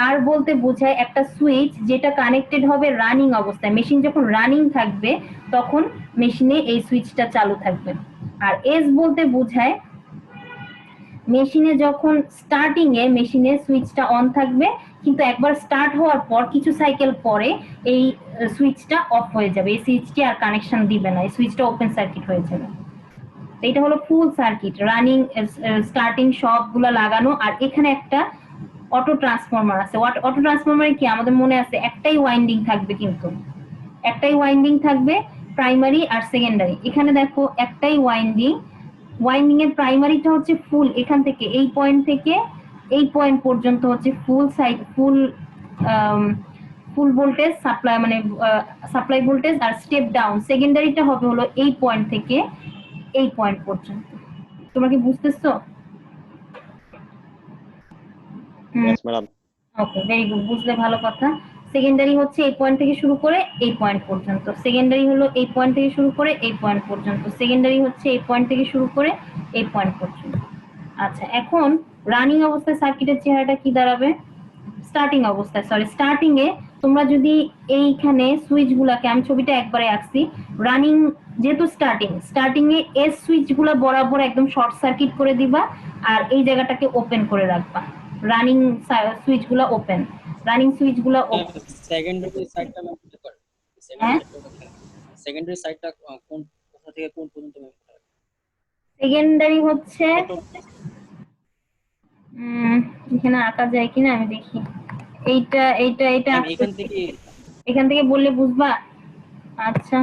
আর বলতে বোঝায় একটা সুইচ যেটা কানেক্টেড হবে রানিং অবস্থায়, মেশিন যখন রানিং থাকবে তখন মেশিনে এই সুইচটা চালু থাকবে। আর এস বলতে বোঝায় মেশিনে যখন স্টার্টিং এ মেশিনে সুইচটা অন থাকবে, কিন্তু একবার স্টার্ট হওয়ার পর কিছু সাইকেল পরে এই সুইচটা অফ হয়ে যাবে, এই সুইচটি আর কানেকশন দিবে না, এই সুইচটা ওপেন সার্কিট হয়ে যাবে। তো এটা হলো ফুল সার্কিট, রানিং স্টার্টিং সবগুলা লাগানো। আর এখানে একটা অটো ট্রান্সফরমার আছে। অটো ট্রান্সফরমারে কি আমাদের মনে আছে একটাই ওয়াইন্ডিং থাকবে, কিন্তু একটাই ওয়াইন্ডিং থাকবে প্রাইমারি আর সেকেন্ডারি। এখানে দেখো একটাই ওয়াইন্ডিং, ওয়াইন্ডিং এর প্রাইমারিটা হচ্ছে ফুল, এখান থেকে এই পয়েন্ট থেকে এই পয়েন্ট পর্যন্ত হচ্ছে ফুল সাইড ফুল ভোল্টেজ সাপ্লাই, মানে সাপ্লাই ভোল্টেজ। আর স্টেপ ডাউন সেকেন্ডারিটা হবে হলো এই পয়েন্ট থেকে এই পয়েন্ট পর্যন্ত। তোমরা কি বুঝতেছো? Yes madam. Okay, very good, বুঝলে ভালো কথা। সেকেন্ডারি হচ্ছে এই পয়েন্ট থেকে শুরু করে এই পয়েন্ট পর্যন্ত, সেকেন্ডারি হলো এই পয়েন্ট থেকে শুরু করে এই পয়েন্ট পর্যন্ত, সেকেন্ডারি হচ্ছে এই পয়েন্ট থেকে শুরু করে এই পয়েন্ট পর্যন্ত। আচ্ছা, এখন রানিং অবস্থায় সার্কিটের চেহারাটা কি দাঁড়াবে? স্টার্টিং অবস্থায়, সরি স্টার্টিং এ তোমরা যদি এইখানে সুইচ গুলাকে, আমি ছবিটা একবারে আঁকছি, রানিং যেহেতু স্টার্টিং এ এস সুইচ গুলা বরাবর একদম শর্ট সার্কিট করে দিবা আর এই জায়গাটাকে ওপেন করে রাখবা। রানিং সুইচ গুলা ওপেন, রানিং সুইচ গুলা ওপেন। সেকেন্ডারি সাইডটা ম্যাম কি করে? হ্যাঁ? সেকেন্ডারি সাইডটা কোন কোথা থেকে কোন পর্যন্ত ম্যাম? সেকেন্ডারি হচ্ছে এখানে আঁকা যায় কিনা আমি দেখি। এইটা এইটা এইটা ম্যাম এখান থেকে বললে বুঝবা। আচ্ছা,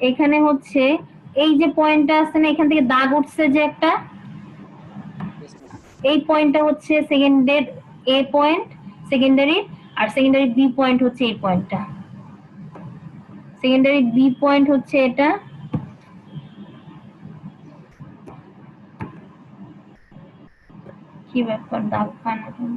এখানে হচ্ছে এই যে পয়েন্টটা আছে না, এখান থেকে দাগ উঠছে যে একটা, এই পয়েন্টটা হচ্ছে সেকেন্ডের এ পয়েন্ট সেকেন্ডারি, আর সেকেন্ডারি বি পয়েন্ট হচ্ছে এই পয়েন্টটা। সেকেন্ডারি বি পয়েন্ট হচ্ছে এটা, কি ব্যাপার দাগ পায় না কেন?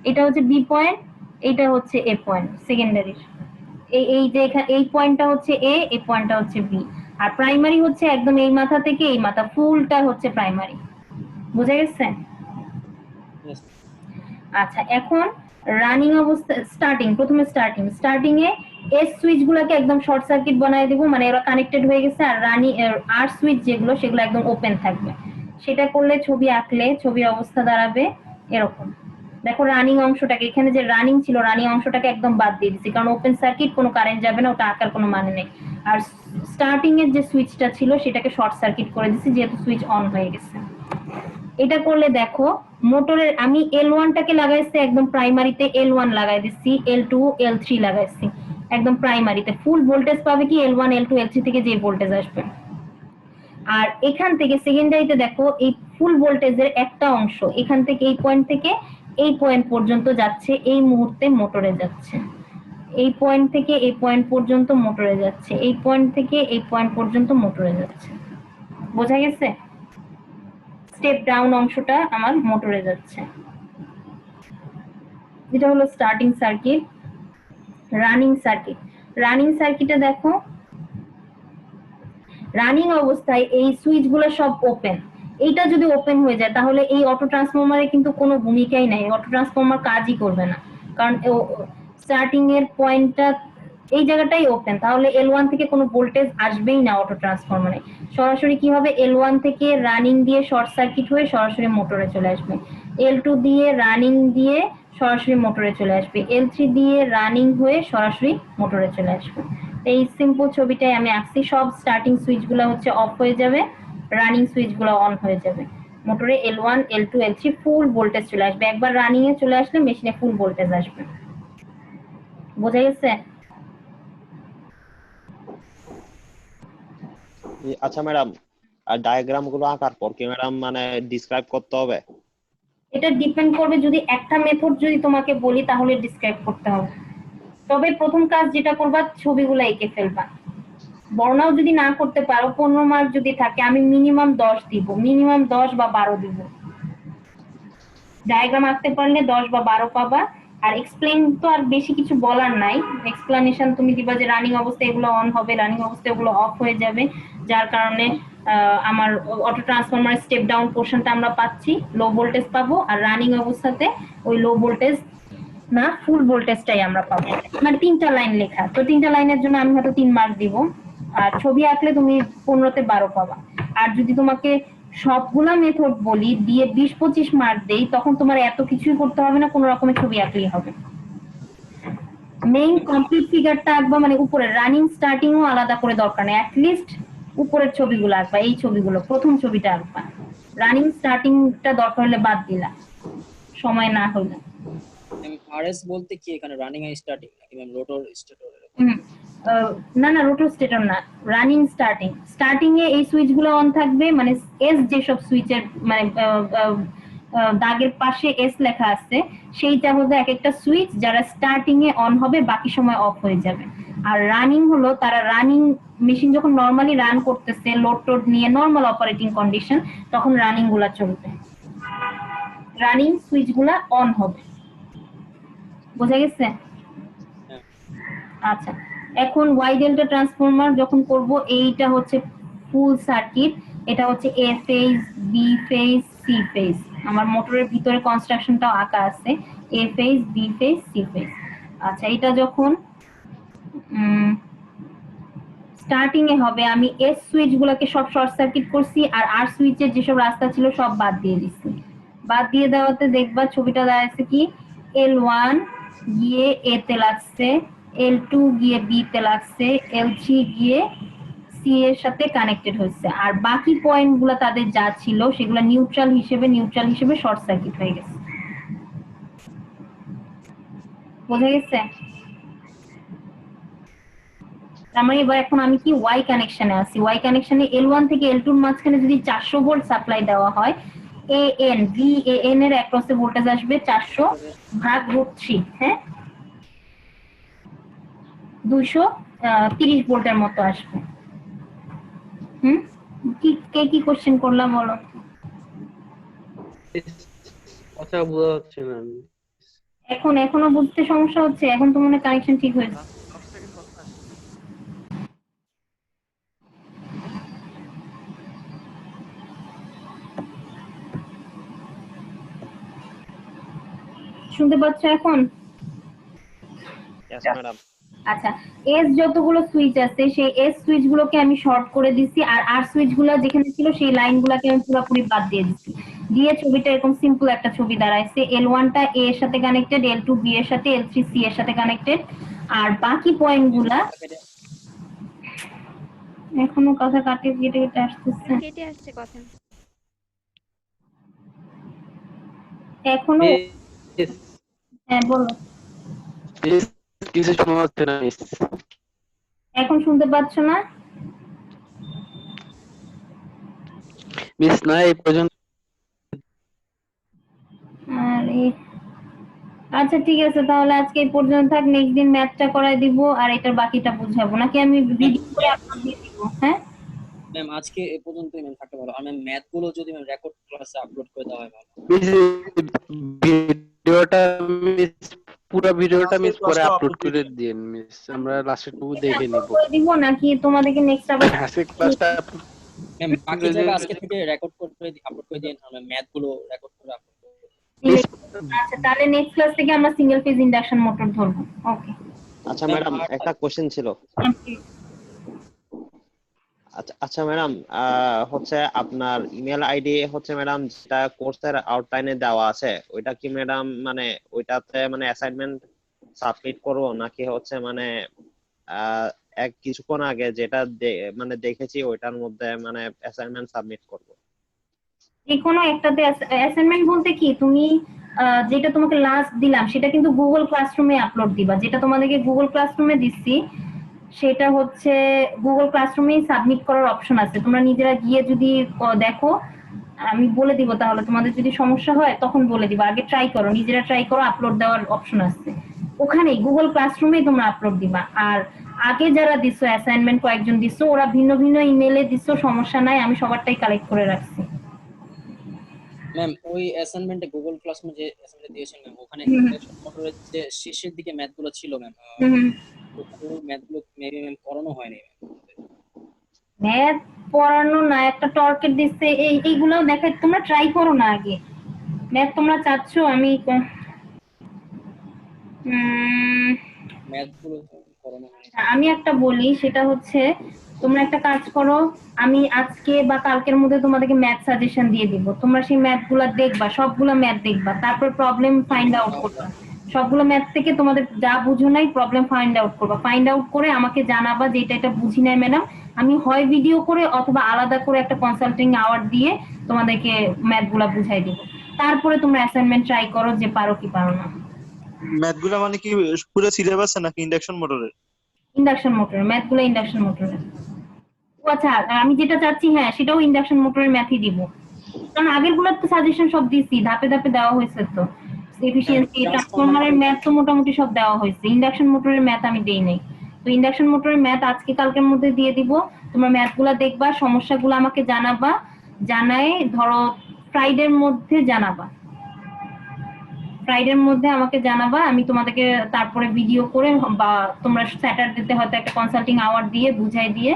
এটা হচ্ছে বি পয়েন্ট, এটা হচ্ছে এ পয়েন্ট সেকেন্ডারির। এই যে এখানে এই পয়েন্টটা হচ্ছে এ, এই পয়েন্টটা হচ্ছে বি। আর প্রাইমারি হচ্ছে একদম এই মাথা থেকে এই মাথা ফুলটা হচ্ছে প্রাইমারি। বুঝা গেছে? আচ্ছা, এখন রানিং অবস্থা প্রথমে স্টার্টিং এ এস সুইচ গুলাকে একদম শর্ট সার্কিট বানায় দেবো, মানে ওরা কানেক্টেড হয়ে গেছে। আর আর সুইচ যেগুলো সেগুলো একদম ওপেন থাকবে। সেটা করলে ছবি আঁকলে ছবির অবস্থা দাঁড়াবে এরকম। দেখো রানিং অংশটাকে, এখানে যে রানিং ছিল রানিং অংশটাকে একদম বাদ দিয়ে দিচ্ছি, কারণ ওপেন সার্কিট, কোনো কারেন্ট যাবে না, ওটা আঁকার কোনো মানে নেই। আর স্টার্টিং এর যে সুইচটা ছিল সেটাকে শর্ট সার্কিট করে দিচ্ছি, যেহেতু সুইচ অন হয়ে গেছে। এটা করলে দেখো মোটরের আমি L1 টাকে লাগাইছি একদম প্রাইমারিতে, L1 লাগাই দিচ্ছি, L2 L3 লাগাইছি একদম প্রাইমারিতে। ফুল ভোল্টেজ পাবে কি L1 L2 L3 থেকে যে ভোল্টেজ আসবে। আর এখান থেকে সেকেন্ডারিতে দেখো এই ফুল ভোল্টেজের একটা অংশ এখান থেকে এই পয়েন্ট থেকে এই পয়েন্ট পর্যন্ত যাচ্ছে, এই মুহূর্তে মোটরে যাচ্ছে। এই পয়েন্ট থেকে এই পয়েন্ট পর্যন্ত মোটরে যাচ্ছে, এই পয়েন্ট থেকে এই পয়েন্ট পর্যন্ত মোটরে যাচ্ছে। বোঝা গেছে? স্টেপ ডাউন অংশটা আমার মোটরে যাচ্ছে। এটা হলো স্টার্টিং সার্কিট। রানিং সার্কিটে দেখো রানিং অবস্থায় এই সুইচ গুলো সব ওপেন। এইটা যদি ওপেন হয়ে যায় তাহলে এই অটো ট্রান্সফরমারে কিন্তু কোনো ভূমিকাই নাই, অটো ট্রান্সফরমার কাজই করবে না, কারণ স্টার্টিং এর পয়েন্টটা এই জায়গাটাই ওপেন। তাহলে L1 থেকে কোনো ভোল্টেজ আসবেই না অটো ট্রান্সফরমারে। সরাসরি কি হবে, L1 থেকে রানিং দিয়ে শর্ট সার্কিট হয়ে সরাসরি মোটরে চলে আসবে, L2 দিয়ে রানিং দিয়ে সরাসরি মোটরে চলে আসবে, L3 দিয়ে রানিং হয়ে সরাসরি মোটরে চলে আসবে। এই সিম্পল ছবিটাই আমি আঁকছি। সব স্টার্টিং সুইচ গুলো হচ্ছে অফ হয়ে যাবে, রানিং সুইচ গুলো অন হয়ে যাবে। মোটরে L1 L2 L3 ফুল ভোল্টেজ চলে আসবে। একবার রানিং এ চলে আসলে মেশিনে ফুল ভোল্টেজ আসবে। বোঝা গেছে? আচ্ছা ম্যাডাম, আর ডায়াগ্রাম গুলো আঁকার পর কি ম্যাডাম মানে ডিসক্রাইব করতে হবে? এটা ডিপেন্ড করবে, যদি একটা মেথড যদি তোমাকে বলি তাহলে ডিসক্রাইব করতে হবে। তবে প্রথম কাজ যেটা করবা ছবিগুলো এঁকে ফেলবা। বর্ণনাও যদি না করতে পারো 15 মার্ক যদি থাকে আমি মিনিমাম 10 দিব, মিনিমাম 10 বা 12 দিব। ডায়াগ্রাম আঁকতে পারলে 10 বা 12 পাবা। আর এক্সপ্লেইন তো আর বেশি কিছু বলার নাই, এক্সপ্লানেশন তুমি দিবা যে রানিং অবস্থায় এগুলো অন হবে, রানিং অবস্থায় এগুলো অফ হয়ে যাবে, যার কারণে আমার অটো ট্রান্সফরমার স্টেপ ডাউন পোর্শনটা আমরা পাচ্ছি, লো ভোল্টেজ পাবো। আর রানিং অবস্থাতে ওই লো ভোল্টেজ না ফুল ভোল্টেজটাই আমরা পাবো। মানে 3টা লাইন লেখা, তো 3টা লাইনের জন্য আমি হয়তো 3 মার্ক দিব। আর ছবি আঁকলে তুমি 15তে 12 পাবা। আর যদি তোমাকে সবগুলা মেথড বলি দিয়ে 20-25 মার্ক দেই, তখন তোমার এত কিছুই করতে হবে না, কোনো রকমের ছবি আঁকলেই হবে। মেইন কমপ্লিট ফিগারটা আঁকবা, মানে উপরে রানিং স্টার্টিং ও আলাদা করে দরকার নেই, অ্যাটলিস্ট উপরের ছবিগুলো আঁকবা, এই ছবিগুলো প্রথম ছবিটা আঁকবা, রানিং স্টার্টিংটা দরকার হলে বাদ দিলা সময় না হলে। ম্যাম আরএস বলতে কি এখানে রানিং এন্ড স্টার্টিং নাকি ম্যাম রোটর স্টেটর? না না, রোটর স্টেটর না, রানিং স্টার্টিং। স্টার্টিং এ এই সুইচ গুলো অন থাকবে, মানে এস যেসব সুইচের মানে দাগের পাশে এস লেখা আছে সেইটা হলো এক একটা সুইচ, যারা স্টার্টিং এ অন হবে বাকি সময় অফ হয়ে যাবে। আর রানিং হলো তারা রানিং মেশিন যখন নরমালি রান করতেছে লোড টোড নিয়ে নরমাল অপারেটিং কন্ডিশন, তখন রানিং গুলা চলবে, রানিং সুইচ গুলা অন হবে। বোঝা গেছে? আচ্ছা, এখন ওয়াই ডেল্টা ট্রান্সফরমার যখন করব, এইটা হচ্ছে ফুল সার্কিট, এটা হচ্ছে A phase, B phase, C phase. আমার মোটরের ভিতরে কনস্ট্রাকশনটাও আঁকা আছে, A phase, B phase, C phase. আচ্ছা, এটা যখন স্টার্টিং এ হবে, আমি এস সুইচ গুলোকে সব শর্ট সার্কিট করছি, আর আর সুইচের যেসব রাস্তা ছিল সব বাদ দিয়ে দিচ্ছি। বাদ দিয়ে দেওয়াতে দেখবা ছবিটা দাঁড়াচ্ছে কি, L1 গিয়ে এ তে লাগছে, L2 গিয়ে বি তে লাগছে, L3 গিয়ে সি এর সাথে কানেক্টেড হয়েছে, আর বাকি পয়েন্ট গুলা তাদের যা ছিল সেগুলো নিউট্রাল হিসেবে শর্ট সার্কিট হয়ে গেছে। বোঝা গেছে? তার মানে এবার এখন আমি কি ওয়াই কানেকশনে আছি, ওয়াই কানেকশনে L1 থেকে L2 এর মাঝখানে যদি 400 ভোল্ট সাপ্লাই দেওয়া হয়, VAN এর অ্যাক্রসে ভোল্টেজ আসবে 400 ভাগ √3, হ্যাঁ 230 ভোল্টের মতো আসবে। কে কি কোশ্চেন করলাম বলো? কথা বোঝা যাচ্ছে না। এখনো বুঝতে সমস্যা হচ্ছে? এখন তো মনে কানেকশন ঠিক হয়েছে। শুনতে পাচ্ছ এখন? Yes, madam. আচ্ছা, এস যতগুলো সুইচ আছে সেই এস সুইচ গুলোকে আমি শর্ট করে দিছি, আর আর সুইচ গুলো যেখানে ছিল সেই লাইন গুলাকে আমি পুরোপুরি বাদ দিয়ে দিচ্ছি, দিয়ে ছবিটা এরকম সিম্পল একটা ছবি দাঁড়াইছে। L1 টা এ এর সাথে কানেক্টেড, L2 বি এর সাথে, L3 সি এর সাথে কানেক্টেড, আর বাকি পয়েন্ট গুলা এখনো কথা কেটে কেটে আসতেছে, কেটে আসছে কথা। এখনো। Miss, হ্যাঁ বলো, miss, কিছু শোনা যাচ্ছে না মিস। এখন শুনতে পাচ্ছ না? মিস না এই পর্যন্ত। আরে আচ্ছা ঠিক আছে, তাহলে আজকে এই পর্যন্ত থাক, নেক্সট দিন ম্যাথটা করাই দিব আর এটার বাকিটা বুঝাবো, নাকি আমি ভিডিও করে আপলোড দিয়ে দিব? হ্যাঁ ম্যাম আজকে এ পর্যন্তই ম্যাম থাকতে ভালো। আর ম্যাম ম্যাথ গুলো যদি ম্যাম রেকর্ড ক্লাসে আপলোড করে দেওয়া হয় ম্যাম। মিস ভিডিওটা মিস, পুরো ভিডিওটা মিস পরে আপলোড করে দিন মিস, আমরা লাস্টের টুকু দেখে নিব। করে দিব নাকি তোমাদেরকে নেক্সট আবার? আজকে ক্লাসটা ম্যাম বাকি জায়গা আজকে থেকে রেকর্ড করে আপলোড করে দিন, আর ম্যাথ গুলো রেকর্ড করে আপলোড করে দিন। আচ্ছা, তাহলে নেক্সট ক্লাস থেকে আমরা সিঙ্গেল ফেজ ইন্ডাকশন মোটর ধরবো। ওকে। আচ্ছা ম্যাডাম, একটা কোশ্চেন ছিল। আচ্ছা ম্যাডাম, হচ্ছে আপনার ইমেল আইডি হচ্ছে ম্যাডাম যেটা কোর্সের আউটলাইনে দেওয়া আছে, ওইটা কি ম্যাডাম মানে ওইটাতে মানে অ্যাসাইনমেন্ট সাবমিট করব, নাকি হচ্ছে মানে এক কিছুক্ষণ আগে যেটা মানে দেখেছি ওইটার মধ্যে মানে অ্যাসাইনমেন্ট সাবমিট করব? যে কোনো একটাতে অ্যাসাইনমেন্ট বলতে কি, তুমি যেটা তোমাকে লাস্ট দিলাম সেটা কিন্তু গুগল ক্লাসরুমে আপলোড দিবা, যেটা তোমাদেরকে গুগল ক্লাসরুমে দিচ্ছি সেটা হচ্ছে গুগল ক্লাসরুমে সাবমিট করার অপশন আছে, তোমরা নিজেরা গিয়ে যদি দেখো, আমি বলে দিব, তাহলে তোমাদের যদি সমস্যা হয় তখন বলে দিব, আগে ট্রাই করো, নিজেরা ট্রাই করো, আপলোড দেওয়ার অপশন আছে ওখানেই, গুগল ক্লাসরুমেই তোমরা আপলোড দিবা। আর আগে যারা দিছো অ্যাসাইনমেন্ট, কয়েকজন দিছো, ওরা ভিন্ন ভিন্ন ইমেলে দিছো, সমস্যা নাই, আমি সবারটাই কালেক্ট করে রাখছি। ম্যাম ওই অ্যাসাইনমেন্টে গুগল ক্লাসরুমে যে অ্যাসাইনমেন্ট দিয়েছেন ম্যাম, ওখানে মোটরের যে শেষের দিকে ম্যাথ গুলো ছিল ম্যাম, ওই ম্যাথ গুলো মেবি ম্যাম করানো হয়নি ম্যাথ পড়ানো না, একটা টর্কেট দিচ্ছে, এইগুলো দেখাই, তোমরা ট্রাই করো না আগে। ম্যাথ তোমরা চাচ্ছ আমি ম্যাথ গুলো করানো হয়নি। আমি একটা বলি, সেটা হচ্ছে তোমরা একটা কাজ করো, আমি আজকে বা কালকের মধ্যে তোমাদেরকে ম্যাথ সাজেশন দিয়ে দিব, তোমরা সেই ম্যাথগুলো দেখবা, সবগুলো ম্যাথ দেখবা, তারপর প্রবলেম ফাইন্ড আউট করবা। সবগুলো ম্যাথ থেকে তোমাদের যা বুঝো নাই প্রবলেম ফাইন্ড আউট করবা, ফাইন্ড আউট করে আমাকে জানাবা যে এটা বুঝি নাই ম্যাডাম। আমি হয় ভিডিও করে অথবা আলাদা করে একটা কনসাল্টিং আওয়ার দিয়ে তোমাদেরকে ম্যাথগুলো বুঝাই দিব। তারপরে তোমরা অ্যাসাইনমেন্ট ট্রাই করো যে পারো কি পারো না। ম্যাথগুলো মানে কি পুরো সিলেবাস নাকি ইন্ডাকশন মোটরের? ইন্ডাকশন মোটর ম্যাথগুলো, ইন্ডাকশন মোটরের। ও আচ্ছা, আমি যেটা চাচ্ছি হ্যাঁ সেটাও ইন্ডাকশন মোটরের ম্যাথই দিব, কারণ আগের গুলোর তো সাজেশন সব দিছি, ধাপে ধাপে দেওয়া হয়েছে তো। এফিসিয়েন্সি, ট্রান্সফরমারের ম্যাথ তো মোটামুটি সব দেওয়া হয়েছে, ইন্ডাকশন মোটরের ম্যাথ আমি দেই নাই। তো ইন্ডাকশন মোটরের ম্যাথ আজকে কালকের মধ্যে দিয়ে দিব, তোমরা ম্যাথগুলো দেখবা, সমস্যাগুলো আমাকে জানাবা, জানায় ধরো ফ্রাইডের মধ্যে জানাবা, ফ্রাইডের মধ্যে আমাকে জানাবা, আমি তোমাদেরকে তারপরে ভিডিও করে বা তোমরা স্যাটারডেতে হয়তো একটা কনসাল্টিং আওয়ার দিয়ে বুঝাই দিয়ে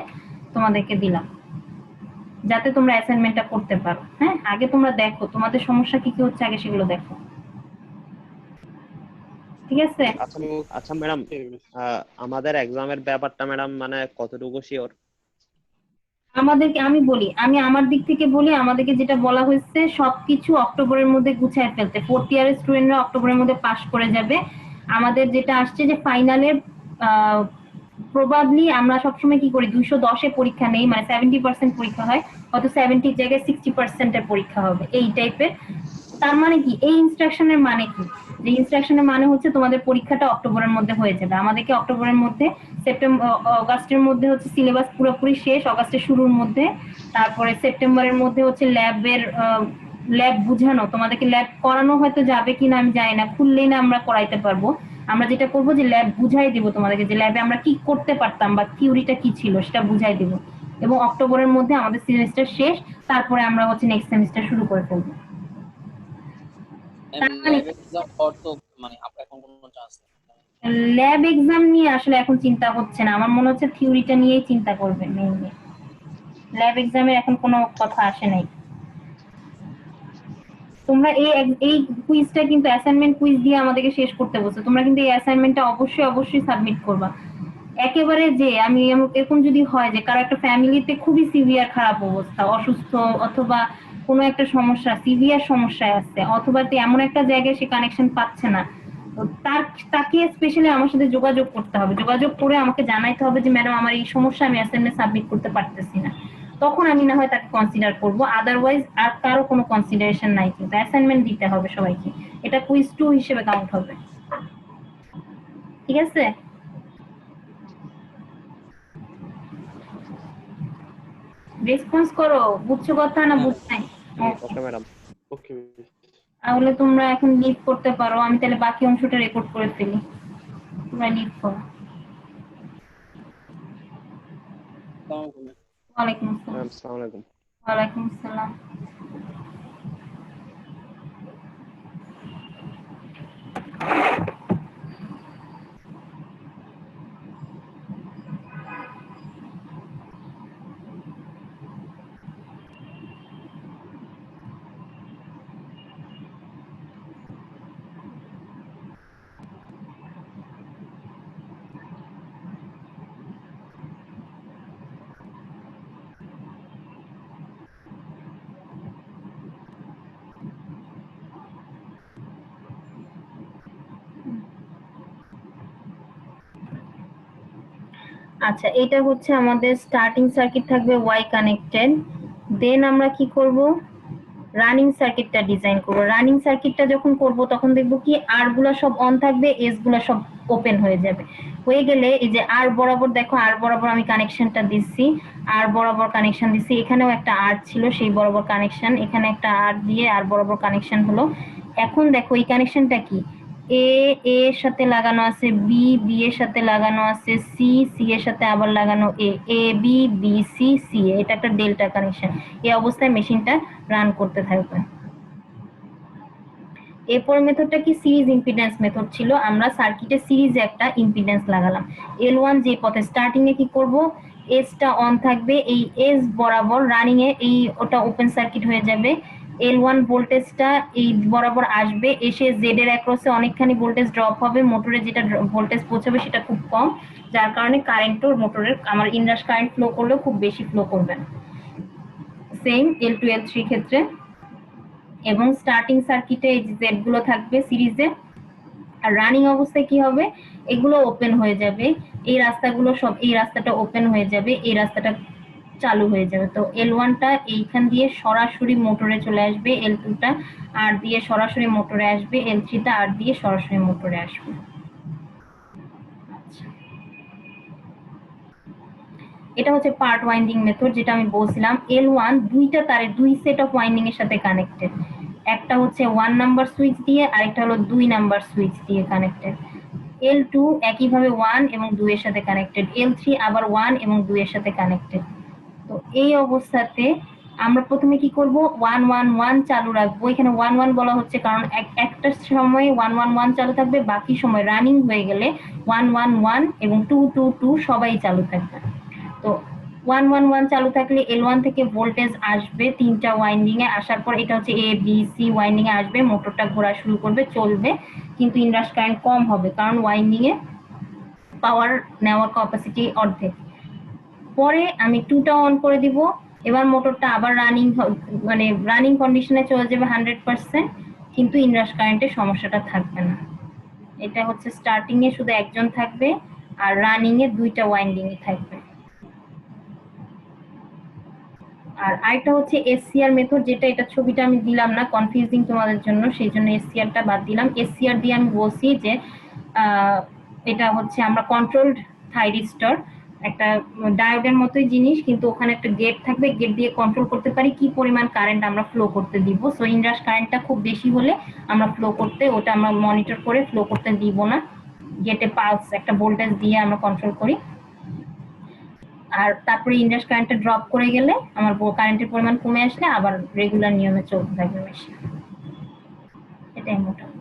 তোমাদেরকে দিলাম, যাতে তোমরা অ্যাসাইনমেন্টটা করতে পারো। হ্যাঁ, আগে তোমরা দেখো তোমাদের সমস্যা কি কি হচ্ছে, আগে সেগুলো দেখো, ঠিক আছে? আচ্ছা ম্যাডাম, আমাদের এক্সামের ব্যাপারটা ম্যাডাম মানে কতটুকু শিওর? আমাদেরকে আমি বলি, আমি আমার দিক থেকে বলি, আমাদেরকে যেটা বলা হয়েছে সবকিছু অক্টোবরের মধ্যে গুছিয়ে ফেলতে, 4th ইয়ারের স্টুডেন্টরা অক্টোবরের মধ্যে পাস করে যাবে। আমাদের যেটা আসছে যে ফাইনালের প্রবাবলি আমরা সবসময় কি করি 210-এ পরীক্ষা নেই, মানে 70% পরীক্ষা হয়, হয়তো 70 জায়গায় 60%-এর পরীক্ষা হবে এই টাইপের। তার মানে কি এই ইনস্ট্রাকশনের মানে কি, যে ইনস্ট্রাকশনের মানে হচ্ছে তোমাদের পরীক্ষাটা অক্টোবরের মধ্যে হয়ে যাবে। আমাদেরকে অক্টোবরের মধ্যে, সেপ্টেম্বর অগাস্টের মধ্যে হচ্ছে সিলেবাস পুরোপুরি শেষ, অগাস্টের শুরুর মধ্যে, তারপরে সেপ্টেম্বরের মধ্যে হচ্ছে ল্যাব বুঝানো, তোমাদেরকে ল্যাব করানো হয়তো যাবে কিনা আমি জানি না, খুললেই না আমরা করাইতে পারবো। আমরা যেটা করবো যে ল্যাব বুঝাই দিব তোমাদেরকে, যে ল্যাবে আমরা কি করতে পারতাম বা থিওরিটা কি ছিল সেটা বুঝাই দিব, এবং অক্টোবরের মধ্যে আমাদের সেমিস্টার শেষ, তারপরে আমরা হচ্ছে নেক্সট সেমিস্টার শুরু করে ফেলবো। ল্যাব এক্সাম নিয়ে আসলে এখন চিন্তা হচ্ছে না, আমার মনে হচ্ছে থিওরিটা নিয়েই চিন্তা করবে মেইনলি, ল্যাব এক্সামের এখন কোনো কথা আসে নাই। তোমরা এই কুইজটা কিন্তু অ্যাসাইনমেন্ট কুইজ দিয়ে আমাদেরকে শেষ করতে বলছো, তোমরা কিন্তু এই অ্যাসাইনমেন্টটা অবশ্যই সাবমিট করবা। একেবারে যে আমি এরকম যদি হয় যে কারো একটা ফ্যামিলিতে খুবই সিভিয়ার খারাপ অবস্থা, অসুস্থ অথবা কোনো একটা সমস্যা, সিভিয়ার সমস্যায় আছে, অথবা এমন একটা জায়গায় সে কানেকশন পাচ্ছে না, তাকে স্পেশালি আমার সাথে যোগাযোগ করতে হবে, যোগাযোগ করে আমাকে জানাইতে হবে যে ম্যাডাম আমার এই সমস্যা, আমি অ্যাসাইনমেন্ট সাবমিট করতে পারতেছি না, তখন আমি না হয় তাকে কনসিডার করব, আদারওয়াইজ আর কারো কোনো কনসিডারেশন নাই, কিন্তু অ্যাসাইনমেন্ট দিতে হবে সবাইকে, এটা কুইজ 2 হিসেবে কাউন্ট হবে, ঠিক আছে? রেসপন্স করো, বুঝছো কথা না বুঝ নাই? Okay madam. ওকে তাহলে তোমরা এখন লিভ করতে পারো, আমি তাহলে বাকি অংশটা রেকর্ড করে ফেলি, তোমরা লিভ করো। ওয়ালাইকুম আসসালাম। আসসালামু আলাইকুম। ওয়ালাইকুম আসসালাম। আচ্ছা, এটা হচ্ছে আমাদের স্টার্টিং সার্কিট থাকবে ওয়াই কানেক্টেড, দেন আমরা কি করব, রানিং সার্কিটটা ডিজাইন করব। রানিং সার্কিটটা যখন করব তখন দেখবো কি আর গুলা সব অন থাকবে, এস গুলা সব ওপেন হয়ে যাবে। হয়ে গেলে এই যে আর বরাবর দেখো, আর বরাবর আমি কানেকশনটা দিচ্ছি, আর বরাবর কানেকশন দিচ্ছি, এখানেও একটা আর ছিল সেই বরাবর কানেকশন, এখানে একটা আর দিয়ে আর বরাবর কানেকশন হলো। এখন দেখো এই কানেকশনটা কি, এ এর সাথে লাগানো আছে, বি বি এর সাথে লাগানো আছে, সি সি এর সাথে আবার লাগানো এ, A B B C C, এটা একটা ডেল্টা কানেকশন। এই অবস্থায় মেশিনটা রান করতে থাকবে। এরপর মেথডটা কি, সিরিজ ইম্পিডেন্স মেথড ছিল, আমরা সার্কিটে সিরিজে একটা ইম্পিডেন্স লাগালাম। L1 যে পথে স্টার্টিং এ কি করব, এসটা অন থাকবে, এই এস বরাবর রানিং এ এই ওটা ওপেন সার্কিট হয়ে যাবে, L1 ভোল্টেজটা এই বরাবর আসবে, এসে জেড এর অ্যাক্রসে অনেকখানি ভোল্টেজ ড্রপ হবে, মোটরে যেটা ভোল্টেজ পৌঁছাবে সেটা খুব কম, যার কারণে কারেন্টও মোটরের আমার ইনরাশ কারেন্ট ফ্লো করলেও খুব বেশি ফ্লো করবে না। সেম L2 L3 ক্ষেত্রে। এবং স্টার্টিং সার্কিটে এই জেড গুলো থাকবে সিরিজে, আর রানিং অবস্থায় কি হবে, এগুলো ওপেন হয়ে যাবে, এই রাস্তাগুলো সব, এই রাস্তাটা ওপেন হয়ে যাবে, এই রাস্তাটা চালু হয়ে যাবে। তো L1টা এইখান দিয়ে সরাসরি মোটরে চলে আসবে, L2টা আর দিয়ে সরাসরি মোটরে আসবে, L3টা আর দিয়ে সরাসরি মোটরে আসবে। আচ্ছা, এটা হচ্ছে পার্ট ওয়াইন্ডিং মেথড, যেটা আমি বলছিলাম। L1 দুইটা তারের দুই সেট অফ ওয়াইন্ডিং এর সাথে কানেক্টেড, একটা হচ্ছে 1 নাম্বার সুইচ দিয়ে, আরেকটা হলো 2 নাম্বার সুইচ দিয়ে কানেক্টেড। L2 একইভাবে 1 এবং 2 এর সাথে কানেক্টেড, L3 আবার 1 এবং 2 এর সাথে কানেক্টেড। তো এই অবস্থাতে আমরা প্রথমে কি করব, 111 চালু রাখবো। এখানে 11 বলা হচ্ছে কারণ একটা সময় 111 চালু থাকবে, বাকি সময় রানিং হয়ে গেলে 111 এবং 222 সবাই চালু থাকবে। তো 111 চালু থাকলে L1 থেকে ভোল্টেজ আসবে তিনটা ওয়াইন্ডিং এ, আসার পর এটা হচ্ছে A B C ওয়াইন্ডিং এ আসবে, মোটরটা ঘোরা শুরু করবে, চলবে, কিন্তু ইনরাশ কারেন্ট কম হবে কারণ ওয়াইন্ডিং এ পাওয়ার নেওয়ার ক্যাপাসিটি অর্ধেক। পরে আমি 2টা অন করে দিব, এবার মোটরটা আবার রানিং, মানে রানিং কন্ডিশনে চলে যাবে 100%, কিন্তু ইনরাশ কারেন্টের সমস্যাটা থাকবে না। এটা হচ্ছে স্টার্টিং এ শুধু একজন থাকবে, আর রানিং এ দুইটা ওয়াইন্ডিং এ থাকবে। আর আরেকটা হচ্ছে SCR মেথড, যেটা এটা ছবিটা আমি দিলাম না, কনফিউজিং তোমাদের জন্য, সেই জন্য SCRটা বাদ দিলাম। SCR দিয়ে আমি বলছি যে এটা হচ্ছে আমরা কন্ট্রোলড থাইরিস্টর, একটা ডায়োডের মতোই জিনিস, কিন্তু ওখানে একটা গেট থাকবে, গেট দিয়ে কন্ট্রোল করতে পারি কি পরিমাণ কারেন্ট আমরা ফ্লো করতে দিব। সো ইনরাশ কারেন্টটা খুব বেশি হলে আমরা ফ্লো করতে, ওটা আমরা মনিটর করে ফ্লো করতে দিব না, গেটে পালস একটা ভোল্টেজ দিয়ে আমরা কন্ট্রোল করি। আর তারপরে ইনরাশ কারেন্টটা ড্রপ করে গেলে, আমার কারেন্টের পরিমাণ কমে আসলে আবার রেগুলার নিয়মে চলতে থাকবে মেশিন। এটাই মোটামুটি।